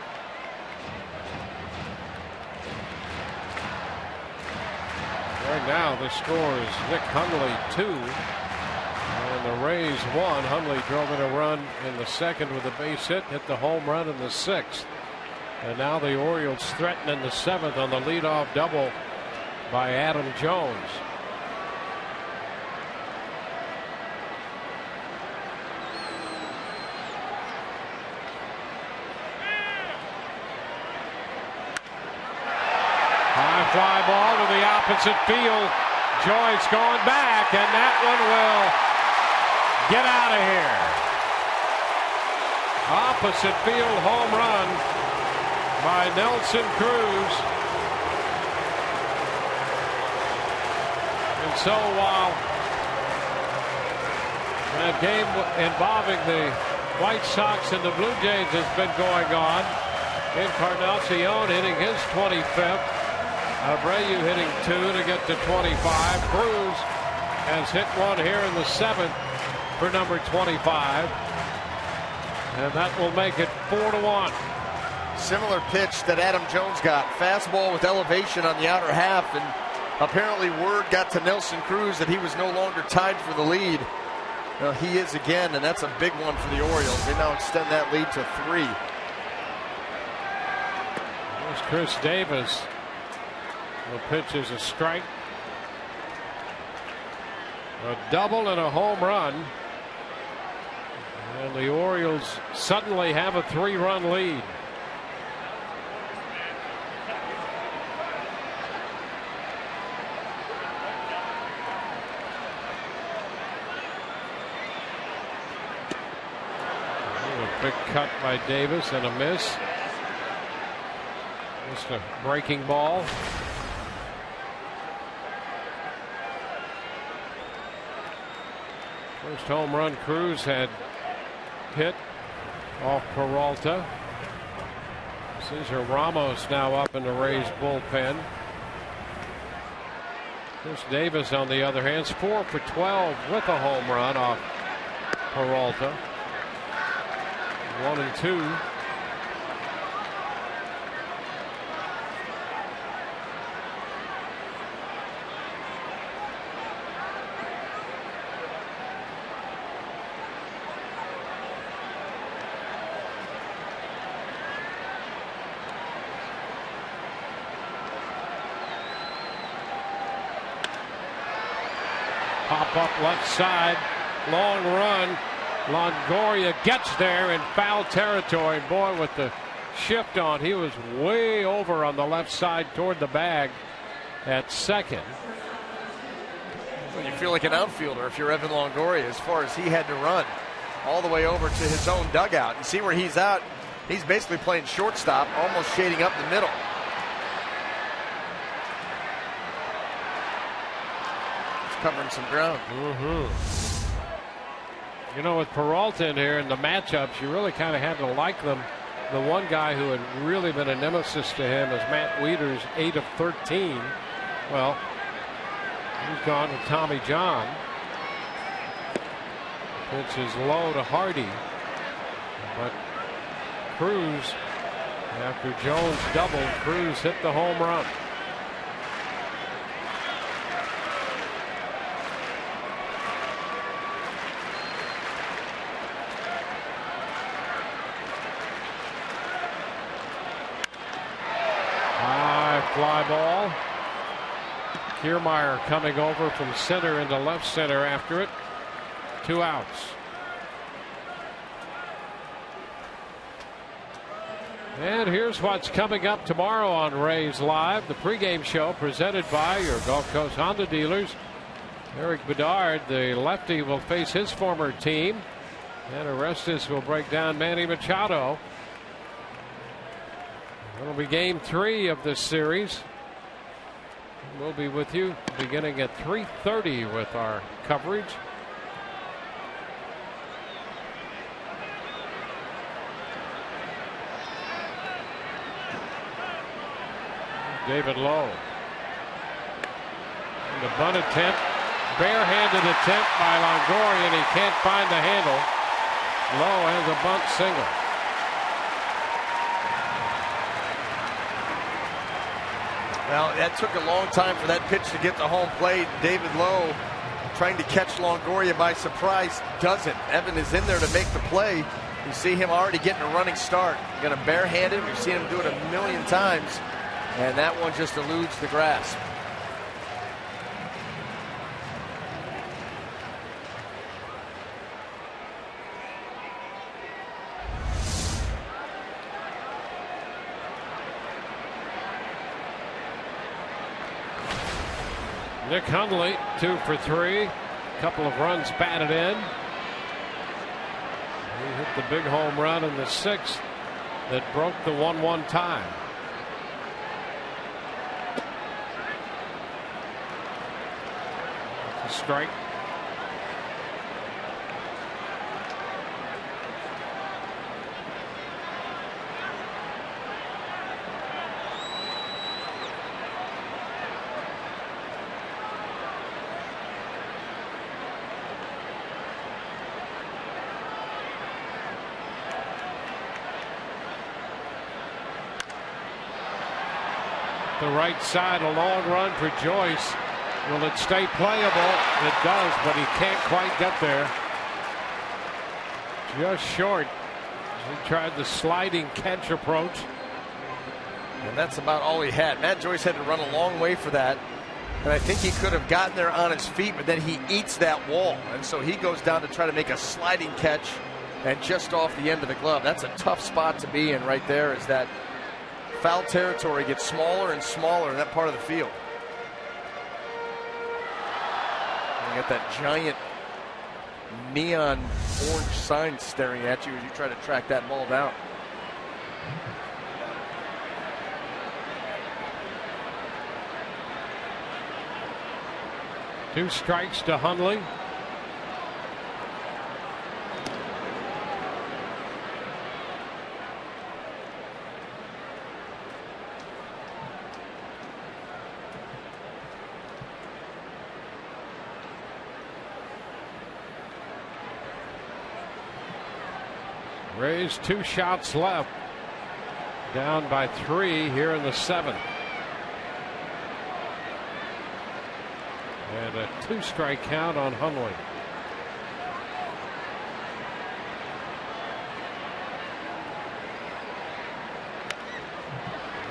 Right now the score is Nick Hundley 2 and the Rays 1. Hundley drove in a run in the second with a base hit, hit the home run in the 6th. And now the Orioles threaten in the 7th on the leadoff double by Adam Jones. Fly ball to the opposite field. Joyce going back, and that one will get out of here. Opposite field home run by Nelson Cruz. And so while that game involving the White Sox and the Blue Jays has been going on, Encarnacion hitting his 25th. Abreu hitting 2 to get to 25. Cruz has hit one here in the 7th for number 25. And that will make it 4-1. Similar pitch that Adam Jones got. Fastball with elevation on the outer half. And apparently word got to Nelson Cruz that he was no longer tied for the lead. Well, he is again, and that's a big one for the Orioles. They now extend that lead to 3. There's Chris Davis. The pitch is a strike. A double and a home run. And the Orioles suddenly have a 3-run lead. A big cut by Davis and a miss. Just a breaking ball. First home run Cruz had hit off Peralta. Cesar Ramos now up in the Rays bullpen. Chris Davis, on the other hand, is 4 for 12 with a home run off Peralta. 1 and 2. Pop up left side. Long run. Longoria gets there in foul territory. Boy, with the shift on, he was way over on the left side toward the bag at second. Well, you feel like an outfielder if you're Evan Longoria, as far as he had to run all the way over to his own dugout. And see where he's out. He's basically playing shortstop, almost shading up the middle. He's covering some ground. You know, with Peralta in here in the matchups, you really kind of had to like them. The one guy who had really been a nemesis to him is Matt Wieters, 8 of 13. Well, he's gone with Tommy John. Pitch is low to Hardy. But Cruz, after Jones doubled, Cruz hit the home run. Fly ball. Kiermaier coming over from center into left center after it. 2 outs. And here's what's coming up tomorrow on Rays Live. The pregame show presented by your Gulf Coast Honda dealers. Eric Bedard, the lefty, will face his former team. And Orestes will break down Manny Machado. It'll be game 3 of this series. We'll be with you beginning at 3:30 with our coverage. David Lowe. And the bunt attempt. Barehanded attempt by Longoria, and he can't find the handle. Lowe has a bunt single. Well, that took a long time for that pitch to get to home plate. David Lowe trying to catch Longoria by surprise, doesn't. Evan is in there to make the play. You see him already getting a running start. Going to barehand it. We've seen him do it a million times. And that one just eludes the grasp. Nick Hundley, 2 for 3. Couple of runs batted in. He hit the big home run in the 6th that broke the 1-1 tie. It's a strike. The right side, a long run for Joyce. Will it stay playable? It does, but he can't quite get there. Just short. He tried the sliding catch approach. And that's about all he had. Matt Joyce had to run a long way for that. And I think he could have gotten there on his feet, but then he eats that wall. And so he goes down to try to make a sliding catch and just off the end of the glove. That's a tough spot to be in right there, is that foul territory gets smaller and smaller in that part of the field. You got that giant neon orange sign staring at you as you try to track that ball down. Two strikes to Hundley. Rays 2 shots left. Down by 3 here in the 7th. And a 2-strike count on Hundley.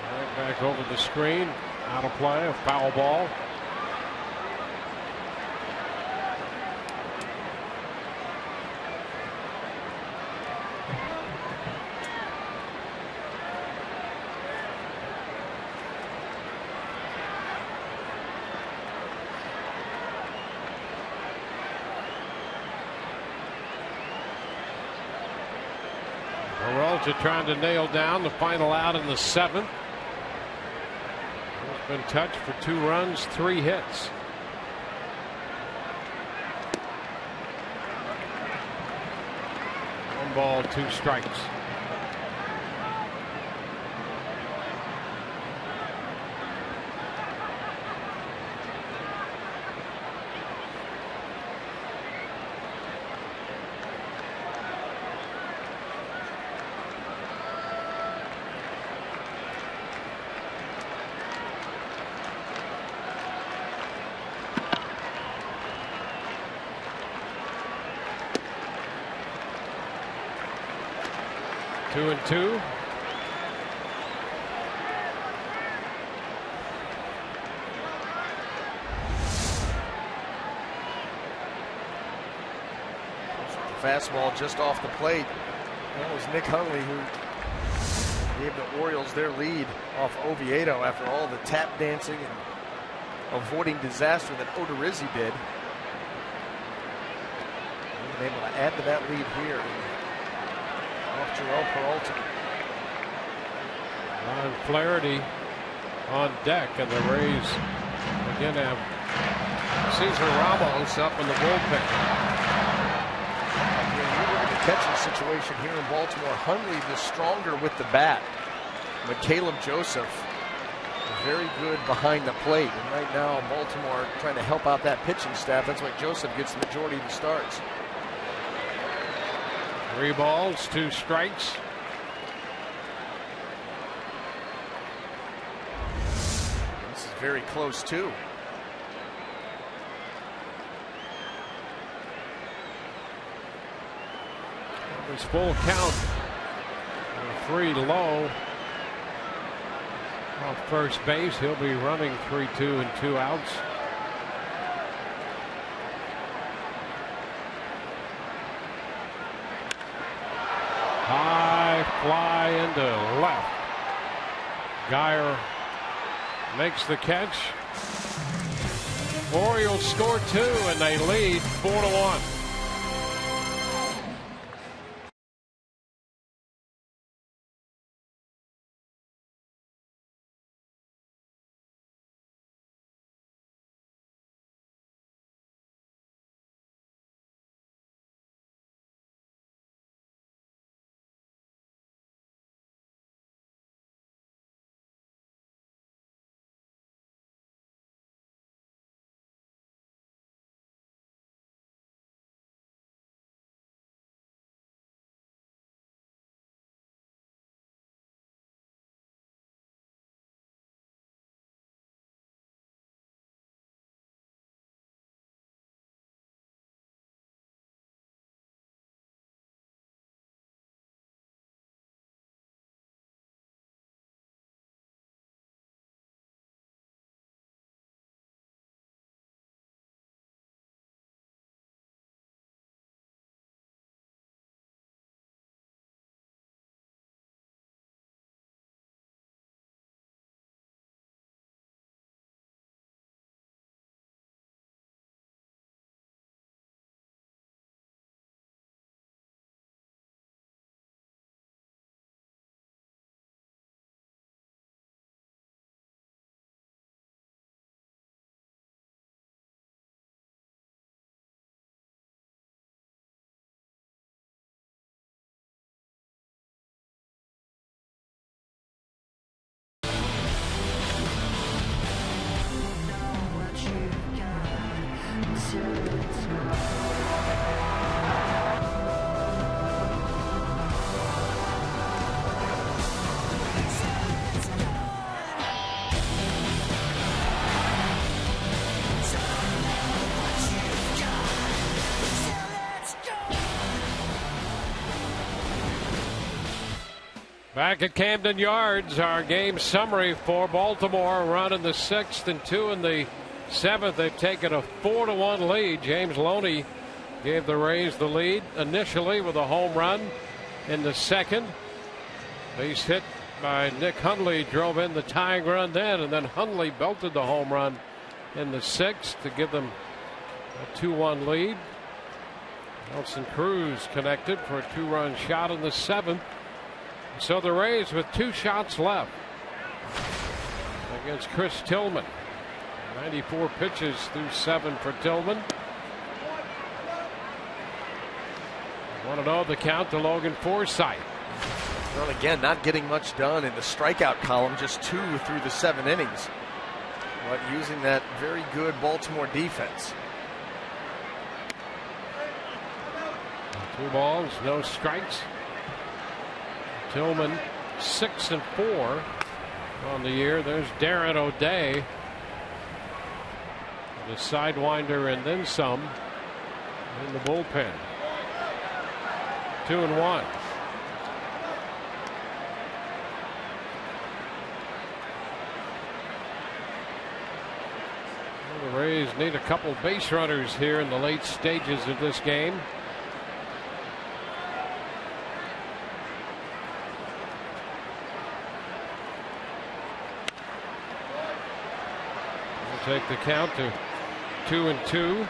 Right back over the screen. Out of play, a foul ball. Peralta trying to nail down the final out in the 7th. He's been touched for 2 runs, 3 hits. One ball, 2 strikes. Two and two. Fastball just off the plate. That was Nick Hundley who gave the Orioles their lead off Oviedo after all the tap dancing and avoiding disaster that Odorizzi did. He was able to add to that lead here. Off Joel Peralta. Ron Flaherty on deck, and the Rays again have Cesar Ramos up in the bullpen. When you look at the catching situation here in Baltimore, Hundley the stronger with the bat, but Caleb Joseph very good behind the plate. And right now, Baltimore trying to help out that pitching staff. That's why Joseph gets the majority of the starts. 3 balls, 2 strikes. This is very close too. It's full count. 3 low. Off first base, he'll be running 3-2 and 2 outs. High fly into left. Geyer makes the catch. Orioles score 2 and they lead 4-1. Back at Camden Yards, our game summary for Baltimore. A run in the 6th and 2 in the 7th. They've taken a 4-1 lead. James Loney gave the Rays the lead initially with a home run in the 2nd. Base hit by Nick Hundley drove in the tying run then, and then Hundley belted the home run in the 6th to give them a 2-1 lead. Nelson Cruz connected for a 2-run shot in the 7th. So the Rays with 2 shots left against Chris Tillman. 94 pitches through 7 for Tillman. 1-0 the count to Logan Forsythe. Well, again, not getting much done in the strikeout column, just 2 through the 7 innings. But using that very good Baltimore defense. 2 balls, no strikes. Tillman 6-4 on the year. There's Darren O'Day, the sidewinder and then some in the bullpen. 2-1. The Rays need a couple base runners here in the late stages of this game. We'll take the count to 2-2.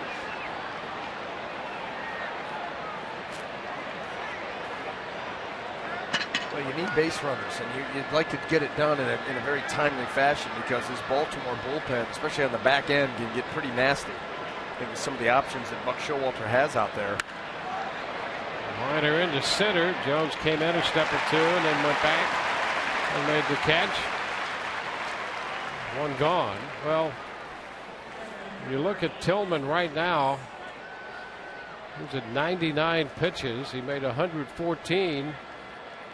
Well, you need base runners, and you'd like to get it done in a very timely fashion because this Baltimore bullpen, especially on the back end, can get pretty nasty. I think some of the options that Buck Showalter has out there. Liner into center. Jones came in a step or 2 and then went back and made the catch. 1 gone. Well, you look at Tillman right now. He's at 99 pitches. He made 114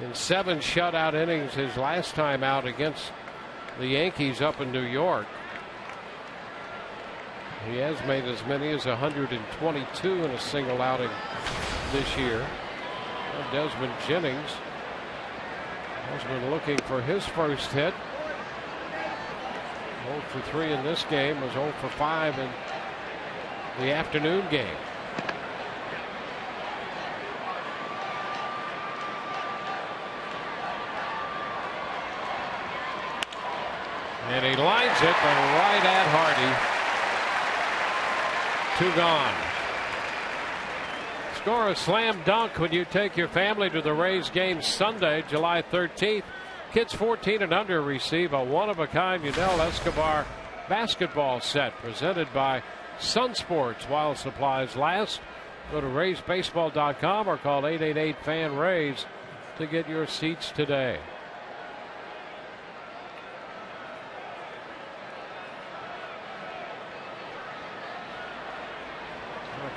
in 7 shutout innings his last time out against the Yankees up in New York. He has made as many as 122 in a single outing this year. And Desmond Jennings has been looking for his first hit. 0 for 3 in this game, was 0 for 5 in the afternoon game. And he lines it, but right at Hardy. 2 gone. Score a slam dunk when you take your family to the Rays game Sunday, July 13th. Kids 14 and under receive a one-of-a-kind Yunel Escobar basketball set presented by Sun Sports while supplies last. Go to RaysBaseball.com or call 888-FAN-RAYS to get your seats today.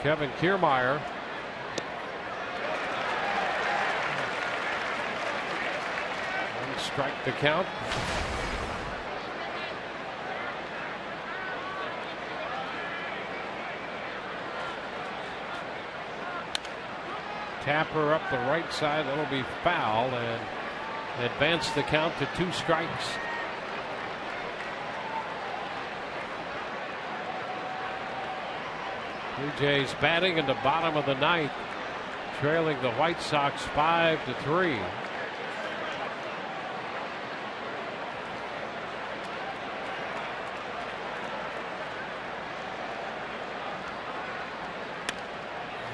Kevin Kiermaier strike the count. Tapper up the right side. That'll be foul and advance the count to 2 strikes. Blue Jays batting in the bottom of the 9th, trailing the White Sox 5-3.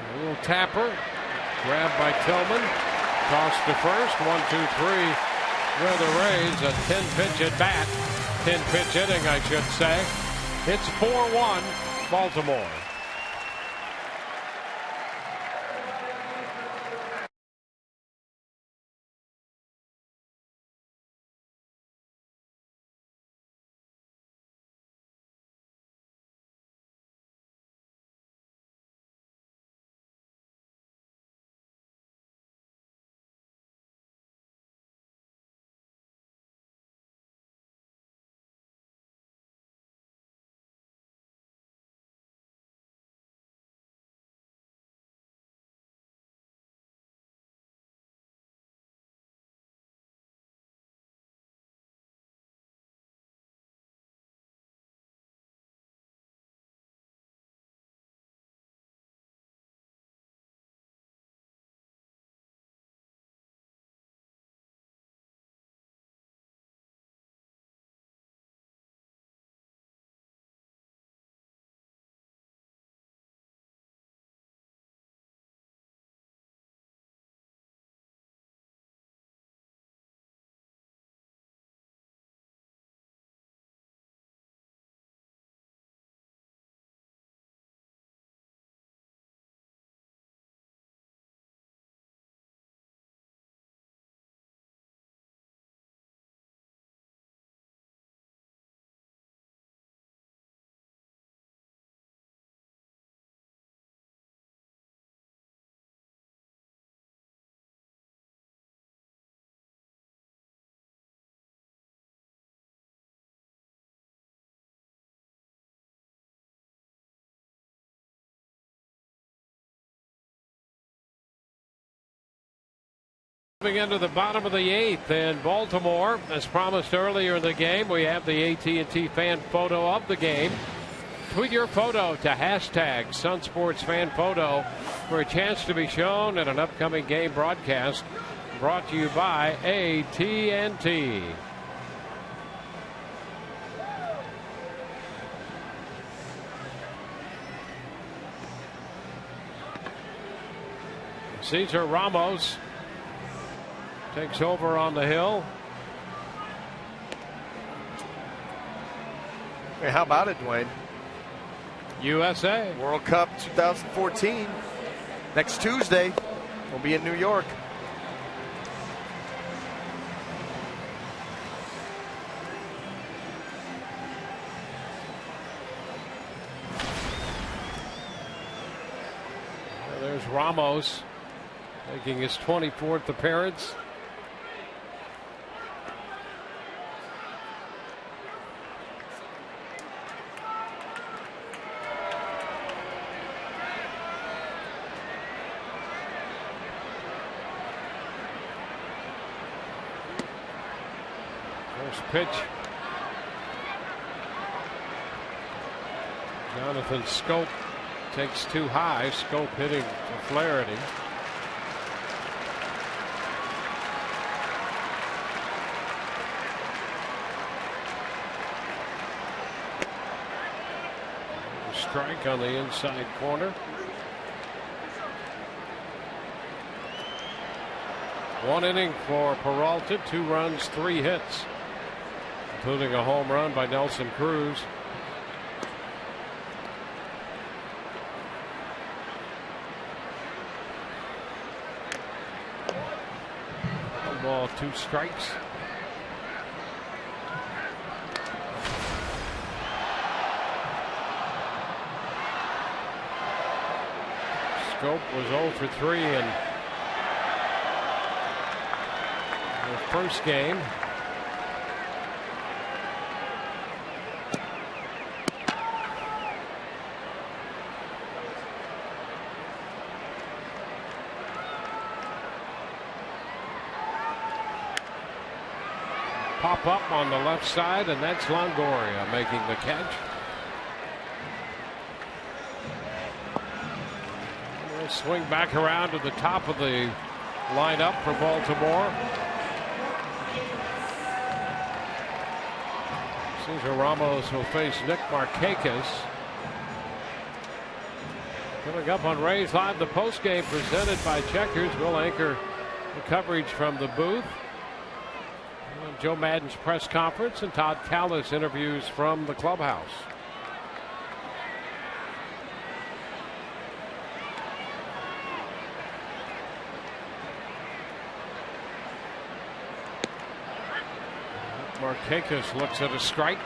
A little tapper, grabbed by Tillman, tossed to first. 1-2-3. Where the Rays a 10-pitch at bat, 10-pitch inning, I should say. It's 4-1 Baltimore. Moving into the bottom of the 8th in Baltimore, as promised earlier in the game, we have the AT&T fan photo of the game. Tweet your photo to hashtag #SunSportsFanPhoto for a chance to be shown in an upcoming game broadcast brought to you by AT&T. Cesar Ramos takes over on the hill. Hey, how about it, Dwayne? USA. World Cup 2014. Next Tuesday, we'll be in New York. There's Ramos making his 24th appearance. First pitch. Jonathan Scope takes too high. Scope hitting to Flaherty. Strike on the inside corner. One inning for Peralta, 2 runs, 3 hits, including a home run by Nelson Cruz. 1 ball, 2 strikes. Scope was 0 for 3 in the first game. Pop up on the left side, and that's Longoria making the catch. Swing back around to the top of the lineup for Baltimore. Cesar Ramos will face Nick Markakis. Coming up on Rays Live, the postgame presented by Checkers. We'll anchor the coverage from the booth. And Joe Madden's press conference and Todd Callis interviews from the clubhouse. Markakis looks at a strike.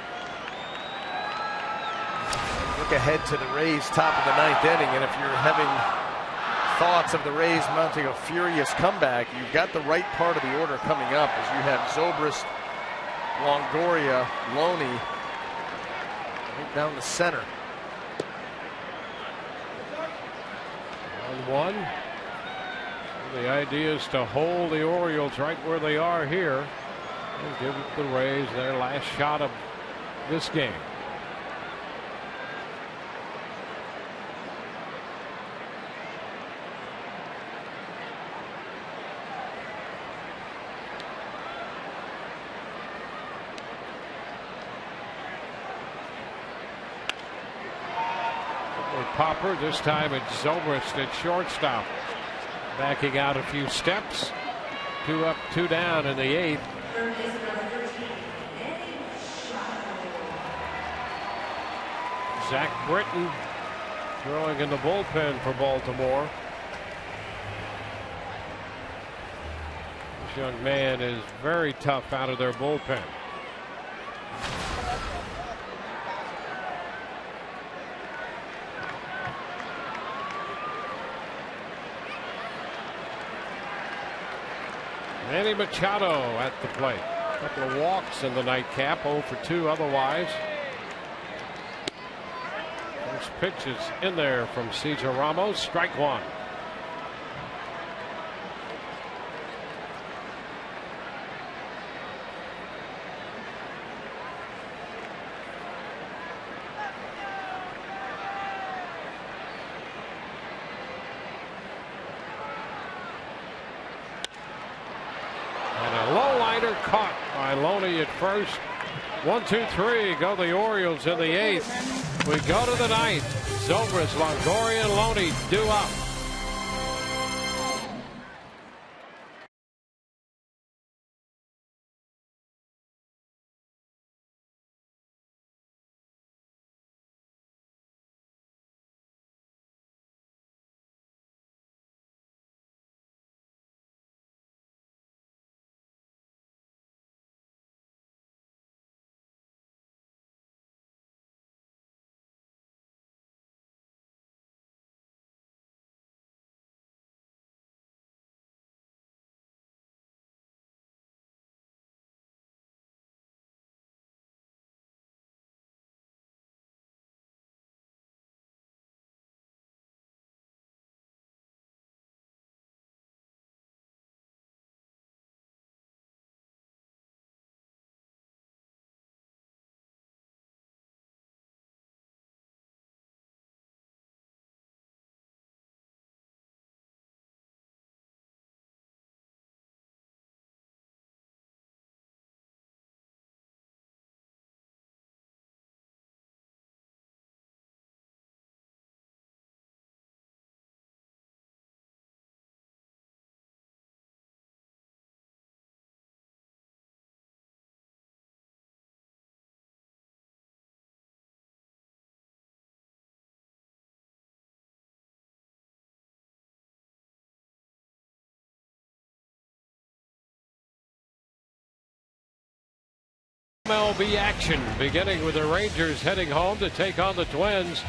Look ahead to the Rays top of the 9th inning, and if you're having thoughts of the Rays mounting a furious comeback, you've got the right part of the order coming up as you have Zobrist, Longoria, Loney right down the center. 1-1. The idea is to hold the Orioles right where they are here and give the Rays their last shot of this game. Popper, this time it's Zobrist at shortstop, backing out a few steps. 2 up, 2 down in the 8th. Zach Britton throwing in the bullpen for Baltimore. This young man is very tough out of their bullpen. Manny Machado at the plate. A couple of walks in the nightcap, 0 for 2 otherwise. First pitch is in there from Cesar Ramos, strike 1. liner caught by Loney at first. 1, 2, 3. Go the Orioles in the 8th. We go to the 9th. Zobrist, Longoria, and Loney due up. MLB action beginning with the Rangers heading home to take on the Twins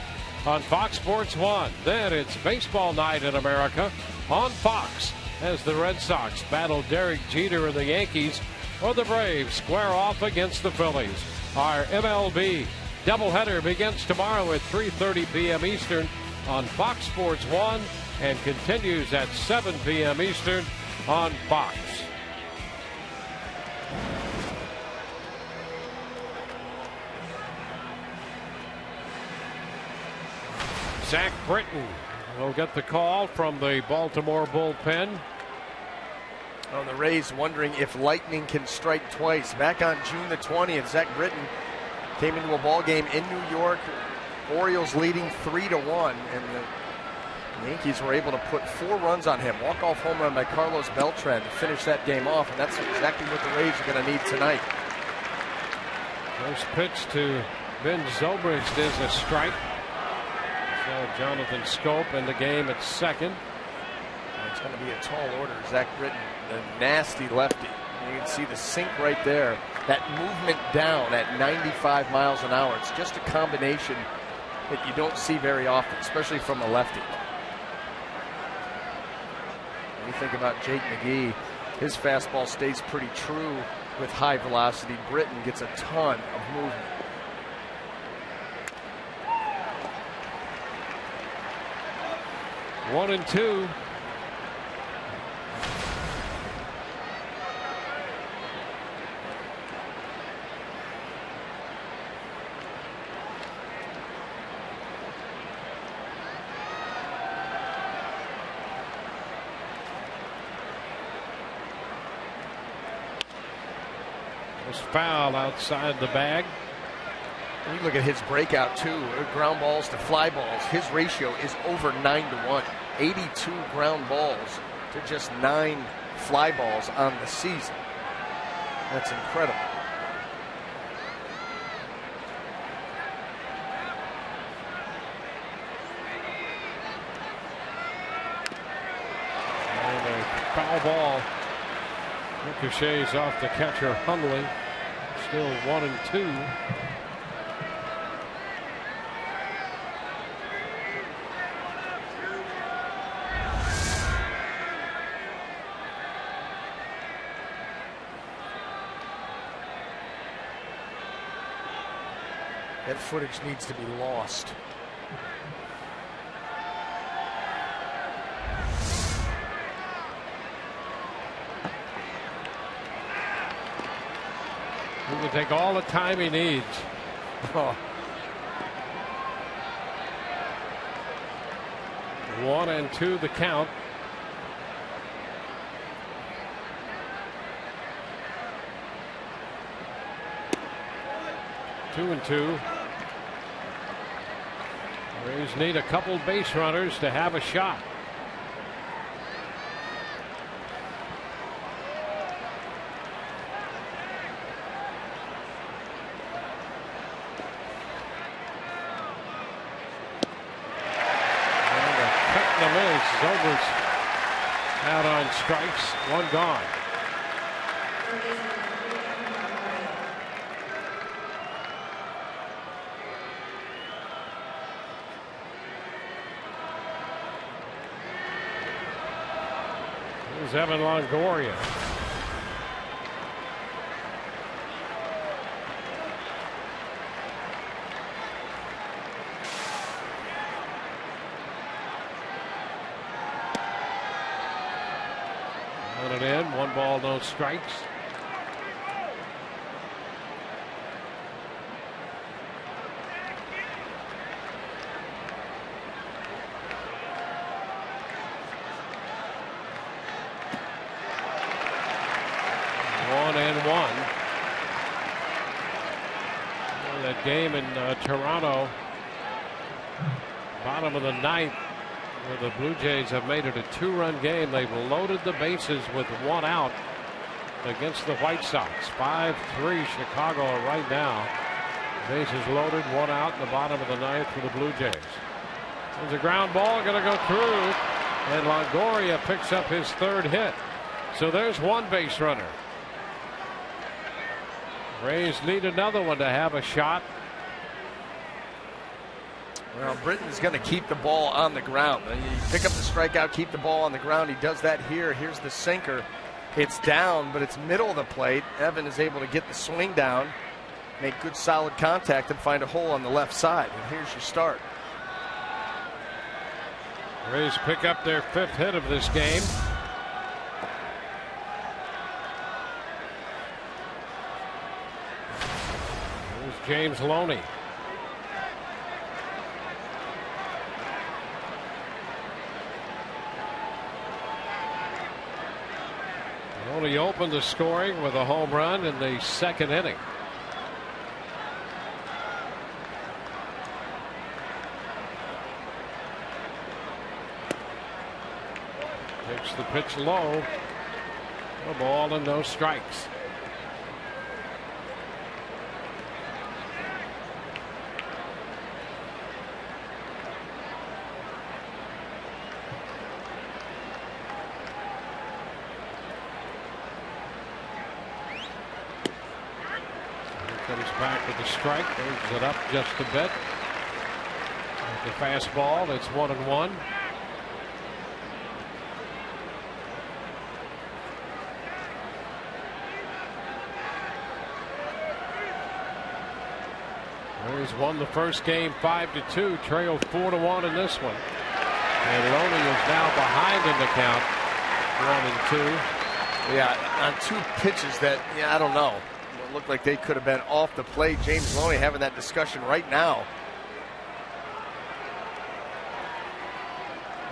on Fox Sports 1. Then it's baseball night in America on Fox as the Red Sox battle Derek Jeter and the Yankees, or the Braves square off against the Phillies. Our MLB doubleheader begins tomorrow at 3:30 p.m. Eastern on Fox Sports 1 and continues at 7 p.m. Eastern on Fox. Zach Britton will get the call from the Baltimore bullpen. Oh, the Rays wondering if lightning can strike twice. Back on June the 20th, Zach Britton came into a ball game in New York. Orioles leading 3-1, and the Yankees were able to put 4 runs on him. Walk-off home run by Carlos Beltran to finish that game off, and that's exactly what the Rays are going to need tonight. First pitch to Ben Zobrist is a strike. So Jonathan Scope in the game at second. It's going to be a tall order. Zach Britton, the nasty lefty. You can see the sink right there. That movement down at 95 miles an hour. It's just a combination that you don't see very often, especially from a lefty. When you think about Jake McGee, his fastball stays pretty true with high velocity. Britton gets a ton of movement. One and two. Was foul outside the bag. You look at his breakout too, ground balls to fly balls. His ratio is over 9-1. 82 ground balls to just 9 fly balls on the season. That's incredible. And a foul ball ricochets off the catcher Hundley. Still 1 and 2. That footage needs to be lost. He can take all the time he needs. Oh. 1 and 2 the count. 2-2. Rays need a couple base runners to have a shot. Zobrist out on strikes, one gone. Here's Evan Longoria. In, 1 ball, no strikes. One and one. That game in Toronto, bottom of the ninth, where the Blue Jays have made it a 2-run game. They've loaded the bases with 1 out against the White Sox. 5-3 Chicago right now. Bases loaded, 1 out in the bottom of the ninth for the Blue Jays. There's a ground ball going to go through, and Longoria picks up his 3rd hit. So there's 1 base runner. Rays need another one to have a shot. Well, Britton's going to keep the ball on the ground. You pick up the strikeout, keep the ball on the ground. He does that here. Here's the sinker. It's down, but it's middle of the plate. Evan is able to get the swing down, make good solid contact, and find a hole on the left side. And here's your start. Rays pick up their 5th hit of this game. Here's James Loney. Loney opened the scoring with a home run in the 2nd inning. Takes the pitch low. A ball and no strikes. Comes back with the strike, moves it up just a bit. With the fastball, it's 1-1. Rays won the first game 5-2, trailed 4-1 in this one. And Loney is now behind in the count, 1-2. Yeah, on 2 pitches that, I don't know. Looked like they could have been off the plate. James Loney having that discussion right now.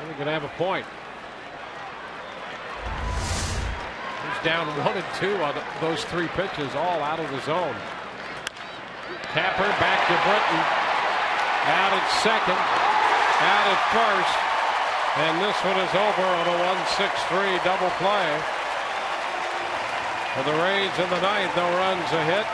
He's going to have a point. He's down 1-2 on those 3 pitches, all out of the zone. Tapper back to Britton. Out at second, out at first, and this one is over on a 1-6-3 double play. For the Rays in the ninth, no runs, a hit.